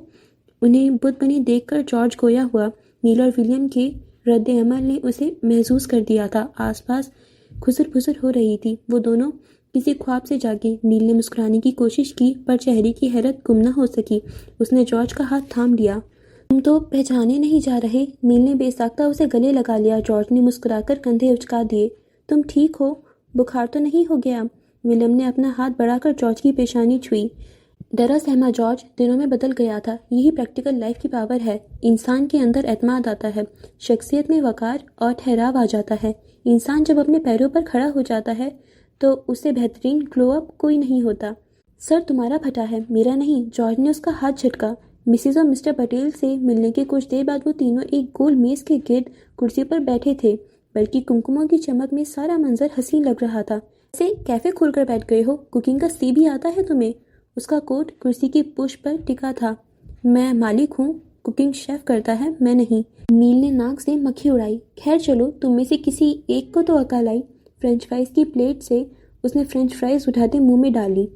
انہیں بت بنی دیکھ کر جارج گویا ہوا۔ نیل اور ولیم کے رد عمل نے اسے محظوظ کر دیا تھا۔ آس پاس کھسر پھسر ہو رہی تھی۔ وہ دونوں کسی خواب سے جاگے۔ نیل نے مسکرانے کی کوشش کی پر چہرے کی حیرت گم نہ ہو سکی۔ اس نے جارج کا ہاتھ تھام لیا۔ تم تو پہچانے نہیں جا رہے۔ نیل نے بے ساختہ اسے گلے لگا لیا۔ جارج نے مسکرا کر کندھے اچکا دیے۔ تم ٹھیک ہو؟ بخار تو نہیں ہو گیا؟ ولیم نے اپنا ہاتھ بڑھا کر جارج کی پیشانی چھوئی۔ ڈرا سہما جارج دنوں میں بدل گیا تھا۔ یہی پریکٹیکل لائف کی پاور ہے۔ انسان کے اندر اعتماد آتا ہے، شخصیت میں وقار اور ٹھہراو آ جاتا ہے۔ انسان جب اپنے پیروں پر کھڑا ہو جاتا ہے تو اس سے بہترین گلو اپ کوئی نہیں ہوتا۔ سر تمہارا پھٹا ہے، میرا نہیں۔ جارج نے اس کا ہاتھ جھٹکا۔ مسز اور مسٹر پٹیل سے ملنے کے کچھ دیر بعد وہ تینوں ایک گول میز کے گرد کرسی پر بیٹھے تھے، بلکہ کمکموں کی چمک میں سارا منظر حسین لگ رہا تھا۔ ایسے کیفے کھول کر بیٹھ گئے ہو؟ کوکنگ کا سی بھی آتا ہے تمہیں؟ اس کا کوٹ کرسی کی پشت پر ٹکا تھا۔ میں مالک ہوں، کوکنگ شیف کرتا ہے، میں نہیں۔ نیل نے ناک سے مکھی اڑائی۔ خیر چلو، تم میں سے کسی ایک کو تو عقل آئی۔ فرینچ فرائز کی پلیٹ سے اس نے فرینچ فرائز اٹھاتے منہ میں ڈالی۔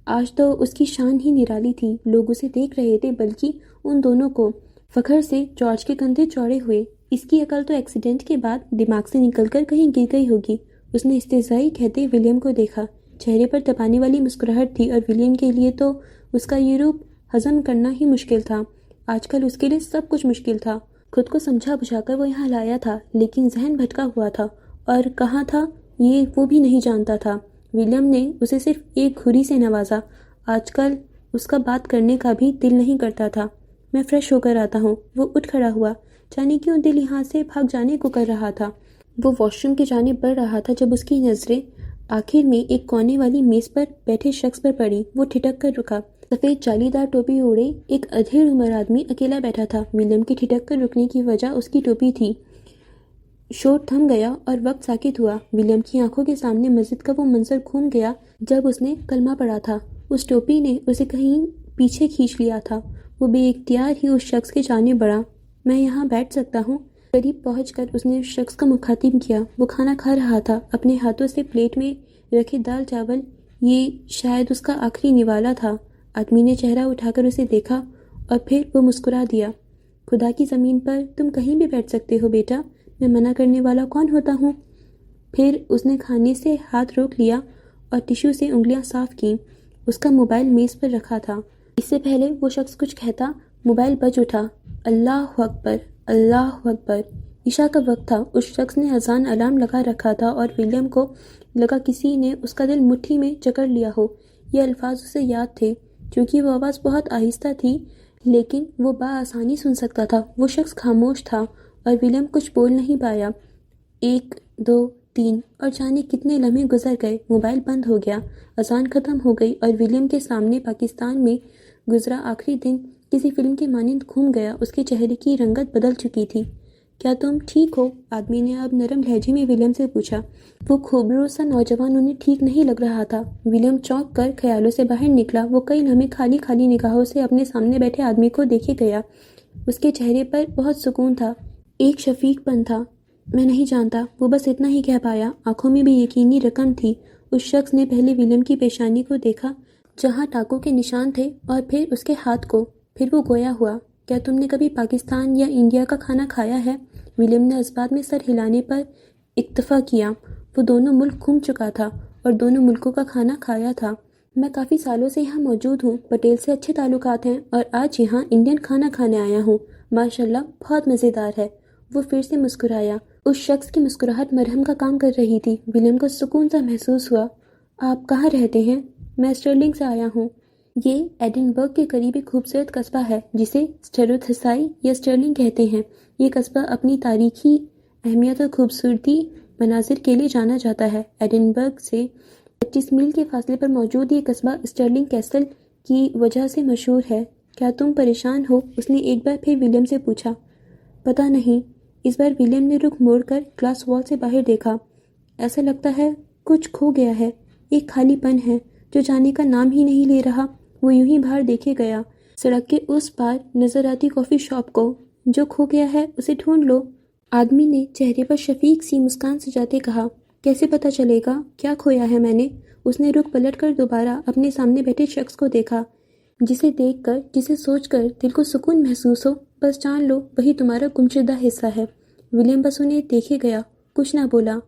آج تو اس کی شان ہی نرالی تھی۔ لوگ اسے دیکھ رہے تھے، بلکہ ان دونوں کو۔ فخر سے جارج کے کندھے چوڑے ہوئے۔ اس کی عقل تو ایکسیڈنٹ کے بعد دماغ سے نکل کر کہیں گر گئی ہوگی۔ اس نے استہزائی کہتے ولیم کو دیکھا۔ چہرے پر تپانے والی مسکراہٹ تھی اور ولیم کے لیے تو اس کا یہ روپ ہضم کرنا ہی مشکل تھا۔ آج کل اس کے لیے سب کچھ مشکل تھا۔ خود کو سمجھا بجھا کر وہ یہاں لایا تھا، لیکن ذہن بھٹکا ہوا تھا اور کہاں تھا یہ وہ بھی نہیں جانتا تھا۔ ولیم نے اسے صرف ایک گھوری سے نوازا۔ آج کل اس کا بات کرنے کا بھی دل نہیں کرتا تھا۔ میں فریش ہو کر آتا ہوں۔ وہ اٹھ کھڑا ہوا۔ جانے کیوں دل یہاں سے بھاگ جانے کو کر رہا تھا۔ وہ واش روم کی جانب بڑھ رہا تھا جب اس کی نظریں آخر میں ایک کونے والی میز پر بیٹھے شخص پر پڑی۔ وہ ٹھٹک کر رکا۔ سفید جالی دار ٹوپی اوڑھے ایک ادھیڑ عمر آدمی اکیلا بیٹھا تھا۔ ولیم کے ٹھٹک کر رکنے کی وجہ اس کی ٹوپی تھی۔ شور تھم گیا اور وقت ساکت ہوا۔ ولیم کی آنکھوں کے سامنے مسجد کا وہ منظر گھوم گیا جب اس نے کلمہ پڑھا تھا۔ اس ٹوپی نے اسے کہیں پیچھے کھینچ لیا تھا۔ وہ بے اختیار ہی اس شخص کے جانب بڑھا۔ میں یہاں بیٹھ سکتا ہوں؟ قریب پہنچ کر اس نے اس شخص کا مخاطب کیا۔ وہ کھانا کھا رہا تھا، اپنے ہاتھوں سے پلیٹ میں رکھے دال چاول۔ یہ شاید اس کا آخری نوالا تھا۔ آدمی نے چہرہ اٹھا کر اسے دیکھا اور پھر وہ مسکرا دیا۔ خدا کی زمین پر تم کہیں بھی بیٹھ سکتے ہو بیٹا، میں منع کرنے والا کون ہوتا ہوں؟ پھر اس نے کھانے سے ہاتھ روک لیا اور ٹشو سے انگلیاں صاف کیں۔ اس کا موبائل میز پر رکھا تھا۔ اس سے پہلے وہ شخص کچھ کہتا، موبائل بج اٹھا۔ اللہ اکبر، اللہ اکبر۔ عشاء کا وقت تھا۔ اس شخص نے اذان الارم لگا رکھا تھا اور ولیم کو لگا کسی نے اس کا دل مٹھی میں جکڑ لیا ہو۔ یہ الفاظ اسے یاد تھے۔ چونکہ وہ آواز بہت آہستہ تھی، لیکن وہ بآسانی سن سکتا تھا۔ وہ شخص خاموش تھا اور ولیم کچھ بول نہیں پایا۔ 1 2 3 اور جانے کتنے لمحے گزر گئے۔ موبائل بند ہو گیا۔ اذان ختم ہو گئی اور ولیم کے سامنے پاکستان میں گزرا آخری دن کسی فلم کے مانند گھوم گیا۔ اس کے چہرے کی رنگت بدل چکی تھی۔ کیا تم ٹھیک ہو؟ آدمی نے اب نرم لہجے میں ولیم سے پوچھا۔ وہ خوبرو سا نوجوان انہیں ٹھیک نہیں لگ رہا تھا۔ ولیم چونک کر خیالوں سے باہر نکلا۔ وہ کئی لمحے خالی خالی نگاہوں سے اپنے سامنے بیٹھے آدمی کو دیکھے گیا۔ اس کے چہرے پر بہت سکون تھا، ایک شفیق پن تھا۔ میں نہیں جانتا، وہ بس اتنا ہی کہہ پایا۔ آنکھوں میں بھی یقینی رقم تھی۔ اس شخص نے پہلے ولیم کی پیشانی کو دیکھا جہاں ٹانکوں کے نشان تھے اور پھر اس کے ہاتھ کو۔ پھر وہ گویا ہوا۔ کیا تم نے کبھی پاکستان یا انڈیا کا کھانا کھایا ہے؟ ولیم نے اس بات میں سر ہلانے پر اکتفا کیا۔ وہ دونوں ملک گھوم چکا تھا اور دونوں ملکوں کا کھانا کھایا تھا۔ میں کافی سالوں سے یہاں موجود ہوں۔ پٹیل سے اچھے تعلقات ہیں اور آج یہاں انڈین کھانا کھانے آیا ہوں۔ ماشاءاللہ بہت مزیدار ہے۔ وہ پھر سے مسکرایا۔ اس شخص کی مسکراہٹ مرہم کا کام کر رہی تھی۔ ولیم کو سکون سا محسوس ہوا۔ آپ کہاں رہتے ہیں؟ میں اسٹرلنگ سے آیا ہوں۔ یہ ایڈنبرگ کے قریب ایک خوبصورت قصبہ ہے جسے سٹیروتھسائی یا اسٹرلنگ کہتے ہیں۔ یہ قصبہ اپنی تاریخی اہمیت اور خوبصورتی مناظر کے لیے جانا جاتا ہے۔ ایڈنبرگ سے 25 میل کے فاصلے پر موجود یہ قصبہ اسٹرلنگ کیسل کی وجہ سے مشہور ہے۔ کیا تم پریشان ہو؟ اس نے ایک بار پھر ولیم سے پوچھا۔ پتہ نہیں۔ اس بار ولیم نے رخ موڑ کر گلاس وال سے باہر دیکھا۔ ایسا لگتا ہے کچھ کھو گیا ہے، ایک خالی پن ہے جو جانے کا نام ہی نہیں لے رہا۔ وہ یوں ہی باہر دیکھے گیا، سڑک کے اس پار نظر آتی کافی شاپ کو۔ جو کھو گیا ہے اسے ڈھونڈ لو، آدمی نے چہرے پر شفیق سی مسکان سجاتے کہا۔ کیسے پتہ چلے گا کیا کھویا ہے میں نے؟ اس نے رخ پلٹ کر دوبارہ اپنے سامنے بیٹھے شخص کو دیکھا، جسے دیکھ کر، جسے سوچ کر دل کو سکون محسوس ہو، بس جان لو وہی تمہارا گمشدہ حصہ ہے۔ ولیم بس انہیں دیکھے گیا، کچھ نہ بولا۔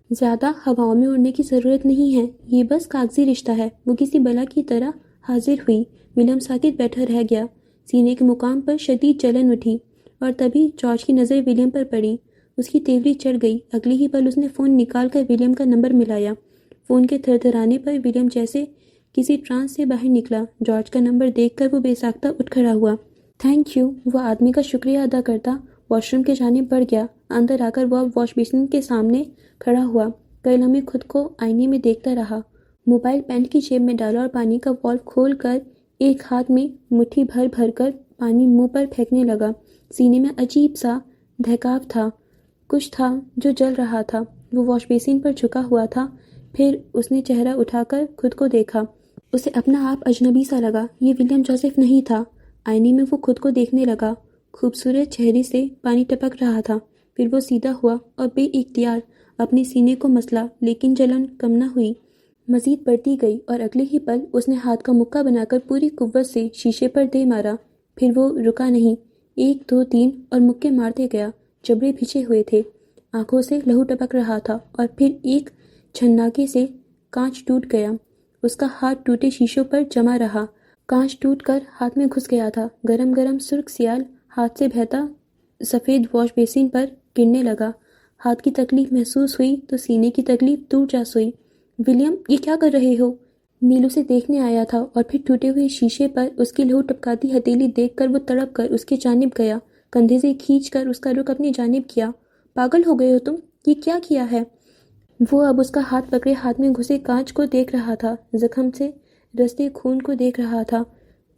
زیادہ ہواؤں میں اڑنے کی ضرورت نہیں ہے، یہ بس کاغذی رشتہ ہے۔ وہ کسی بلا کی طرح حاضر ہوئی۔ ولیم ساکت بیٹھا رہ گیا، سینے کے مقام پر شدید جلن اٹھی، اور تبھی جارج کی نظر ولیم پر پڑی۔ اس کی تیوری چڑھ گئی۔ اگلے ہی پل اس نے فون نکال کر ولیم کا نمبر ملایا۔ فون کے تھرتھرانے پر ولیم جیسے کسی ٹرانس سے باہر نکلا۔ جارج کا نمبر دیکھ کر وہ بے ساختہ اٹھ کھڑا ہوا۔ تھینک یو، وہ آدمی کا شکریہ ادا کرتا واش روم کے جانب بڑھ گیا۔ اندر آ کر وہ اب واش بیسن کے سامنے کھڑا ہوا، کئی لمحے خود کو آئینے میں دیکھتا رہا۔ موبائل پینٹ کی جیب میں ڈالا اور پانی کا والو کھول کر ایک ہاتھ میں مٹھی بھر بھر کر پانی منہ پر پھینکنے لگا۔ سینے میں عجیب سا دھڑکاؤ تھا، کچھ تھا جو جل رہا تھا۔ وہ واش بیسن پر جھکا ہوا تھا، پھر اس نے چہرہ اٹھا کر خود کو دیکھا۔ اسے اپنا آپ اجنبی سا لگا، یہ ولیم جوزف نہیں تھا۔ آئینے میں وہ خود کو دیکھنے لگا، خوبصورت چہرے سے پانی ٹپک رہا تھا۔ پھر وہ سیدھا ہوا اور بے اختیار اپنے سینے کو مسلا، لیکن جلن کم نہ ہوئی، مزید بڑھتی گئی، اور اگلے ہی پل اس نے ہاتھ کا مکہ بنا کر پوری قوت سے شیشے پر دے مارا۔ پھر وہ رکا نہیں، 1 2 3 اور مکے مارتے گیا۔ جبڑے بھیجے ہوئے تھے، آنکھوں سے لہو ٹپک رہا تھا، اور پھر ایک چھناکے سے کانچ ٹوٹ گیا۔ اس کا ہاتھ ٹوٹے شیشوں پر جمع رہا، کانچ ٹوٹ کر ہاتھ میں گھس گیا تھا۔ گرم گرم سرخ سیال ہاتھ سے بہتا سفید واش بیسن پر گرنے لگا۔ ہاتھ کی تکلیف محسوس ہوئی تو سینے کی تکلیف دور جا سوئی۔ ولیم، یہ کیا کر رہے ہو؟ نیل اسے دیکھنے آیا تھا، اور پھر ٹوٹے ہوئے شیشے پر اس کی لہو ٹپکاتی ہتھیلی دیکھ کر وہ تڑپ کر اس کی جانب گیا، کندھے سے کھینچ کر اس کا رخ اپنی جانب کیا۔ پاگل ہو گئے ہو تم، یہ کیا کیا ہے؟ وہ اب اس کا ہاتھ پکڑے ہاتھ میں گھسے کانچ کو دیکھ رہا تھا، زخم سے رستے خون کو دیکھ رہا تھا۔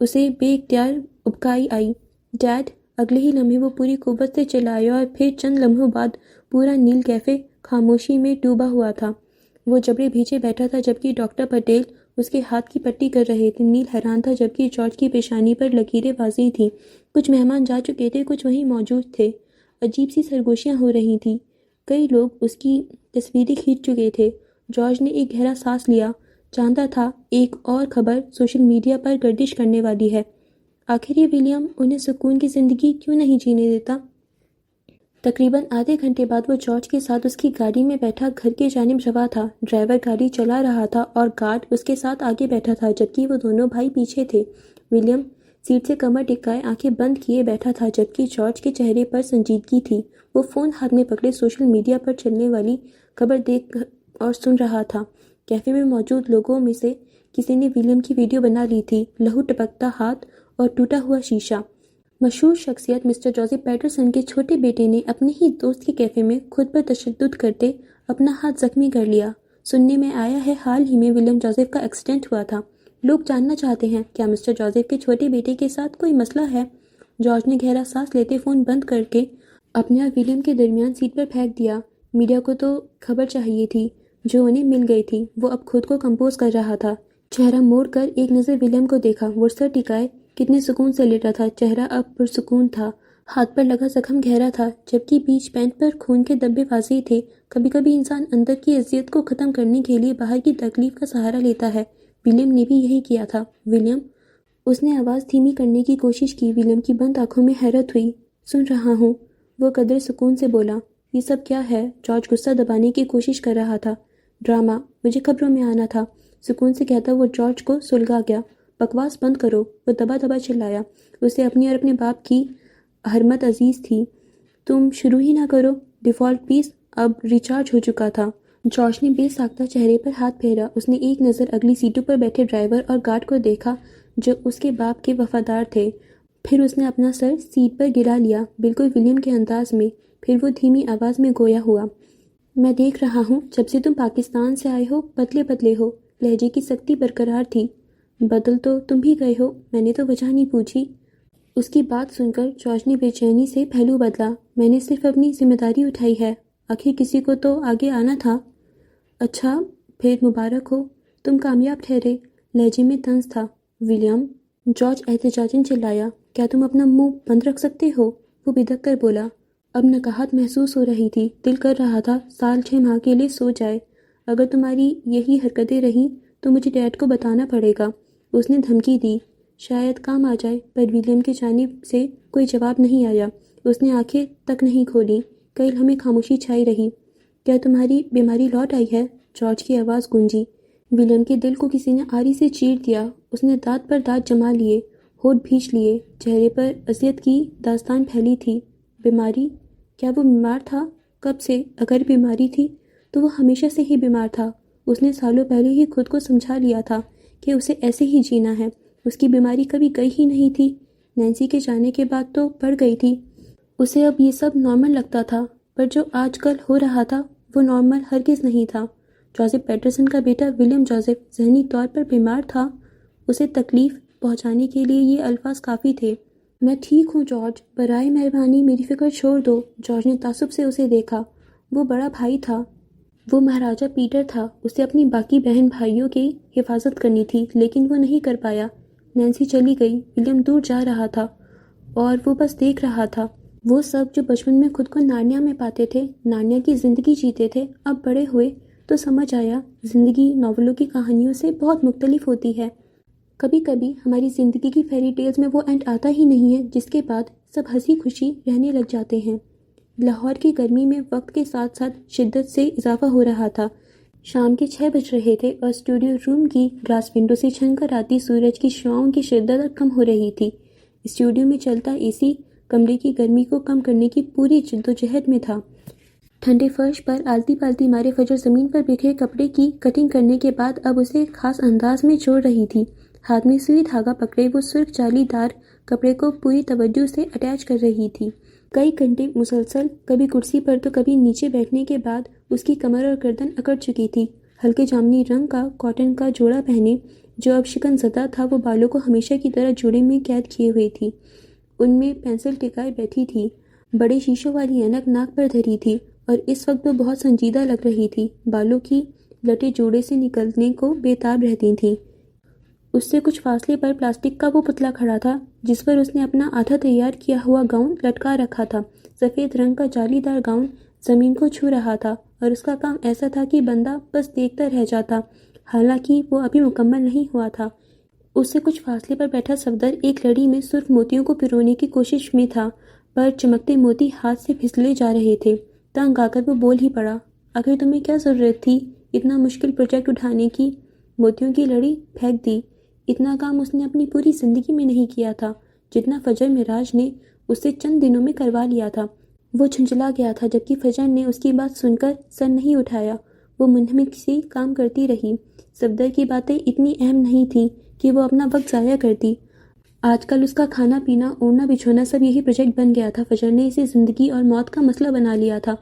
اسے بے اختیار ابکائی آئی۔ ڈیڈ! اگلے ہی لمحے وہ پوری قوت سے چلایا، اور پھر چند لمحوں بعد پورا نیل کیفے خاموشی میں ڈوبا ہوا تھا۔ وہ جبڑے بھیجے بیٹھا تھا جبکہ ڈاکٹر پٹیل اس کے ہاتھ کی پٹی کر رہے تھے۔ نیل حیران تھا جبکہ جارج کی پیشانی پر لکیریں واضح تھیں۔ کچھ مہمان جا چکے تھے، کچھ وہیں موجود تھے۔ عجیب سی سرگوشیاں ہو رہی تھیں، کئی لوگ اس کی تصویریں کھینچ چکے تھے۔ جارج نے ایک گہرا سانس لیا، جانتا تھا ایک اور خبر سوشل میڈیا پر گردش کرنے والی ہے۔ آخر یہ ولیم انہیں سکون کی زندگی کیوں نہیں جینے دیتا؟ تقریباً آدھے گھنٹے بعد وہ جارج کے ساتھ اس کی گاڑی میں بیٹھا گھر کی جانب رواں تھا۔ ڈرائیور گاڑی چلا رہا تھا اور گارڈ اس کے ساتھ آگے بیٹھا تھا، جبکہ وہ دونوں بھائی پیچھے تھے۔ ولیم سیٹ سے کمر ٹکائے آنکھیں بند کیے بیٹھا تھا، جبکہ جارج کے چہرے پر سنجیدگی تھی۔ وہ فون ہاتھ میں پکڑے سوشل میڈیا پر چلنے والی خبر دیکھ اور سن رہا تھا۔ کیفے میں موجود لوگوں میں سے کسی نے ولیم کی ویڈیو بنا لی تھی، لہو ٹپکتا ہاتھ اور ٹوٹا ہوا شیشہ۔ مشہور شخصیت مسٹر جوزف پیٹرسن کے چھوٹے بیٹے نے اپنے ہی دوست کے کیفے میں خود پر تشدد کرتے اپنا ہاتھ زخمی کر لیا۔ سننے میں آیا ہے حال ہی میں ولیم جوزف کا ایکسیڈنٹ ہوا تھا۔ لوگ جاننا چاہتے ہیں کیا مسٹر جوزف کے چھوٹے بیٹے کے ساتھ کوئی مسئلہ ہے؟ جارج نے گہرا سانس لیتے فون بند کر کے اپنے اور ولیم کے درمیان سیٹ پر پھینک دیا۔ میڈیا کو تو خبر چاہیے تھی جو انہیں مل گئی تھی۔ وہ اب خود کو کمپوز کر رہا تھا، چہرہ موڑ کر ایک نظر ولیم کو دیکھا۔ وہ سر ٹکائے کتنے سکون سے لیٹا تھا، چہرہ اب پرسکون تھا۔ ہاتھ پر لگا زخم گہرا تھا، جبکہ بیچ پینٹ پر خون کے دھبے واضح تھے۔ کبھی کبھی انسان اندر کی اذیت کو ختم کرنے کے لیے باہر کی تکلیف کا سہارا لیتا ہے۔ ولیم نے بھی یہی کیا تھا۔ ولیم! اس نے آواز دھیمی کرنے کی کوشش کی۔ ولیم کی بند آنکھوں میں حیرت ہوئی۔ سن رہا ہوں، وہ قدر سکون سے بولا۔ یہ سب کیا ہے؟ جارج غصہ دبانے کی کوشش کر رہا تھا۔ ڈرامہ، مجھے خبروں میں آنا تھا، سکون سے کہتا وہ جارج کو سلگا گیا۔ بکواس بند کرو، وہ دبا دبا چلایا۔ اسے اپنی اور اپنے باپ کی حرمت عزیز تھی۔ تم شروع ہی نہ کرو۔ ڈیفالٹ پیس اب ریچارج ہو چکا تھا۔ جارج نے بے ساختہ چہرے پر ہاتھ پھیرا۔ اس نے ایک نظر اگلی سیٹوں پر بیٹھے ڈرائیور اور گارڈ کو دیکھا جو اس کے باپ کے وفادار تھے، پھر اس نے اپنا سر سیٹ پر گرا لیا، بالکل ولیم کے انداز میں۔ پھر وہ دھیمی آواز میں گویا ہوا، میں دیکھ رہا ہوں جب سے تم پاکستان سے آئے ہو پتلے پتلے ہو، لہجے کی سختی برقرار تھی۔ بدل تو تم بھی گئے ہو، میں نے تو وجہ نہیں پوچھی۔ اس کی بات سن کر جارج نے بے چینی سے پہلو بدلا۔ میں نے صرف اپنی ذمہ داری اٹھائی ہے، آخر کسی کو تو آگے آنا تھا۔ اچھا، پھر مبارک ہو، تم کامیاب ٹھہرے، لہجے میں طنز تھا۔ ولیم، جارج احتجاجاً چلایا، کیا تم اپنا منہ بند رکھ سکتے ہو؟ وہ بدک کر بولا۔ اب نقاہت محسوس ہو رہی تھی، دل کر رہا تھا سال 6 ماہ کے لیے سو جائے۔ اگر تمہاری یہی حرکتیں رہیں تو مجھے ڈیڈ کو بتانا پڑے گا، اس نے دھمکی دی۔ شاید کام آ جائے، پر ولیم کی جانب سے کوئی جواب نہیں آیا۔ اس نے آنکھیں تک نہیں کھولی، کئی لمحے خاموشی چھائی رہی۔ کیا تمہاری بیماری لوٹ آئی ہے؟ جارج کی آواز گونجی۔ ولیم کے دل کو کسی نے آری سے چیر دیا۔ اس نے دانت پر دانت جما لیے، ہونٹ بھینچ لیے، چہرے پر اذیت کی داستان پھیلی تھی۔ بیماری؟ کیا وہ بیمار تھا؟ کب سے؟ اگر بیماری تھی تو وہ ہمیشہ سے ہی بیمار تھا۔ اس نے سالوں پہلے ہی خود کو سمجھا لیا تھا کہ اسے ایسے ہی جینا ہے۔ اس کی بیماری کبھی گئی ہی نہیں تھی۔ نینسی کے جانے کے بعد تو بڑھ گئی تھی۔ اسے اب یہ سب نارمل لگتا تھا، پر جو آج کل ہو رہا تھا وہ نارمل ہرگز نہیں تھا۔ جوزف پیٹرسن کا بیٹا ولیم جوزف ذہنی طور پر بیمار تھا۔ اسے تکلیف پہنچانے کے لیے یہ الفاظ کافی تھے۔ میں ٹھیک ہوں جارج، برائے مہربانی میری فکر چھوڑ دو۔ جارج نے تعصب سے اسے دیکھا۔ وہ بڑا بھائی تھا، وہ مہاراجا پیٹر تھا، اسے اپنی باقی بہن بھائیوں کی حفاظت کرنی تھی، لیکن وہ نہیں کر پایا۔ نینسی چلی گئی، ولیم دور جا رہا تھا اور وہ بس دیکھ رہا تھا۔ وہ سب جو بچپن میں خود کو نارنیا میں پاتے تھے، نارنیا کی زندگی جیتے تھے، اب بڑے ہوئے تو سمجھ آیا زندگی ناولوں کی کہانیوں سے بہت مختلف ہوتی ہے۔ کبھی کبھی ہماری زندگی کی فیری ٹیلز میں وہ اینڈ آتا ہی نہیں ہے جس کے بعد سب ہنسی خوشی رہنے لگ جاتے ہیں۔ لاہور کی گرمی میں وقت کے ساتھ ساتھ شدت سے اضافہ ہو رہا تھا۔ شام کے 6 بج رہے تھے اور اسٹوڈیو روم کی گلاس ونڈو سے چھن کر آتی سورج کی شعاؤں کی شدت اور کم ہو رہی تھی۔ اسٹوڈیو میں چلتا اے سی کمرے کی گرمی کو کم کرنے کی پوری جدوجہد میں تھا۔ ٹھنڈے فرش پر آلتی پالتی مارے فجر زمین پر بکھرے کپڑے کی کٹنگ کرنے کے بعد اب اسے ایک خاص انداز میں جوڑ رہی تھی۔ ہاتھ میں سوئی دھاگا پکڑے وہ سرخ جالی دار کپڑے کو پوری توجہ سے اٹیچ کر رہی تھی۔ کئی گھنٹے مسلسل، کبھی کرسی پر تو کبھی نیچے بیٹھنے کے بعد اس کی کمر اور گردن اکڑ چکی تھی۔ ہلکے جامنی رنگ کا کاٹن کا جوڑا پہنے، جو اب شکن زدہ تھا، وہ بالوں کو ہمیشہ کی طرح جوڑے میں قید کیے ہوئی تھی۔ ان میں پینسل ٹکائے بیٹھی تھی، بڑے شیشوں والی اینک ناک پر دھری تھی اور اس وقت وہ بہت سنجیدہ لگ رہی تھی۔ بالوں کی لٹیں جوڑے سے نکلنے کو بے تاب رہتی تھیں۔ اس سے کچھ فاصلے پر پلاسٹک کا وہ پتلا کھڑا تھا جس پر اس نے اپنا آدھا تیار کیا ہوا گاؤن لٹکا رکھا تھا۔ سفید رنگ کا جالی دار گاؤن زمین کو چھو رہا تھا اور اس کا کام ایسا تھا کہ بندہ بس دیکھتا رہ جاتا، حالانکہ وہ ابھی مکمل نہیں ہوا تھا۔ اس سے کچھ فاصلے پر بیٹھا صفدر ایک لڑی میں سرخ موتیوں کو پرونے کی کوشش میں تھا، پر چمکتے موتی ہاتھ سے پھسلے جا رہے تھے۔ تنگ آ کر وہ بول ہی پڑا، آخر تمہیں کیا ضرورت تھی اتنا مشکل پروجیکٹ اٹھانے کی؟ موتیوں کی لڑی پھینک دی۔ اتنا کام اس نے اپنی پوری زندگی میں نہیں کیا تھا جتنا فجر معراج نے اس سے چند دنوں میں کروا لیا تھا۔ وہ جھنجھلا گیا تھا جبکہ فجر نے اس کی بات سن کر سر نہیں اٹھایا۔ وہ منہمک سی کام کرتی رہی۔ صفدر کی باتیں اتنی اہم نہیں تھیں کہ وہ اپنا وقت ضائع کرتی۔ آج کل اس کا کھانا پینا، اوڑھنا بچھونا سب یہی پروجیکٹ بن گیا تھا۔ فجر نے اسے زندگی اور موت کا مسئلہ بنا لیا تھا۔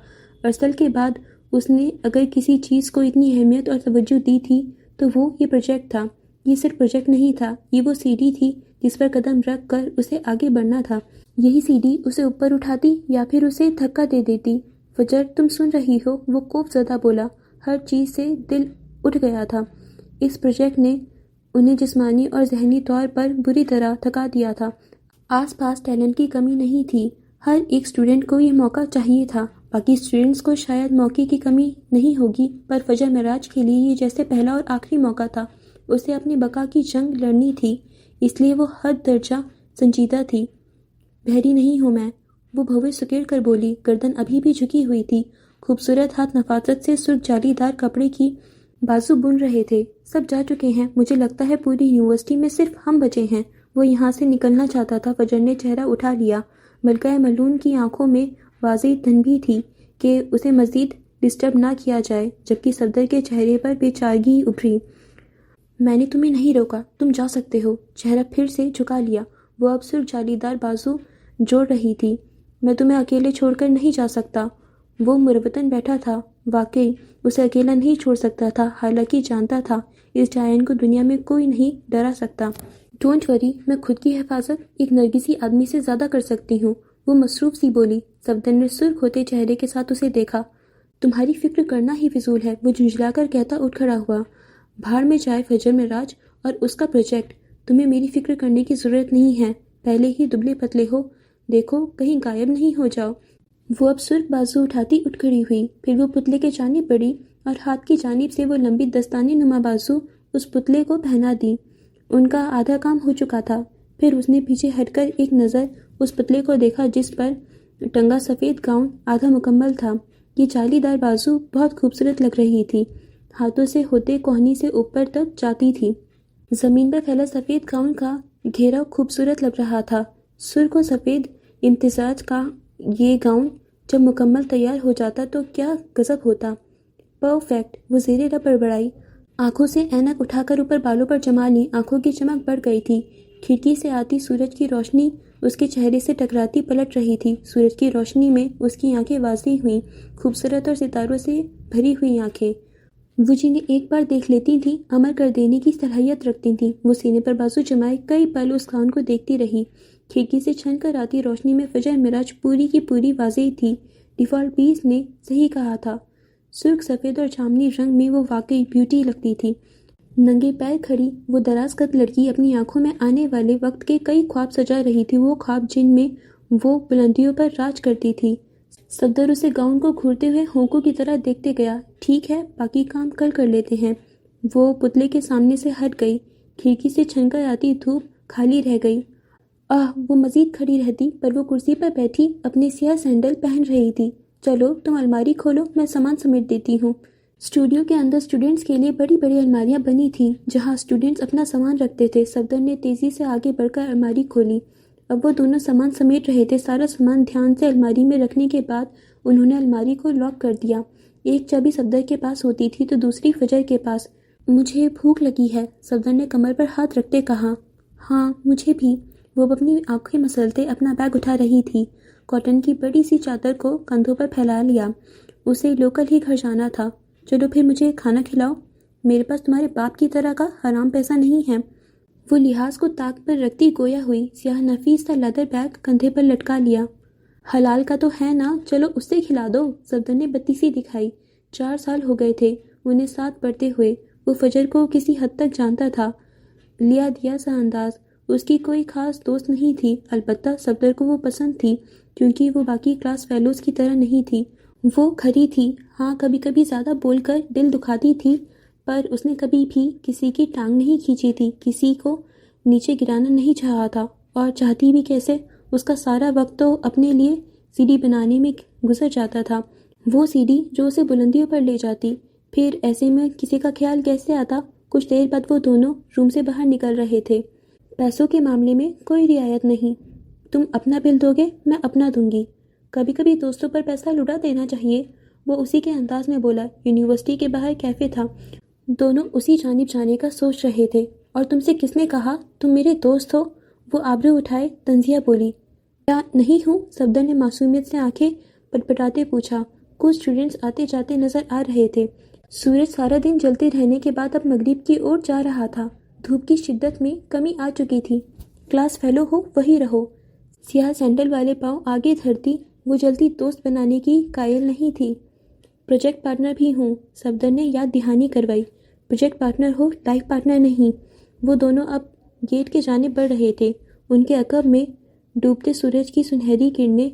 ارسل کے بعد اس نے اگر کسی چیز کو اتنی اہمیت اور توجہ دی تھی تو وہ یہ پروجیکٹ تھا۔ یہ صرف پروجیکٹ نہیں تھا، یہ وہ سیڑھی تھی جس پر قدم رکھ کر اسے آگے بڑھنا تھا۔ یہی سیڑھی اسے اوپر اٹھاتی یا پھر اسے دھکا دے دیتی۔ فجر، تم سن رہی ہو؟ وہ خوف زدہ بولا۔ ہر چیز سے دل اٹھ گیا تھا۔ اس پروجیکٹ نے انہیں جسمانی اور ذہنی طور پر بری طرح تھکا دیا تھا۔ آس پاس ٹیلنٹ کی کمی نہیں تھی، ہر ایک اسٹوڈنٹ کو یہ موقع چاہیے تھا۔ باقی اسٹوڈنٹس کو شاید موقع کی کمی نہیں ہوگی، پر فجر معراج کے لیے یہ جیسے پہلا اور آخری موقع تھا۔ اسے اپنی بقا کی جنگ لڑنی تھی، اس لیے وہ حد درجہ سنجیدہ تھی۔ بحری نہیں ہوں میں، وہ بھویں سکیڑ کر بولی، گردن ابھی بھی جھکی ہوئی تھی۔ خوبصورت ہاتھ نفاست سے سرخ جالی دار کپڑے کی بازو بن رہے تھے۔ سب جا چکے ہیں، مجھے لگتا ہے پوری یونیورسٹی میں صرف ہم بچے ہیں۔ وہ یہاں سے نکلنا چاہتا تھا۔ فجر نے چہرہ اٹھا لیا۔ ملکہ ملعون کی آنکھوں میں واضح تنبیہ تھی کہ اسے مزید ڈسٹرب نہ کیا جائے، جبکہ صفدر کے چہرے پر بے چارگی ابھری۔ میں نے تمہیں نہیں روکا، تم جا سکتے ہو۔ چہرہ پھر سے جھکا لیا۔ وہ اب سرخ جالی دار بازو جوڑ رہی تھی۔ میں تمہیں اکیلے چھوڑ کر نہیں جا سکتا۔ وہ مروتاً بیٹھا تھا، واقعی اسے اکیلا نہیں چھوڑ سکتا تھا، حالانکہ جانتا تھا اس جائن کو دنیا میں کوئی نہیں ڈرا سکتا۔ ڈونٹ وری، میں خود کی حفاظت ایک نرگسی آدمی سے زیادہ کر سکتی ہوں، وہ مصروف سی بولی۔ صفدر نے سرخ ہوتے چہرے کے ساتھ اسے دیکھا۔ تمہاری فکر کرنا ہی فضول ہے، وہ جھنجھلا کر کہتا اٹھ کھڑا ہوا۔ بھاڑ میں جائے فجر معراج اور اس کا پروجیکٹ، تمہیں میری فکر کرنے کی ضرورت نہیں ہے، پہلے ہی دبلے پتلے ہو، دیکھو کہیں غائب نہیں ہو جاؤ۔ وہ اب سرخ بازو اٹھاتی اٹھ کھڑی ہوئی، پھر وہ پتلے کے جانب بڑھی اور ہاتھ کی جانب سے وہ لمبی دستانے نما بازو اس پتلے کو پہنا دی۔ ان کا آدھا کام ہو چکا تھا۔ پھر اس نے پیچھے ہٹ کر ایک نظر اس پتلے کو دیکھا جس پر ٹنگا سفید گاؤن آدھا مکمل تھا۔ یہ جالی دار بازو بہت خوبصورت لگ رہی تھی، ہاتھوں سے ہوتے کوہنی سے اوپر تک جاتی تھی۔ زمین پر پھیلا سفید گاؤن کا گھیرا خوبصورت لگ رہا تھا۔ سرخ و سفید امتزاج کا یہ گاؤن جب مکمل تیار ہو جاتا تو کیا غضب ہوتا۔ پرفیکٹ، وہ زیر لب بڑبڑائی۔ آنکھوں سے اینک اٹھا کر اوپر بالوں پر جما لی، آنکھوں کی چمک بڑھ گئی تھی۔ کھڑکی سے آتی سورج کی روشنی اس کے چہرے سے ٹکراتی پلٹ رہی تھی۔ سورج کی روشنی میں اس کی آنکھیں واضح ہوئیں، خوبصورت اور ستاروں سے بھری ہوئی آنکھیں۔ وہ جنہیں ایک بار دیکھ لیتی تھیں عمل کر دینے کی صلاحیت رکھتی تھیں۔ وہ سینے پر بازو جمائے کئی پل اس گاؤن کو دیکھتی رہی۔ کھڑکی سے چھن کر آتی روشنی میں فجر معراج پوری کی پوری واضح تھی۔ ڈیفالٹ پیس نے صحیح کہا تھا، سرخ سفید اور جامنی رنگ میں وہ واقعی بیوٹی لگتی تھی۔ ننگے پیر کھڑی وہ دراز قد لڑکی اپنی آنکھوں میں آنے والے وقت کے کئی خواب سجا رہی تھی، وہ خواب جن میں وہ بلندیوں پر راج کرتی تھی۔ صفدر اسے گاؤن کو گھورتے ہوئے ہونکوں کی طرح دیکھتے گیا۔ ٹھیک ہے، باقی کام کل کر لیتے ہیں۔ وہ پتلے کے سامنے سے ہٹ گئی۔ کھڑکی سے چھن کر آتی دھوپ کھالی رہ گئی۔ وہ مزید کھڑی رہتی، پر وہ کرسی پر بیٹھی اپنے سیاہ سینڈل پہن رہی تھی۔ چلو تم الماری کھولو، میں سامان سمیٹ دیتی ہوں۔ اسٹوڈیو کے اندر اسٹوڈنٹس کے لیے بڑی بڑی الماریاں بنی تھیں جہاں اسٹوڈنٹس اپنا سامان رکھتے تھے۔ صفدر نے تیزی سے آگے بڑھ کر الماری کھولی۔ اب وہ دونوں سامان سمیٹ رہے تھے۔ سارا سامان دھیان سے الماری میں رکھنے کے بعد انہوں نے الماری کو لاک کر دیا۔ ایک چابی صفدر کے پاس ہوتی تھی تو دوسری فجر کے پاس۔ مجھے بھوک لگی ہے، صفدر نے کمر پر ہاتھ رکھتے کہا۔ ہاں مجھے بھی۔ وہ اپنی آنکھیں مسلتے اپنا بیگ اٹھا رہی تھی۔ کاٹن کی بڑی سی چادر کو کندھوں پر پھیلا لیا۔ اسے لوکل ہی گھر جانا تھا۔ چلو پھر مجھے کھانا کھلاؤ، میرے پاس تمہارے باپ کی طرح کا حرام پیسہ نہیں ہے۔ وہ لحاظ کو طاق پر رکھتی گویا ہوئی، سیاہ نفیس سا لیدر بیگ کندھے پر لٹکا لیا۔ حلال کا تو ہے نا، چلو اس سے کھلا دو، صفدر نے بتی سی دکھائی۔ 4 سال ہو گئے تھے انہیں ساتھ پڑھتے ہوئے۔ وہ فجر کو کسی حد تک جانتا تھا، لیا دیا سا انداز۔ اس کی کوئی خاص دوست نہیں تھی، البتہ صفدر کو وہ پسند تھی کیونکہ وہ باقی کلاس فیلوز کی طرح نہیں تھی۔ وہ کھری تھی، ہاں کبھی کبھی زیادہ بول کر دل دکھاتی تھی، پر اس نے کبھی بھی کسی کی ٹانگ نہیں کھینچی تھی، کسی کو نیچے گرانا نہیں چاہا تھا، اور چاہتی بھی کیسے۔ اس کا سارا وقت تو اپنے لیے سی ڈی بنانے میں گزر جاتا تھا، وہ سی ڈی جو اسے بلندیوں پر لے جاتی۔ پھر ایسے میں کسی کا خیال کیسے آتا؟ کچھ دیر بعد وہ دونوں روم سے باہر نکل رہے تھے۔ پیسوں کے معاملے میں کوئی رعایت نہیں، تم اپنا بل دو گے، میں اپنا دوں گی۔ کبھی کبھی دوستوں پر پیسہ لٹا دینا چاہیے، وہ اسی کے انداز میں بولا۔ یونیورسٹی کے باہر کیفے تھا، دونوں اسی جانب جانے کا سوچ رہے تھے۔ اور تم سے کس نے کہا تم میرے دوست ہو؟ وہ آبرو اٹھائے تنزیہ بولی۔ کیا نہیں ہوں؟ صفدر نے معصومیت سے آنکھیں پٹپٹاتے پوچھا۔ کچھ اسٹوڈنٹس آتے جاتے نظر آ رہے تھے۔ سورج سارا دن جلتے رہنے کے بعد اب مغرب کی اور جا رہا تھا، دھوپ کی شدت میں کمی آ چکی تھی۔ کلاس فیلو ہو وہی رہو، سیاہ سینڈل والے پاؤں آگے دھرتی وہ جلدی دوست بنانے کی قائل نہیں تھی۔ پروجیکٹ پارٹنر بھی ہوں، صفدر نے یاد دہانی کروائی۔ پروجیکٹ پارٹنر ہو، لائف پارٹنر نہیں۔ وہ دونوں اب گیٹ کی جانب بڑھ رہے تھے، ان کے عقب میں ڈوبتے سورج کی سنہری کرنیں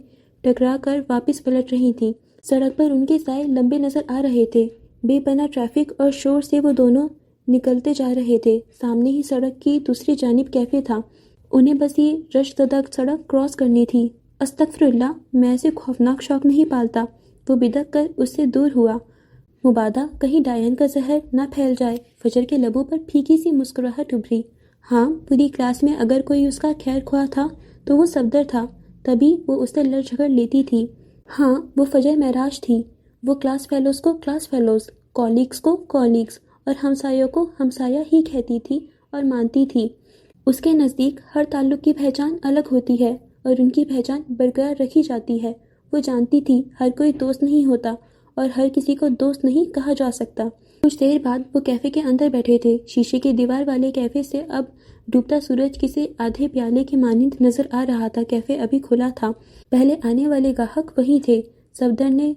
ٹکرا کر واپس پلٹ رہی تھیں۔ سڑک پر ان کے سائے لمبے نظر آ رہے تھے، بے پناہ ٹریفک اور شور سے وہ دونوں نکلتے جا رہے تھے۔ سامنے ہی سڑک کی دوسری جانب کیفے تھا، انہیں بس یہ رش زدہ سڑک کراس کرنی تھی۔ استغفر اللہ، میں ایسے خوفناک شوق نہیں پالتا، وہ بدک کر اس سے دور ہوا۔ مبادا کہیں ڈائن کا زہر نہ پھیل جائے۔ فجر کے لبوں پر پھیکی سی مسکراہٹ ابھری۔ ہاں، پوری کلاس میں اگر کوئی اس کا خیر خواہ تھا تو وہ صفدر تھا، تبھی وہ اس سے لڑ جھگڑ لیتی تھی۔ ہاں، وہ فجر معراج تھی، وہ کلاس فیلوز کو کلاس فیلوز، کولیگز کو کولیگز اور ہمسایوں کو ہمسایہ ہی کہتی تھی اور مانتی تھی۔ اس کے نزدیک ہر تعلق کی پہچان الگ ہوتی ہے اور ان کی پہچان برقرار رکھی جاتی ہے۔ وہ جانتی تھی ہر کوئی دوست نہیں ہوتا اور ہر کسی کو دوست نہیں کہا جا سکتا۔ کچھ دیر بعد وہ کیفے کے اندر بیٹھے تھے۔ شیشے کی دیوار والے کیفے سے اب ڈوبتا سورج کسی آدھے پیالے کے مانند نظر آ رہا تھا۔ کیفے ابھی کھلا تھا، پہلے آنے والے گاہک وہی تھے۔ صفدر نے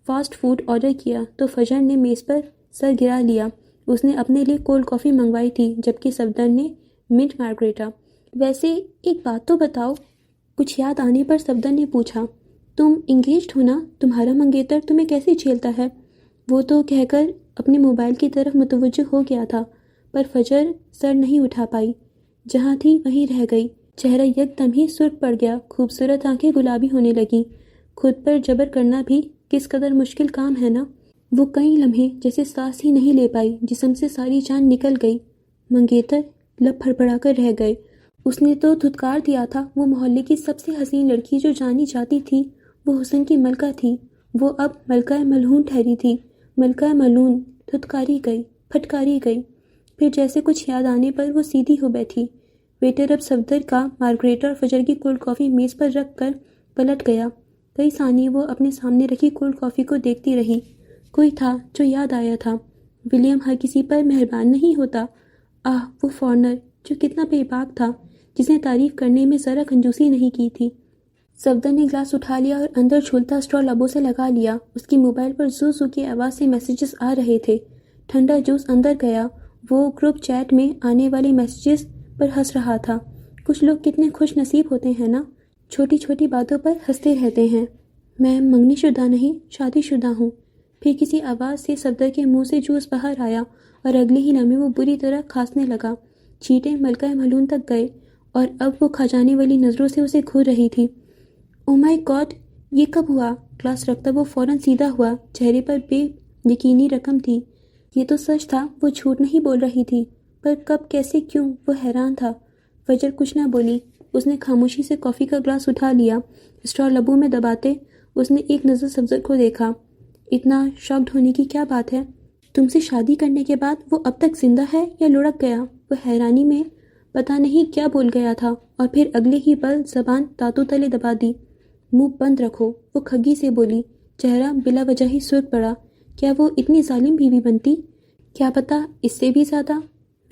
فاسٹ فوڈ آرڈر کیا تو فجر نے میز پر سر گرا لیا۔ اس نے اپنے لیے کولڈ کافی منگوائی تھی، جبکہ صفدر نے منٹ مارگریٹا۔ ویسے ایک بات تو بتاؤ، کچھ یاد آنے پر صفدر نے پوچھا۔ تم انگیجڈ ہو نا؟ تمہارا منگیتر تمہیں کیسے جھیلتا ہے؟ وہ تو کہہ کر اپنے موبائل کی طرف متوجہ ہو گیا تھا، پر فجر سر نہیں اٹھا پائی۔ جہاں تھی وہیں رہ گئی۔ چہرہ یک دم ہی سرخ پڑ گیا، خوبصورت آنکھیں گلابی ہونے لگیں۔ خود پر جبر کرنا بھی کس قدر مشکل کام ہے نا۔ وہ کئی لمحے جیسے سانس ہی نہیں لے پائی، جسم سے ساری جان نکل گئی۔ منگیتر لب پھڑپڑا کر رہ گئے۔ اس نے تو دھتکار دیا تھا، وہ محلے کی سب سے حسین لڑکی جو جانی جاتی تھی، وہ حسن کی ملکہ تھی، وہ اب ملکہ ملعون ٹھہری تھی۔ ملکہ ملعون دھتکاری گئی، پھٹکاری گئی، پھر جیسے کچھ یاد آنے پر وہ سیدھی ہو بیٹھی۔ ویٹر اب صفدر کا مارگریٹا اور فجر کی کولڈ کافی میز پر رکھ کر پلٹ گیا۔ کئی ثانیے وہ اپنے سامنے رکھی کولڈ کافی کو دیکھتی رہی۔ کوئی تھا جو یاد آیا تھا۔ ولیم ہر کسی پر مہربان نہیں ہوتا۔ وہ فورنر جو کتنا بے باک تھا، جس نے تعریف کرنے میں ذرا کنجوسی نہیں کی تھی۔ صفدر نے گلاس اٹھا لیا اور اندر جھولتا اسٹرا لبوں سے لگا لیا۔ اس کی موبائل پر زو زو کی آواز سے میسیجز آ رہے تھے۔ ٹھنڈا جوس اندر گیا۔ وہ گروپ چیٹ میں آنے والے میسیجز پر ہنس رہا تھا۔ کچھ لوگ کتنے خوش نصیب ہوتے ہیں نا، چھوٹی چھوٹی باتوں پر ہنستے رہتے ہیں۔ میں منگنی شدہ نہیں، شادی شدہ ہوں۔ پھر کسی آواز سے صفدر کے منہ سے جوس باہر آیا اور اگلے ہی لمحے وہ بری طرح کھانسنے لگا۔ چھینٹیں ملکہ ملعون تک گئے اور اب وہ کھا جانے والی نظروں سے اسے گھور رہی تھی۔ او مائی گاڈ، یہ کب ہوا؟ گلاس رکھتا وہ فوراً سیدھا ہوا۔ چہرے پر بے یقینی رقم تھی۔ یہ تو سچ تھا، وہ جھوٹ نہیں بول رہی تھی، پر کب، کیسے، کیوں؟ وہ حیران تھا۔ فجر کچھ نہ بولی۔ اس نے خاموشی سے کافی کا گلاس اٹھا لیا۔ اسٹرا لبوں میں دباتے اس نے ایک نظر صفدر کو دیکھا۔ اتنا شاکڈ ہونے کی کیا بات ہے؟ تم سے شادی کرنے کے بعد وہ اب تک زندہ ہے یا لڑک گیا؟ وہ حیرانی میں پتہ نہیں کیا بول گیا تھا اور پھر اگلے ہی پل زبان دانتوں تلے دبا دی۔ منہ بند رکھو، وہ کھگی سے بولی۔ چہرہ بلا وجہ ہی سرخ پڑا۔ کیا وہ اتنی ظالم بیوی بنتی؟ کیا پتہ اس سے بھی زیادہ۔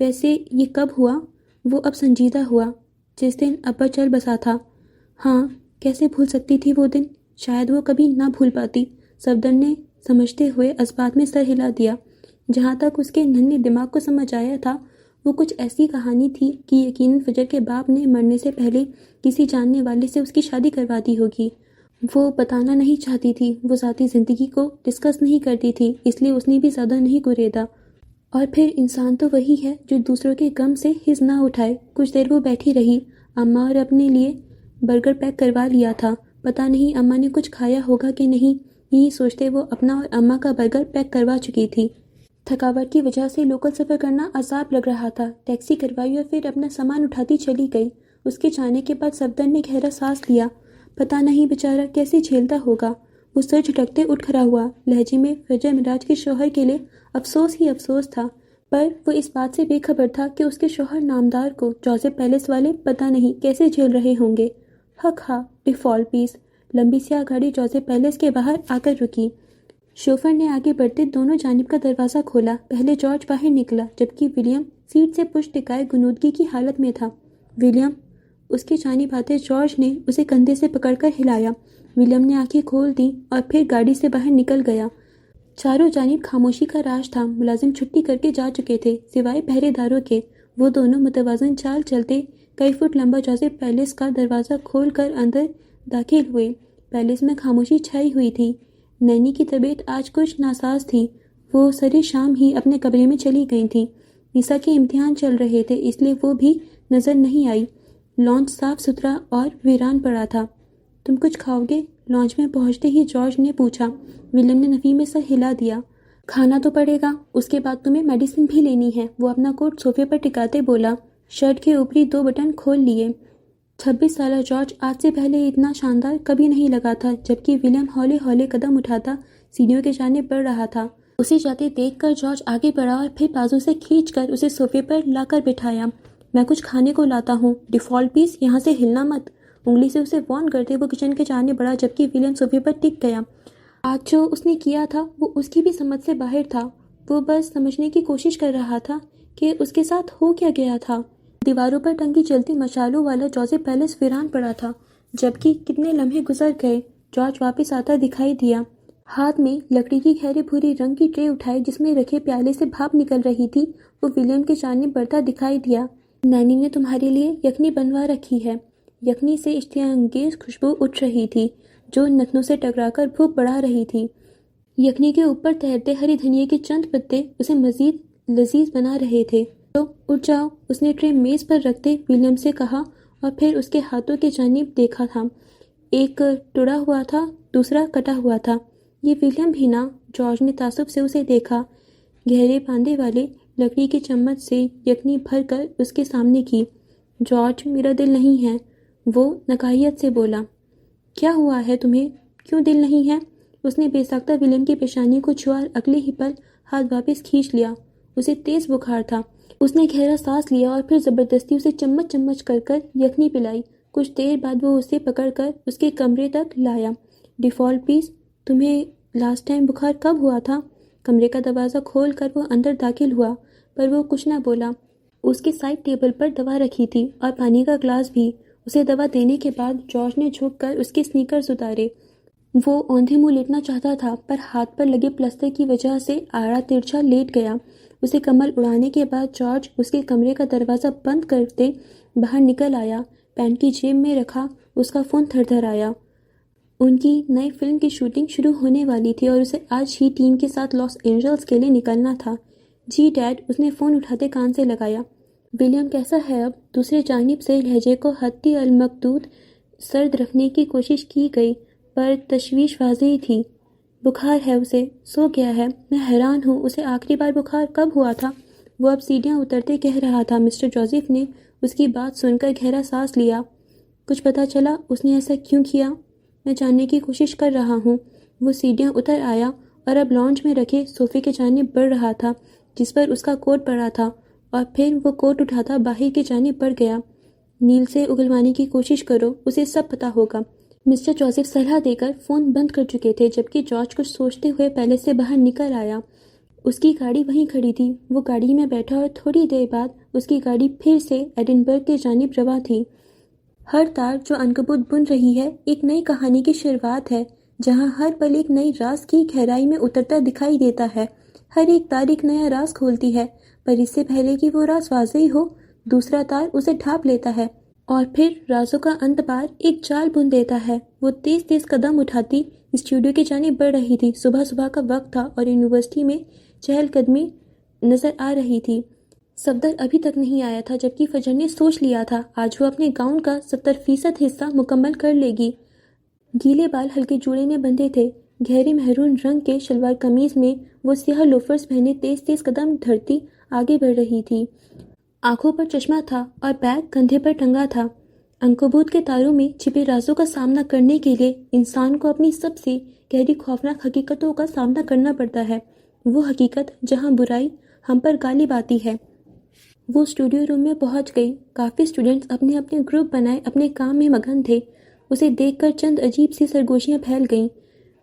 ویسے یہ کب ہوا؟ وہ اب سنجیدہ ہوا۔ جس دن ابا چل بسا تھا۔ ہاں، کیسے بھول سکتی تھی وہ دن؟ شاید وہ کبھی نہ بھول پاتی۔ صفدر نے سمجھتے ہوئے اسبات میں سر ہلا دیا۔ جہاں تک اس کے ننھے دماغ کو سمجھ آیا تھا، وہ کچھ ایسی کہانی تھی کہ یقیناً فجر کے باپ نے مرنے سے پہلے کسی جاننے والے سے اس کی شادی کروا دی ہوگی۔ وہ بتانا نہیں چاہتی تھی، وہ ذاتی زندگی کو ڈسکس نہیں کرتی تھی، اس لیے اس نے بھی زیادہ نہیں گریدا۔ اور پھر انسان تو وہی ہے جو دوسروں کے غم سے حز نہ اٹھائے۔ کچھ دیر وہ بیٹھی رہی۔ اماں اور اپنے لیے برگر پیک کروا لیا تھا۔ پتہ نہیں اماں نے کچھ کھایا ہوگا کہ نہیں، یہی سوچتے وہ اپنا اور اماں کا برگر پیک کروا چکی تھی۔ تھکاوٹ کی وجہ سے لوکل سفر کرنا عذاب لگ رہا تھا۔ ٹیکسی کروائی اور پھر اپنا سامان اٹھاتی چلی گئی۔ اس کے جانے کے بعد صفدر نے گہرا سانس لیا۔ پتہ نہیں بیچارہ کیسے جھیلتا ہوگا۔ وہ سر جھٹکتے اٹھ کھڑا ہوا۔ لہجے میں فجر مراج کے شوہر کے لیے افسوس ہی افسوس تھا، پر وہ اس بات سے بے خبر تھا کہ اس کے شوہر نامدار کو جوزف پیلس والے پتہ نہیں کیسے جھیل رہے ہوں گے۔ حق ہا ڈیفالٹ پیس۔ لمبی سیاہ گاڑی جوزف پیلس کے باہر آ کر رکی۔ شوفر نے آگے بڑھتے دونوں جانب کا دروازہ کھولا۔ پہلے جارج باہر نکلا، جبکہ ولیم سیٹ سے پشت ٹکائے غنودگی کی حالت میں تھا۔ ولیم، اس کی جانب آتے جارج نے اسے کندھے سے پکڑ کر ہلایا۔ ولیم نے آنکھیں کھول دیں اور پھر گاڑی سے باہر نکل گیا۔ چاروں جانب خاموشی کا راج تھا۔ ملازم چھٹی کر کے جا چکے تھے، سوائے پہرے داروں کے۔ وہ دونوں متوازن چال چلتے کئی فٹ لمبا جوزف پیلس کا دروازہ کھول کر اندر داخل ہوئے۔ پیلس میں خاموشی چھائی ہوئی تھی۔ نینی کی طبیعت آج کچھ ناساز تھی۔ وہ سرے شام ہی اپنے کمرے میں چلی گئی تھیں۔ نسا کے امتحان چل رہے تھے، اس لیے وہ بھی نظر نہیں آئی۔ لانچ صاف ستھرا اور ویران پڑا تھا۔ تم کچھ کھاؤ گے؟ لانچ میں پہنچتے ہی جارج نے پوچھا۔ ولیم نے نفی میں سر ہلا دیا۔ کھانا تو پڑے گا، اس کے بعد تمہیں میڈیسن بھی لینی ہے۔ وہ اپنا کوٹ صوفے پر ٹکاتے بولا۔ شرٹ کے اوپری 2 بٹن کھول لیے۔ 26 سالہ جارج آج سے پہلے اتنا شاندار کبھی نہیں لگا تھا، جبکہ ولیم ہولے ہولے قدم اٹھاتا سیڑھیوں کی جانب بڑھ رہا تھا۔ اسے جاتے دیکھ کر جارج آگے بڑھا اور پھر بازو سے کھینچ کر اسے صوفے پر لا کر بٹھایا۔ میں کچھ کھانے کو لاتا ہوں، ڈیفالٹ پیس، یہاں سے ہلنا مت۔ انگلی سے اسے وارن کرتے وہ کچن کے جانب بڑھا، جبکہ ولیم صوفے پر ٹک گیا۔ آج جو اس نے کیا تھا وہ اس کی بھی سمجھ سے باہر تھا۔ وہ بس سمجھنے کی کوشش کر رہا تھا کہ اس کے ساتھ ہو کیا گیا تھا۔ دیواروں پر ٹنگی جلتی مشالوں والا جوزف پیلس ویران پڑا تھا۔ جبکہ کتنے لمحے گزر گئے، جارج واپس آتا دکھائی دیا، ہاتھ میں لکڑی کی گہرے بھوری رنگ کی ٹرے اٹھائے جس میں رکھے پیالے سے بھاپ نکل رہی تھی۔ وہ ولیم کی جانب بڑھتا دکھائی دیا۔ نینی نے تمہارے لیے یخنی بنوا رکھی ہے۔ یخنی سے اشتہا انگیز خوشبو اٹھ رہی تھی جو نتنوں سے ٹکرا کر بھوک بڑھا رہی تھی۔ یخنی کے اوپر تیرتے ہری دھنیا کے چند پتے اسے مزید لذیذ بنا رہے تھے۔ تو اٹھ جاؤ، اس نے ٹرے میز پر رکھتے ولیم سے کہا اور پھر اس کے ہاتھوں کی جانب دیکھا تھا۔ ایک ٹڑا ہوا تھا، دوسرا کٹا ہوا تھا۔ یہ ولیم بھی نہ، جارج نے تعصب سے اسے دیکھا۔ گہرے باندے والے لکڑی کے چمچ سے یخنی بھر کر اس کے سامنے کی۔ جارج، میرا دل نہیں ہے، وہ نکاہیت سے بولا۔ کیا ہوا ہے تمہیں؟ کیوں دل نہیں ہے؟ اس نے بے ساختہ ولیم کی پیشانی کو چھوا اور اگلے ہی پل ہاتھ واپس کھینچ لیا۔ اسے تیز بخار تھا۔ اس نے گہرا سانس لیا اور پھر زبردستی اسے چمچ چمچ کر کر یخنی پلائی۔ کچھ دیر بعد وہ اسے پکڑ کر اس کے کمرے تک لایا۔ ڈیفالٹ پلیز، تمہیں لاسٹ ٹائم بخار کب ہوا تھا؟ کمرے کا دروازہ کھول کر وہ اندر داخل ہوا، پر وہ کچھ نہ بولا۔ اس کے سائڈ ٹیبل پر دوا رکھی تھی اور پانی کا گلاس بھی۔ اسے دوا دینے کے بعد جارج نے جھک کر اس کے سنیکرز اتارے۔ وہ اوندھے منہ لیٹنا چاہتا تھا پر ہاتھ پر لگے پلسٹر کی وجہ سے آڑا ترچھا لیٹ گیا۔ اسے کمل اڑانے کے بعد جارج اس کے کمرے کا دروازہ بند کرتے باہر نکل آیا۔ پینٹ کی جیب میں رکھا اس کا فون تھر تھر آیا۔ ان کی نئی فلم کی شوٹنگ شروع ہونے والی تھی اور اسے آج ہی ٹیم کے ساتھ لاس اینجلس کے لیے نکلنا تھا۔ جی ڈیڈ، اس نے فون اٹھاتے کان سے لگایا۔ ولیم کیسا ہے اب؟ دوسری جانب سے لہجے کو حتی المقدور سرد رکھنے کی کوشش کی گئی پر تشویش واضح تھی۔ بخار ہے اسے، سو گیا ہے۔ میں حیران ہوں، اسے آخری بار بخار کب ہوا تھا؟ وہ اب سیڑھیاں اترتے کہہ رہا تھا۔ مسٹر جوزف نے اس کی بات سن کر گہرا سانس لیا۔ کچھ پتہ چلا اس نے ایسا کیوں کیا؟ میں جاننے کی کوشش کر رہا ہوں۔ وہ سیڑھیاں اتر آیا اور اب لانج میں رکھے صوفے کی جانب بڑھ رہا تھا جس پر اس کا کوٹ پڑا تھا، اور پھر وہ کوٹ اٹھاتا باہر کی جانب بڑھ گیا۔ نیل سے اگلوانے کی کوشش کرو، اسے سب پتہ ہوگا۔ مسٹر جوزف صلاح دے کر فون بند کر چکے تھے جبکہ جارج کچھ سوچتے ہوئے پہلے سے باہر نکل آیا۔ اس کی گاڑی وہیں کھڑی تھی۔ وہ گاڑی میں بیٹھا اور تھوڑی دیر بعد اس کی گاڑی پھر سے ایڈنبرگ کی جانب رواں تھی۔ ہر تار جو عنکبوت بن رہی ہے ایک نئی کہانی کی شروعات ہے، جہاں ہر پل ایک نئی راز کی گہرائی میں اترتا دکھائی دیتا ہے۔ ہر ایک تار ایک نیا راز کھولتی ہے، پر اس سے پہلے کہ وہ راز واضح ہو، دوسرا تار اسے ڈھانپ لیتا ہے اور پھر رازوں کا انت پار ایک جال بن دیتا ہے۔ وہ تیز تیز قدم اٹھاتی اسٹوڈیو کی جانب بڑھ رہی تھی۔ صبح صبح کا وقت تھا اور یونیورسٹی میں چہل قدمی نظر آ رہی تھی۔ صفدر ابھی تک نہیں آیا تھا جبکہ فجر نے سوچ لیا تھا آج وہ اپنے گاؤن کا 70% حصہ مکمل کر لے گی۔ گیلے بال ہلکے جوڑے میں بندھے تھے۔ گہرے مہرون رنگ کے شلوار قمیض میں وہ سیاہ لوفرز پہنے تیز تیز قدم دھرتی آگے بڑھ رہی تھی۔ آنکھوں پر چشمہ تھا اور بیگ کندھے پر ٹنگا تھا۔ عنکبوت کے تاروں میں چھپے رازوں کا سامنا کرنے کے لیے انسان کو اپنی سب سے گہری خوفناک حقیقتوں کا سامنا کرنا پڑتا ہے، وہ حقیقت جہاں برائی ہم پر غالب آتی ہے۔ وہ اسٹوڈیو روم میں پہنچ گئی۔ کافی اسٹوڈنٹس اپنے اپنے گروپ بنائے اپنے کام میں مگن تھے۔ اسے دیکھ کر چند عجیب سی سرگوشیاں پھیل گئیں۔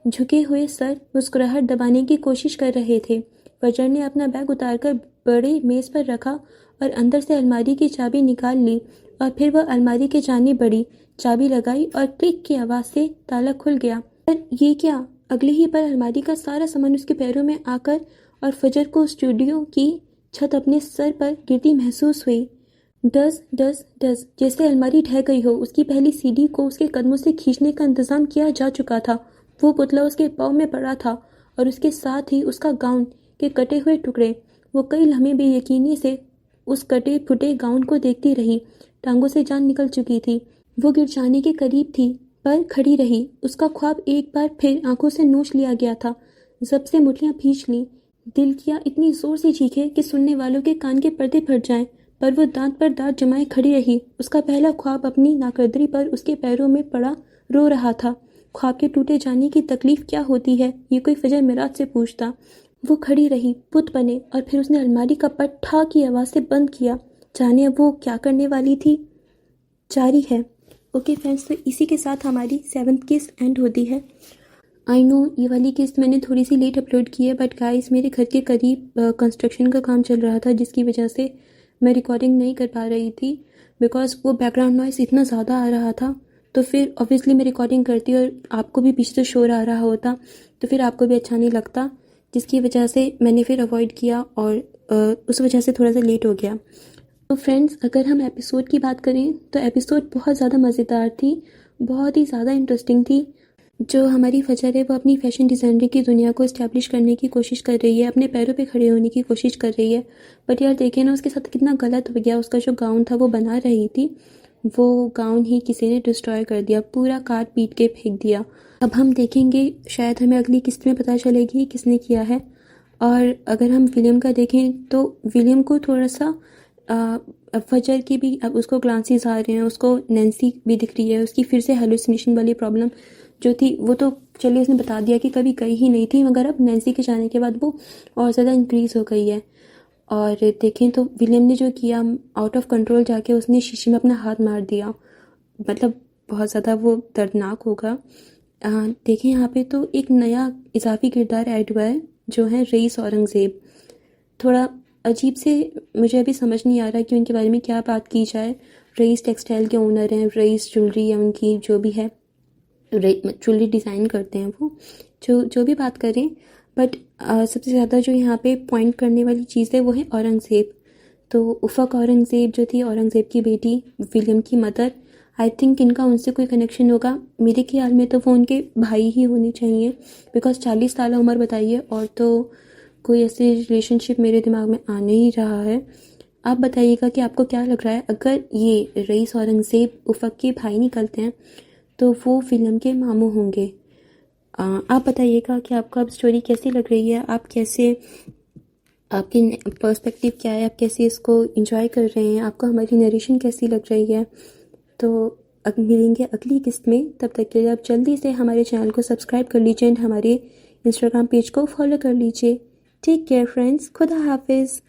جھکے ہوئے سر مسکراہٹ دبانے کی کوشش کر رہے تھے۔ فجر نے اپنا بیگ اتار کر بڑے میز پر رکھا اور اندر سے الماری کی چابی نکال لی، اور پھر وہ الماری کی جانب بڑھی، چابی لگائی اور کلک کی آواز سے تالا کھل گیا۔ پر یہ کیا؟ اگلے ہی پر الماری کا سارا سامان اس کے پیروں میں آ کر اور فجر کو اسٹوڈیو کی چھت اپنے سر پر گرتی محسوس ہوئی۔ ڈز ڈز ڈز، جیسے الماری ڈھہ گئی ہو۔ اس کی پہلی سیڑھی کو اس کے قدموں سے کھینچنے کا انتظام کیا جا چکا تھا۔ وہ پتلا اس کے پاؤں میں پڑا تھا اور اس کے ساتھ ہی اس کا گاؤن کے کٹے ہوئے ٹکڑے۔ وہ کئی لمحے بے یقینی سے اس کٹے پھٹے گاؤن کو دیکھتی رہی۔ ٹانگوں سے جان نکل چکی تھی۔ وہ گر جانے کے قریب تھی پر کھڑی رہی۔ اس کا خواب ایک بار پھر آنکھوں سے نوچ لیا گیا تھا۔ زب سے مٹھیاں بھینچ لیں۔ دل کیا اتنی زور سے چیخے کہ سننے والوں کے کان کے پردے پھٹ جائیں، پر وہ دانت پر دانت جمائے کھڑی رہی۔ اس کا پہلا خواب اپنی ناقدری پر اس کے پیروں میں پڑا رو رہا تھا۔ خواب کے ٹوٹے جانے کی تکلیف کیا ہوتی ہے، یہ کوئی فجر میراج سے پوچھتا۔ وہ کھڑی رہی، بت بنے، اور پھر اس نے الماری کا پٹ ٹھا کی آواز سے بند کیا۔ جانے اب وہ کیا کرنے والی تھی؟ جاری ہے۔ اوکے فرینڈس، تو اسی کے ساتھ ہماری 7th کیس اینڈ ہوتی ہے۔ آئی نو یہ والی قسط میں نے تھوڑی سی لیٹ اپلوڈ کی ہے، بٹ گائز میرے گھر کے قریب کنسٹرکشن کا کام چل رہا تھا، جس کی وجہ سے میں ریکارڈنگ نہیں کر پا رہی تھی، بیکاز وہ بیک گراؤنڈ نوائز اتنا زیادہ آ رہا تھا. تو پھر اوبیسلی میں ریکارڈنگ کرتی اور آپ کو بھی پیچھے سے شور آ رہا ہوتا تو پھر آپ کو بھی اچھا نہیں لگتا، جس کی وجہ سے میں نے پھر اوائڈ کیا اور اس وجہ سے تھوڑا سا لیٹ ہو گیا. تو فرینڈز، اگر ہم ایپیسوڈ کی بات کریں تو ایپیسوڈ بہت زیادہ مزیدار تھی، بہت ہی زیادہ انٹرسٹنگ تھی. جو ہماری فجر ہے وہ اپنی فیشن ڈیزائنر کی دنیا کو اسٹیبلش کرنے کی کوشش کر رہی ہے، اپنے پیروں پہ کھڑے ہونے کی کوشش کر رہی ہے، بٹ یار دیکھیں نا اس کے ساتھ کتنا غلط ہو گیا. اس کا جو گاؤن تھا وہ بنا رہی تھی، وہ گاؤن ہی کسی نے ڈسٹروائے کر دیا، پورا کاٹ پیٹ کے پھینک دیا. اب ہم دیکھیں گے، شاید ہمیں اگلی قسط میں پتہ چلے گی کس نے کیا ہے. اور اگر ہم ولیم کا دیکھیں تو ولیم کو تھوڑا سا فجر کی بھی اب اس کو گلانسز آ رہے ہیں، اس کو نینسی بھی دکھ رہی ہے، اس کی پھر سے ہیلوسینیشن والی پرابلم جو تھی وہ تو چلیے اس نے بتا دیا کہ کبھی گئی ہی نہیں تھی، مگر اب نینسی کے جانے کے بعد وہ اور زیادہ انکریز ہو گئی ہے. اور دیکھیں تو ولیم نے جو کیا، آؤٹ آف کنٹرول جا کے اس نے شیشے میں اپنا ہاتھ مار دیا، مطلب بہت زیادہ وہ دردناک ہوگا. دیکھیں یہاں پہ تو ایک نیا اضافی کردار ایڈ ہوا ہے جو ہے رئیس اورنگزیب. تھوڑا عجیب سے مجھے ابھی سمجھ نہیں آ رہا کہ ان کے بارے میں کیا بات کی جائے. رئیس ٹیکسٹائل کے اونر ہیں، رئیس جولری ہے ان کی، جو بھی ہے جولری ڈیزائن کرتے ہیں وہ، جو بھی بات کریں. بٹ سب سے زیادہ جو یہاں پہ پوائنٹ کرنے والی چیز ہے وہ ہے اورنگزیب. تو افق اورنگزیب جو تھی اورنگزیب کی بیٹی، ولیم کی مدر، آئی تھنک ان کا ان سے کوئی کنیکشن ہوگا. میرے خیال میں تو وہ ان کے بھائی ہی ہونے چاہیے، بیکاز 40 سالہ عمر بتائیے، اور تو کوئی ایسی ریلیشن شپ میرے دماغ میں آ نہیں رہا ہے. آپ بتائیے گا کہ آپ کو کیا لگ رہا ہے، اگر یہ رئیس اورنگزیب افق کے بھائی نکلتے ہیں تو وہ ولیم کے ماموں ہوں گے. آپ بتائیے گا کہ آپ کو اب اسٹوری کیسی لگ رہی ہے، آپ کیسے، آپ کی پرسپیکٹیو کیا ہے، آپ کیسے اس کو انجوائے کر رہے ہیں، آپ کو ہماری نریشن کیسی لگ رہی ہے. تو ملیں گے اگلی قسط میں، تب تک کے لیے آپ جلدی سے ہمارے چینل کو سبسکرائب کر لیجیے اینڈ ہمارے انسٹاگرام پیج کو فالو کر لیجیے. ٹیک کیئر فرینڈز، خدا حافظ.